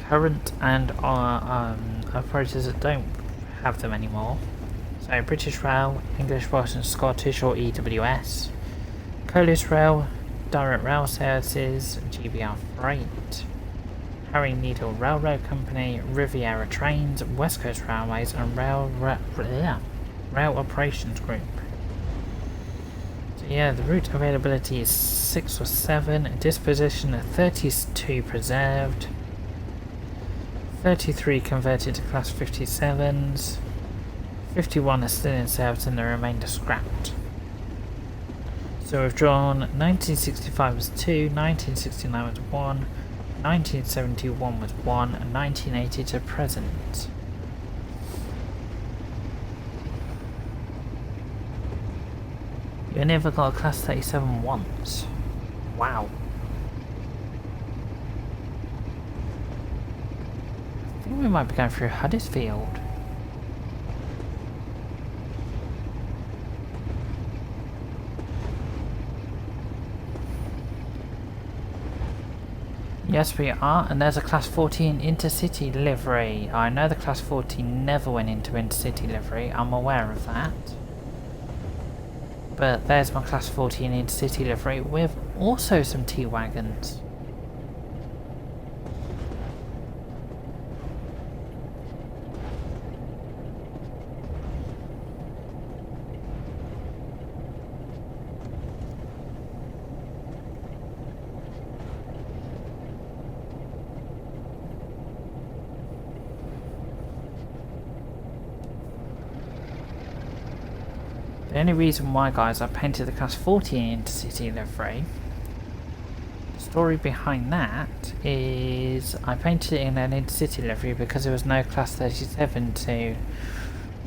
current and operators that don't have them anymore. So British Rail, English, Welsh and Scottish or EWS, Colas Rail, Direct Rail Services, GBR Freight, Harry Needle Railroad Company, Riviera Trains, West Coast Railways and Rail Operations Group. So yeah, the route availability is 6 or 7, disposition of 32 preserved, 33 converted to class 57s, 51 are still in service and the remainder scrapped. So we've drawn 1965 was 2, 1969 was 1, 1971 was 1, and 1980 to present. You never got a class 37 once. Wow. I think we might be going through Huddersfield. Yes, we are, and there's a Class 14 Intercity livery. I know the Class 14 never went into Intercity livery, I'm aware of that. But there's my Class 14 Intercity livery with also some T-Wagons. The only reason why, guys, I painted the Class 14 Intercity livery, the story behind that is I painted it in an Intercity livery because there was no Class 37 to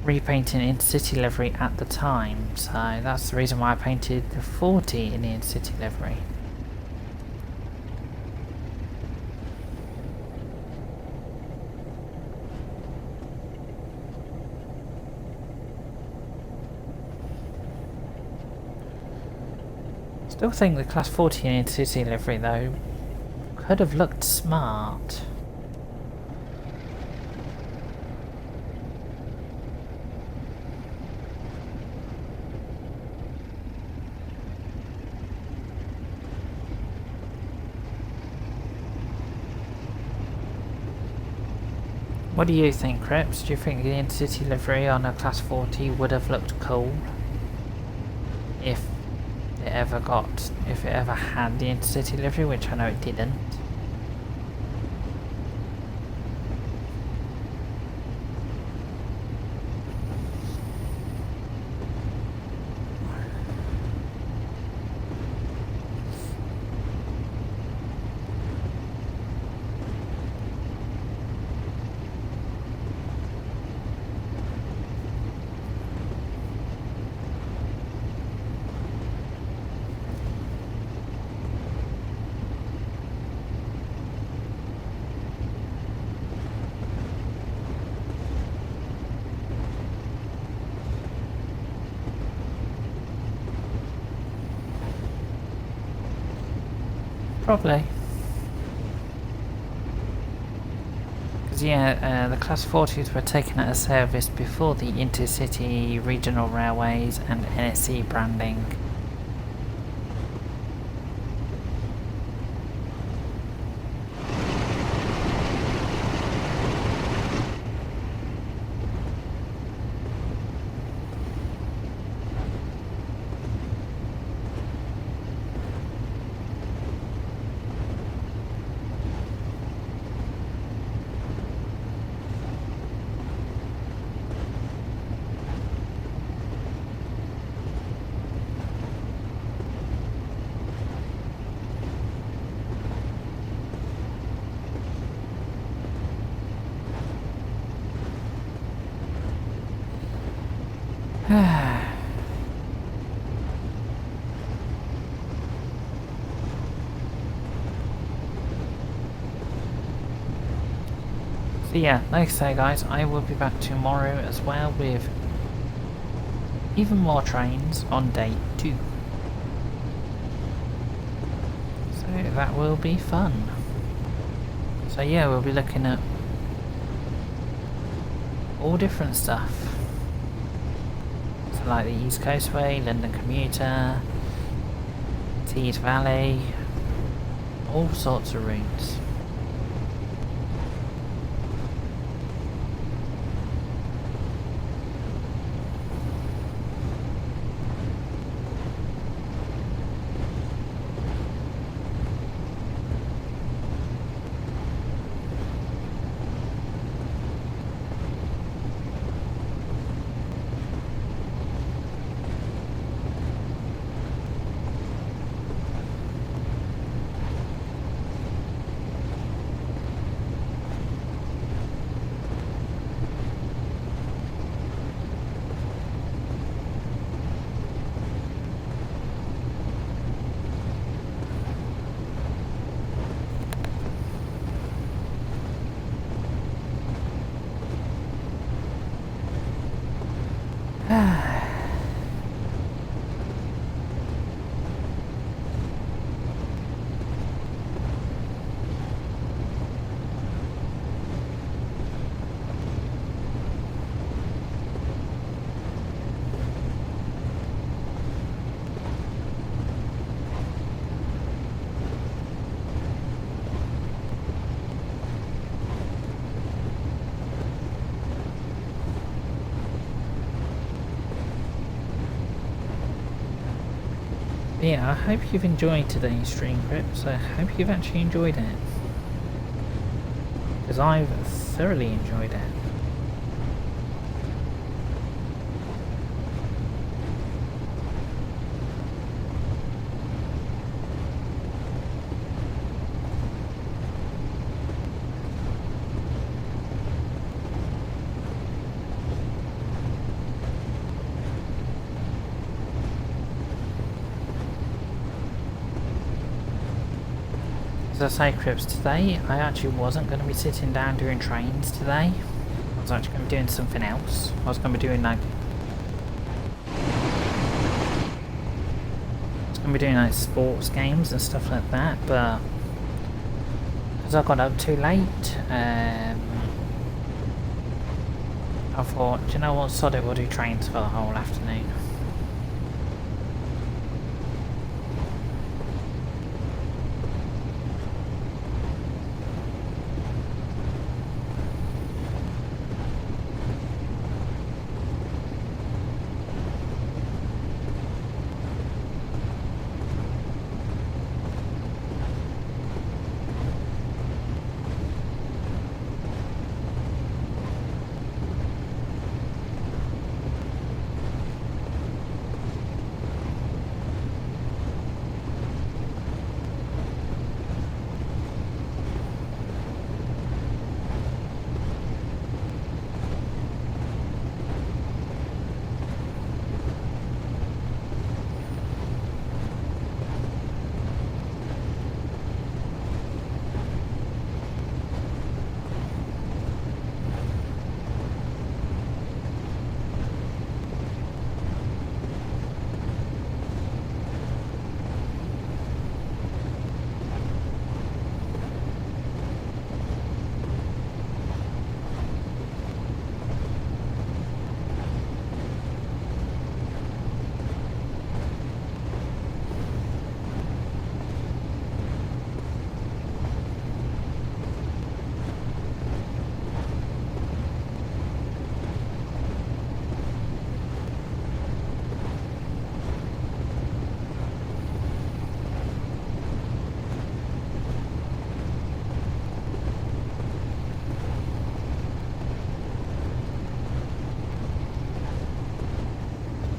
repaint an Intercity livery at the time, so that's the reason why I painted the 40 in the Intercity livery. Still think the Class 14 Intercity livery though could have looked smart. What do you think, Crips? Do you think the Intercity livery on a Class 40 would have looked cool? If it ever had the Intercity livery, which I know it didn't. Probably. Because yeah, the Class 40s were taken out of service before the Intercity Regional Railways and NSC branding. So yeah, like I say guys, I will be back tomorrow as well with even more trains on day 2. So that will be fun. So yeah, we'll be looking at all different stuff. So like the East Coastway, London Commuter, Tees Valley, all sorts of routes. Yeah, I hope you've enjoyed today's stream, Crips. I hope you've actually enjoyed it. Because I've thoroughly enjoyed it. As I say, Crips, today I actually wasn't going to be sitting down doing trains today. I was actually going to be doing something else. I was going to be doing like... sports games and stuff like that, but... because I got up too late, I thought, do you know what, sod it, we'll do trains for the whole afternoon.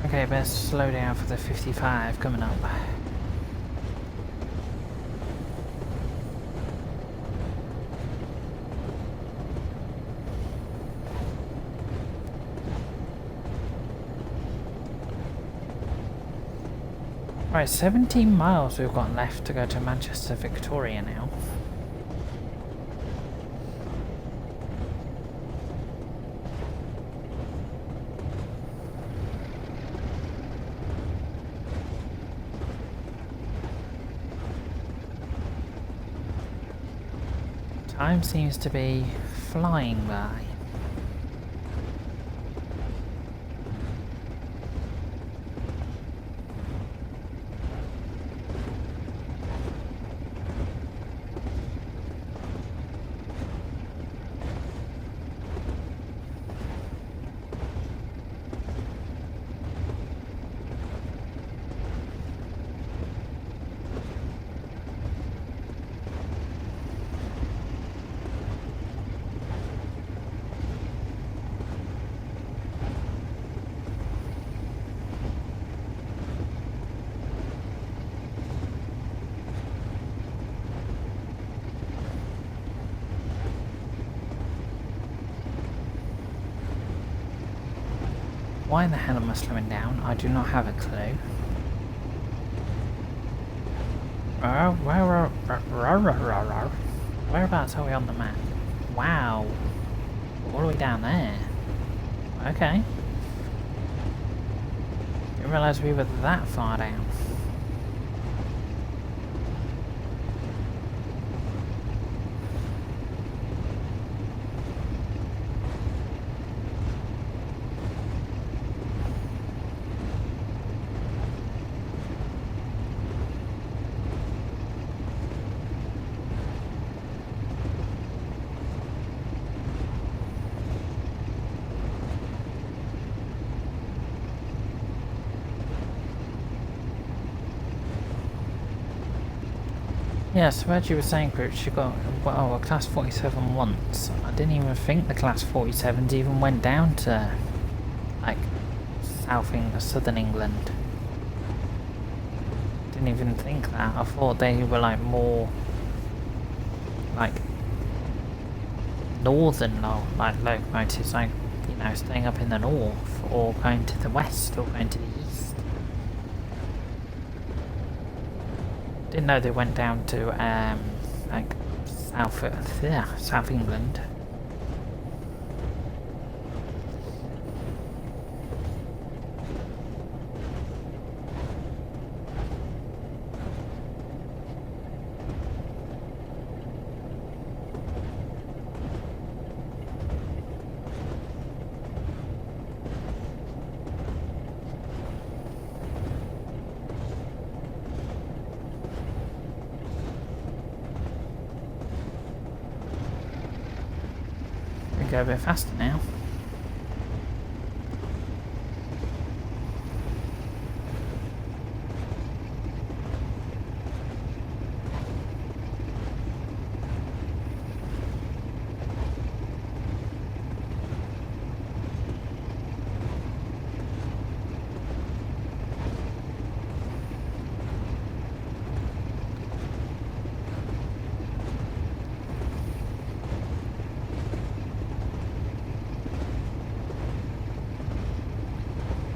Okay, best slow down for the 55 coming up. Right, 17 miles we've got left to go to Manchester Victoria now. Time seems to be flying by. Why in the hell am I slowing down? I do not have a clue. Whereabouts are we on the map? Wow. All the way down there. Okay. Didn't realise we were that far down. Yeah, so as you were saying, Chris, you got, well, a class 47 once. I didn't even think the class 47s even went down to, like, southern England. Didn't even think that. I thought they were, like, more, like, northern, like, locomotives, like, you know, staying up in the north, or going to the west, or going to the east. Didn't know they went down to, like, South England. Go a bit faster now.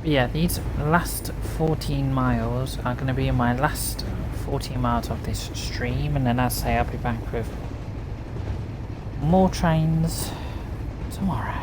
Yeah, these last 14 miles are going to be my last 14 miles of this stream, and then as I say, I'll be back with more trains tomorrow.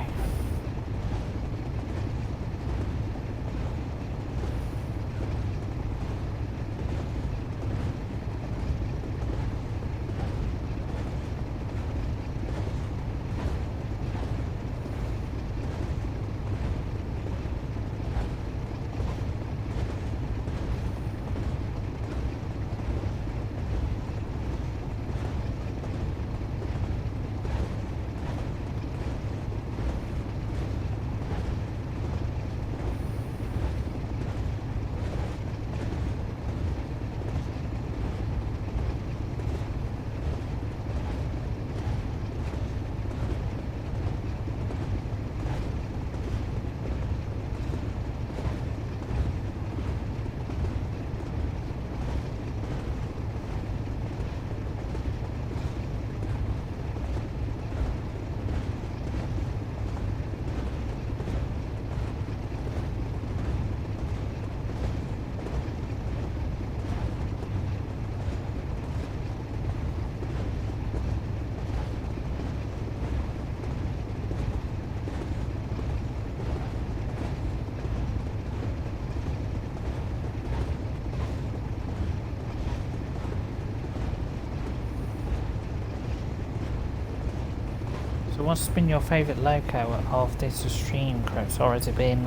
So what's been your favourite loco of this stream, Chris, or has it been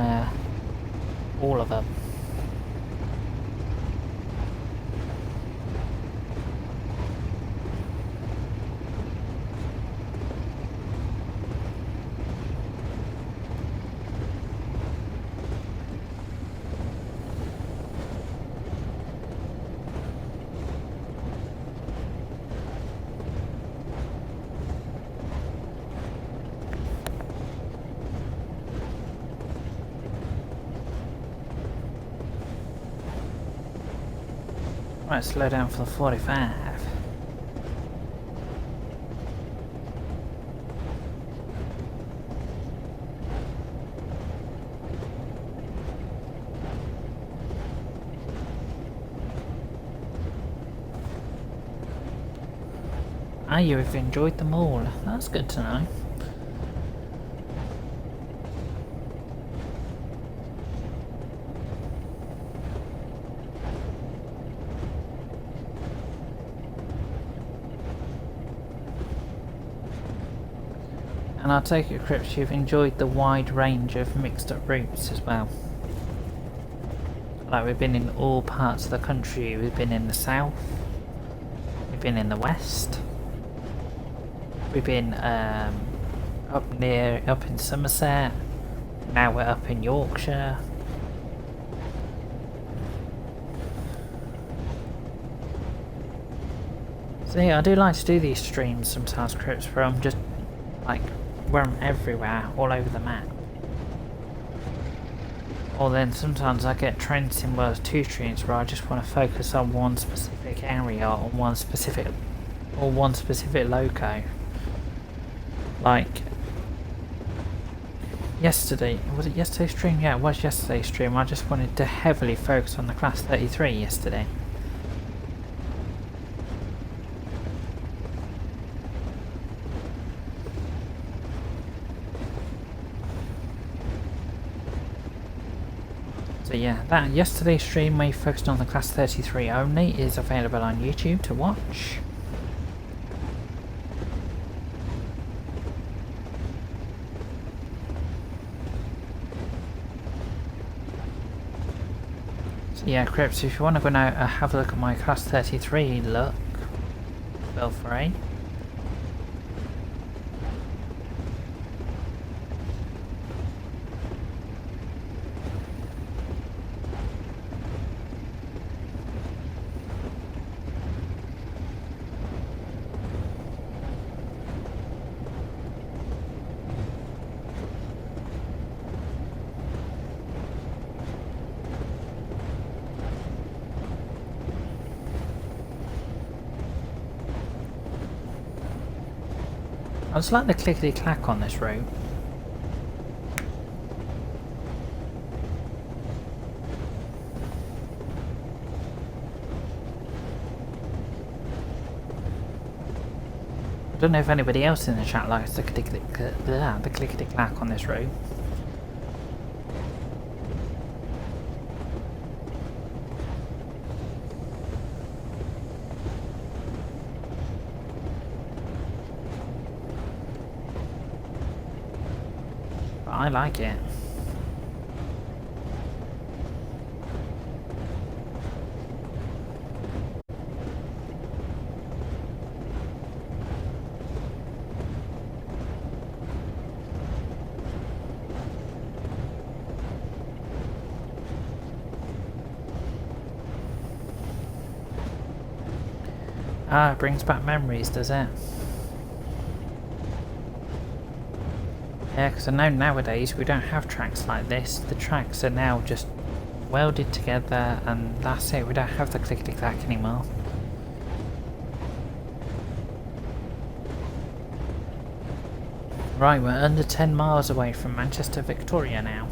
all of them? Right, slow down for the 45. Ah, you have enjoyed them all. That's good to know. And I'll take it, Crips, you've enjoyed the wide range of mixed up routes as well. Like, we've been in all parts of the country. We've been in the south, we've been in the west, we've been up in Somerset, now we're up in Yorkshire. So yeah, I do like to do these streams sometimes, Crips, where I'm just like, where I'm everywhere, all over the map. Or then sometimes I get trends in World 2 streams where I just want to focus on one specific area or one specific loco. Like yesterday, was it yesterday's stream? Yeah, it was yesterday's stream. I just wanted to heavily focus on the Class 33 yesterday. So yeah, that yesterday's stream we focused on the Class 33 only is available on YouTube to watch. So yeah, Crips, if you want to go now have a look at my Class 33 look, feel free. I just like the clickety-clack on this route. I don't know if anybody else in the chat likes the clickety-clack on this route. I like it. Ah, it brings back memories, does it? Yeah, because I know nowadays we don't have tracks like this. The tracks are now just welded together and that's it. We don't have the clickety-clack anymore. Right, we're under 10 miles away from Manchester Victoria now.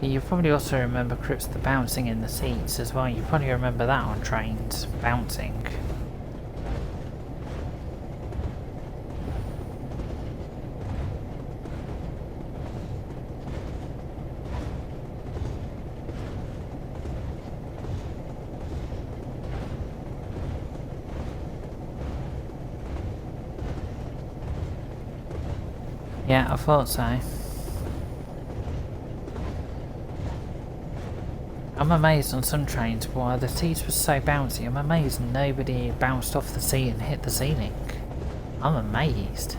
You probably also remember, Crips, the bouncing in the seats as well. You probably remember that on trains, bouncing. Yeah, I thought so. I'm amazed on some trains why the seats were so bouncy. I'm amazed nobody bounced off the seat and hit the ceiling. I'm amazed.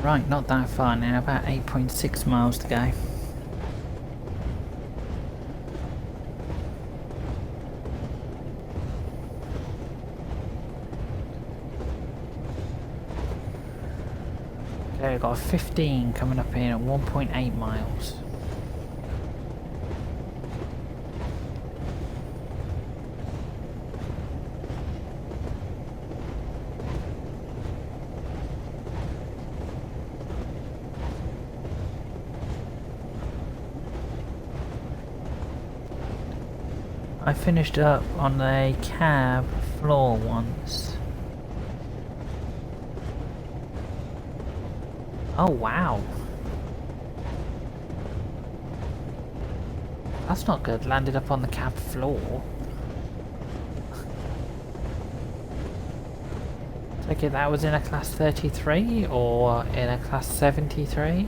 Right, not that far now, about 8.6 miles to go. Okay, we've got a 15 coming up in at 1.8 miles. I finished up on a cab floor once. Oh wow. That's not good, landed up on the cab floor. Take it that was in a class 33 or in a class 73?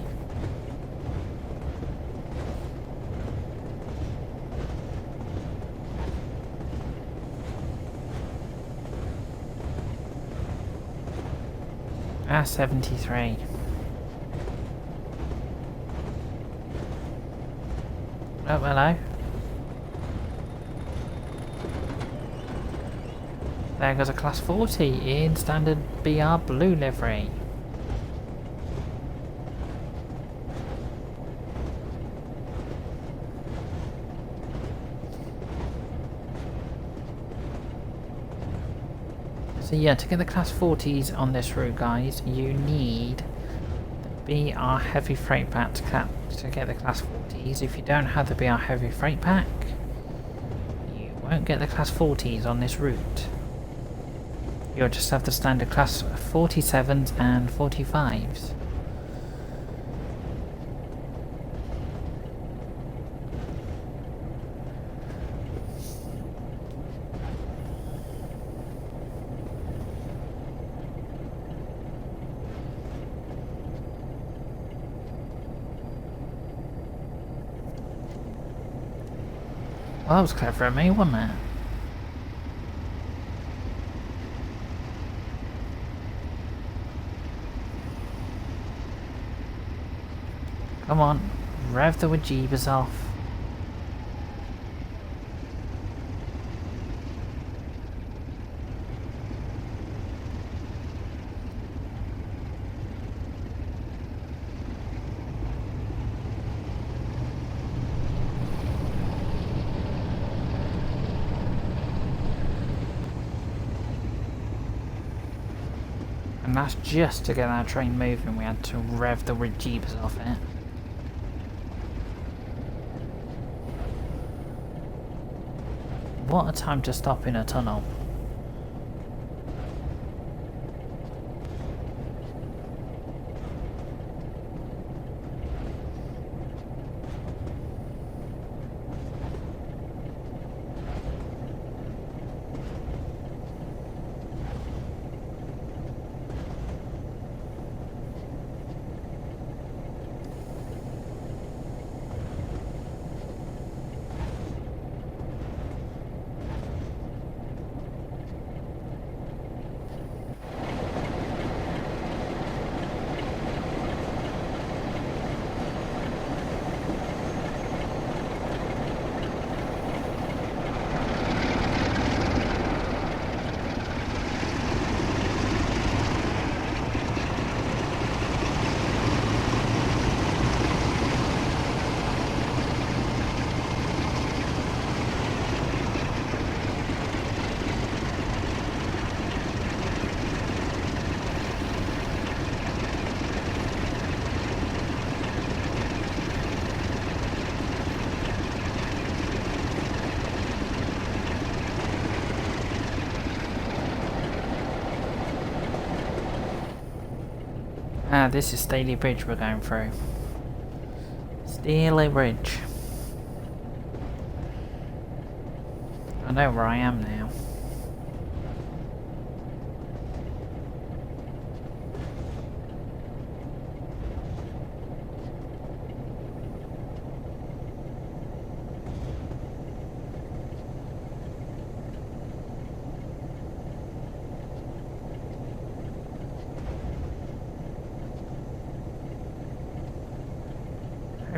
Ah, 73. Oh, hello. There goes a class 40 in standard BR blue livery. So yeah, to get the class 40s on this route, guys, you need the BR heavy freight pack to get the class 40s. If you don't have the BR heavy freight pack, you won't get the class 40s on this route. You'll just have the standard class 47s and 45s. Well, that was clever of me, wasn't it? Come on, rev the wajeebas off. And that's just to get that train moving, we had to rev the wajeebas off it. What a time to stop in a tunnel. Ah, this is Staley Bridge we're going through. Staley Bridge. I know where I am now.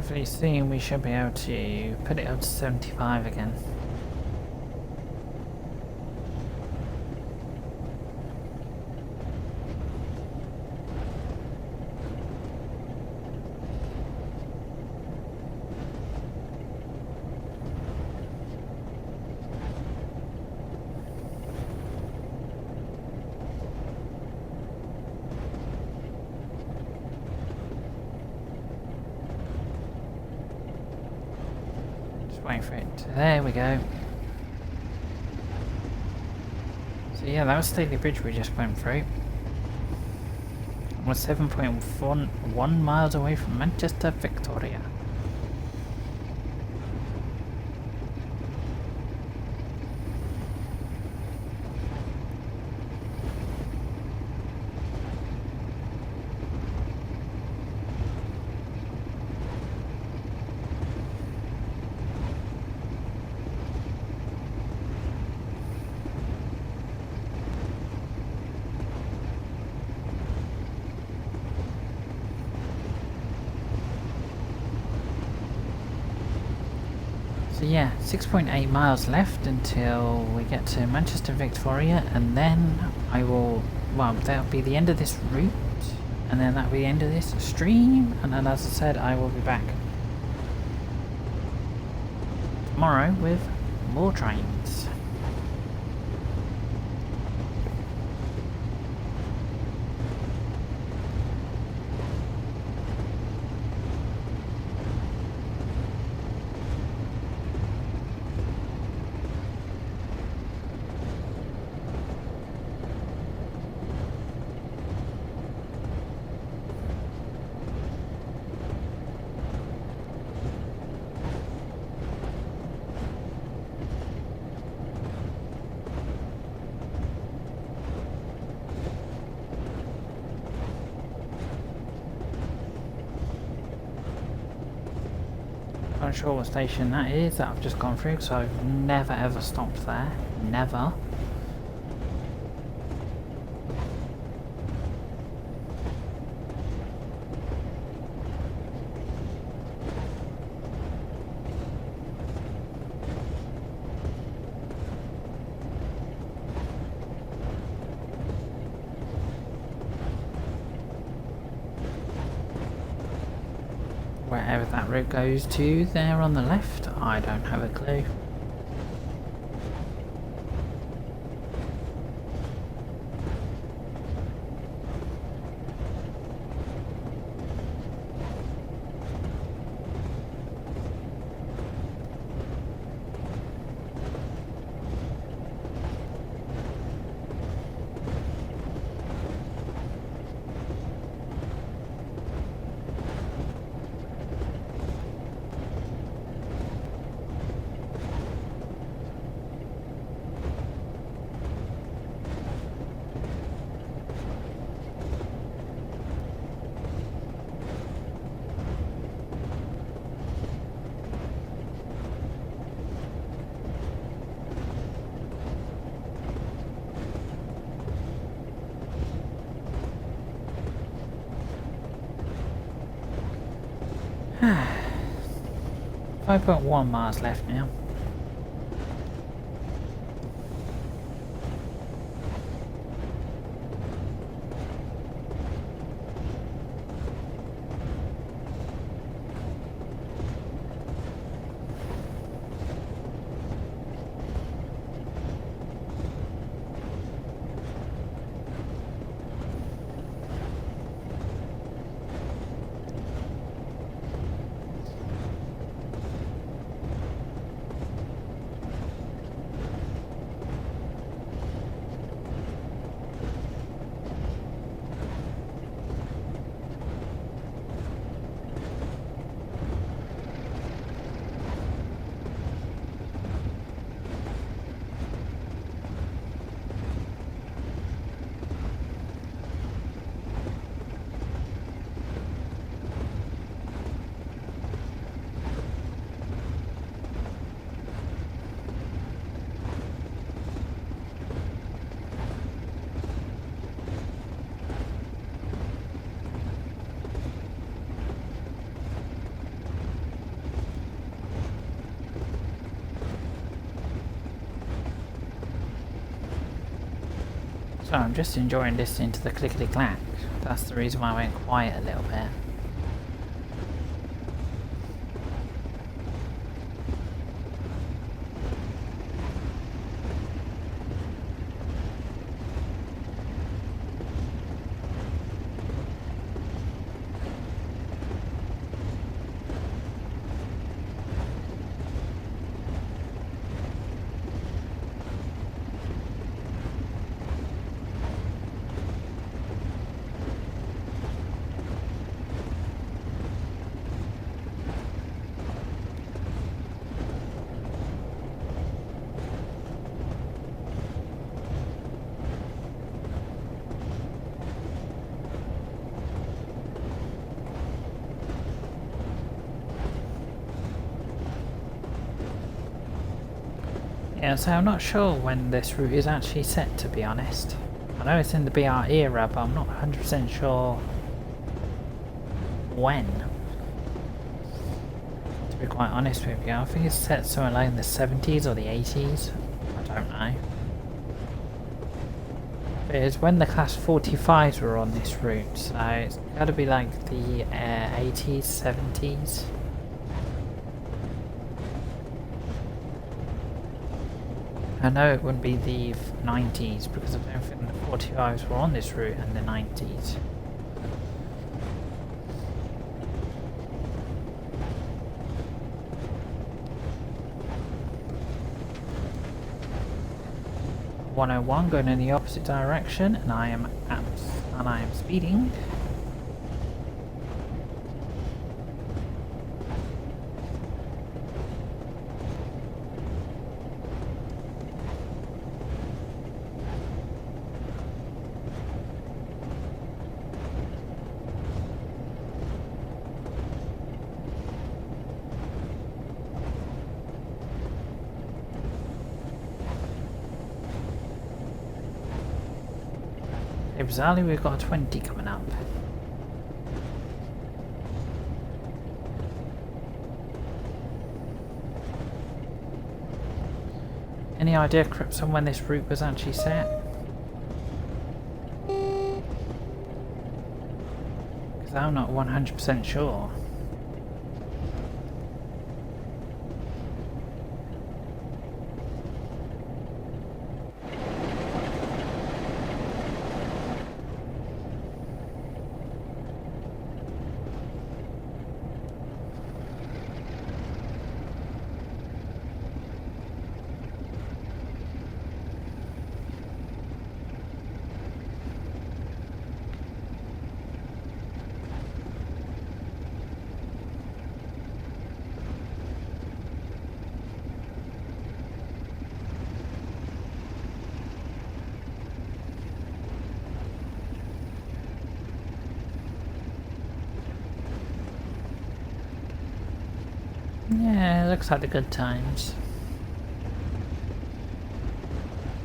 hopefully soon we should be able to put it up to 75 again. Waiting for it. There we go. So yeah, that was Staley Bridge we just went through. We're 7.1 miles away from Manchester, Victoria. So yeah, 6.8 miles left until we get to Manchester, Victoria, and then I will, well, that'll be the end of this route, and then that'll be the end of this stream, and then as I said, I will be back tomorrow with more trains. Not sure what station that is that I've just gone through, so I've never ever stopped there. Never. Wherever that route goes to there on the left, I don't have a clue. I've got 1 miles left now. So I'm just enjoying listening to the clickety-clack. That's the reason why I went quiet a little bit. Yeah, so I'm not sure when this route is actually set, to be honest. I know it's in the BR era, but I'm not 100% sure when. To be quite honest with you, I think it's set somewhere like in the 70s or the 80s. I don't know. But it's when the Class 45s were on this route, so it's got to be like the 80s, 70s. I know it wouldn't be the 90s because I don't think the 45s were on this route in the 90s. .101 going in the opposite direction, and I am speeding. Bizarrely, we've got a 20 coming up. Any idea, Crips, on when this route was actually set? Because I'm not 100% sure. Yeah, it looks like the good times.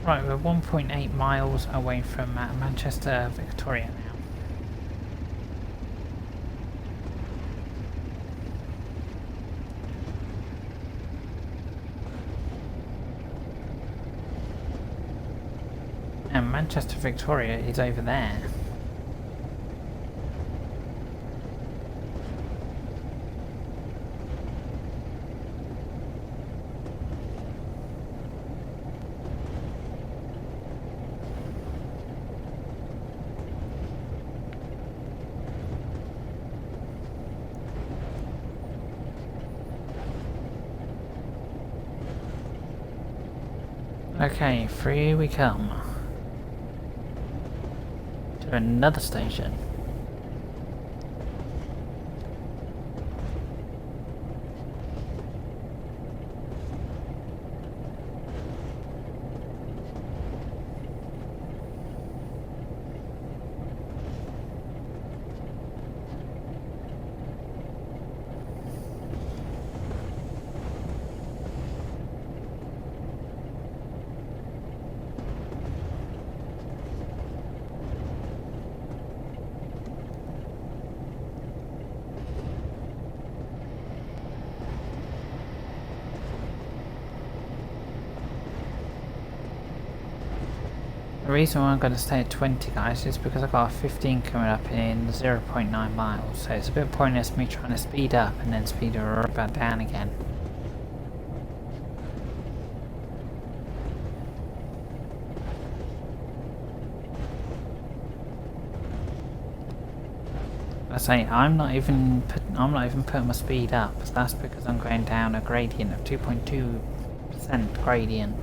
Right, we're 1.8 miles away from Manchester, Victoria now. And Manchester, Victoria is over there. Okay, free we come. To another station. The reason why I'm going to stay at 20, guys, is because I've got a 15 coming up in 0.9 miles, so it's a bit pointless me trying to speed up and then speed right back down again. I say I'm not even putting my speed up. So that's because I'm going down a gradient of 2.2% gradient.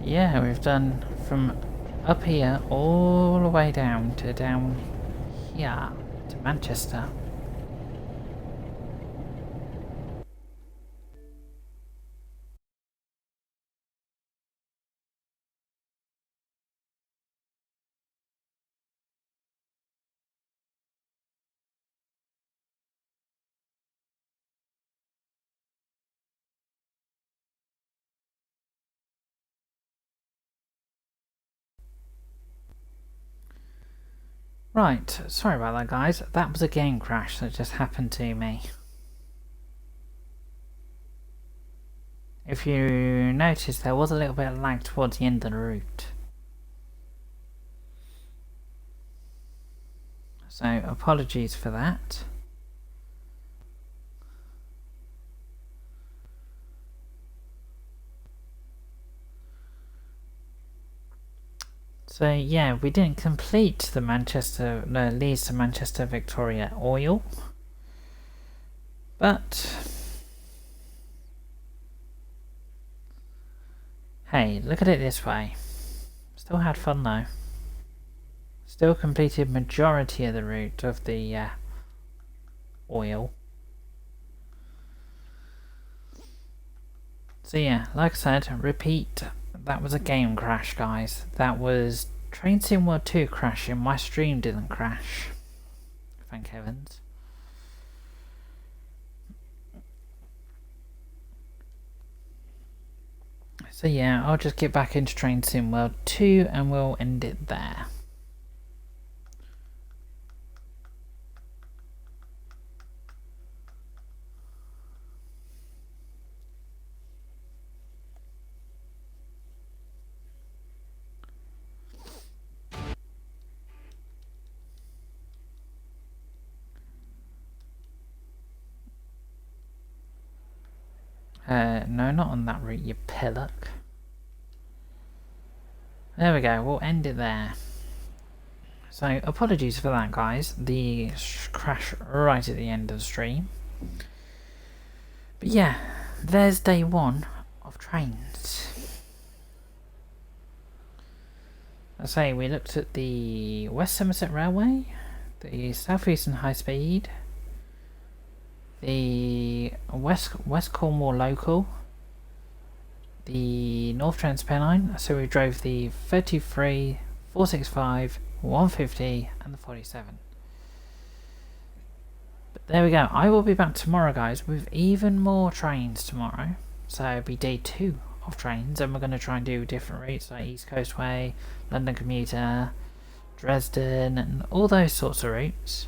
Yeah, we've done from up here all the way down here to Manchester. Right, sorry about that, guys. That was a game crash that just happened to me. If you notice, there was a little bit of lag towards the end of the route. So, apologies for that. So yeah, we didn't complete the Leeds to Manchester Victoria oil, but hey, look at it this way. Still had fun though. Still completed majority of the route of the oil. So yeah, like I said, repeat. That was a game crash, guys. That was Train Sim World 2 crashing. My stream didn't crash. Thank heavens. So yeah, I'll just get back into Train Sim World 2 and we'll end it there. No, not on that route, you pillock. There we go, we'll end it there. So, apologies for that, guys. The crash right at the end of the stream. But yeah, there's day one of trains. I say, we looked at the West Somerset Railway, the Southeastern High Speed, the West Cornwall Local, the North Trans-Pennine, so we drove the 33, 465, 150 and the 47. But there we go, I will be back tomorrow, guys, with even more trains tomorrow. So it'll be day 2 of trains, and we're going to try and do different routes like East Coast Way, London Commuter, Dresden, and all those sorts of routes.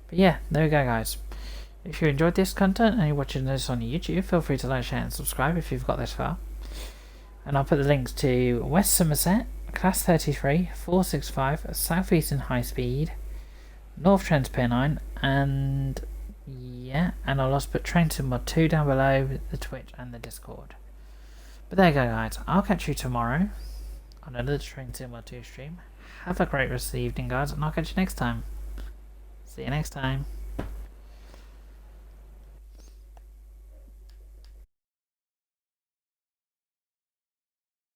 But yeah, there we go, guys. If you enjoyed this content and you're watching this on YouTube, feel free to like, share and subscribe if you've got this far. And I'll put the links to West Somerset, Class 33, 465, Southeastern High Speed, North Trans-Pennine, and yeah, and I'll also put Train Sim Mod 2 down below, the Twitch and the Discord. But there you go, guys. I'll catch you tomorrow on another Train Sim Mod 2 stream. Have a great rest of the evening, guys, and I'll catch you next time. See you next time.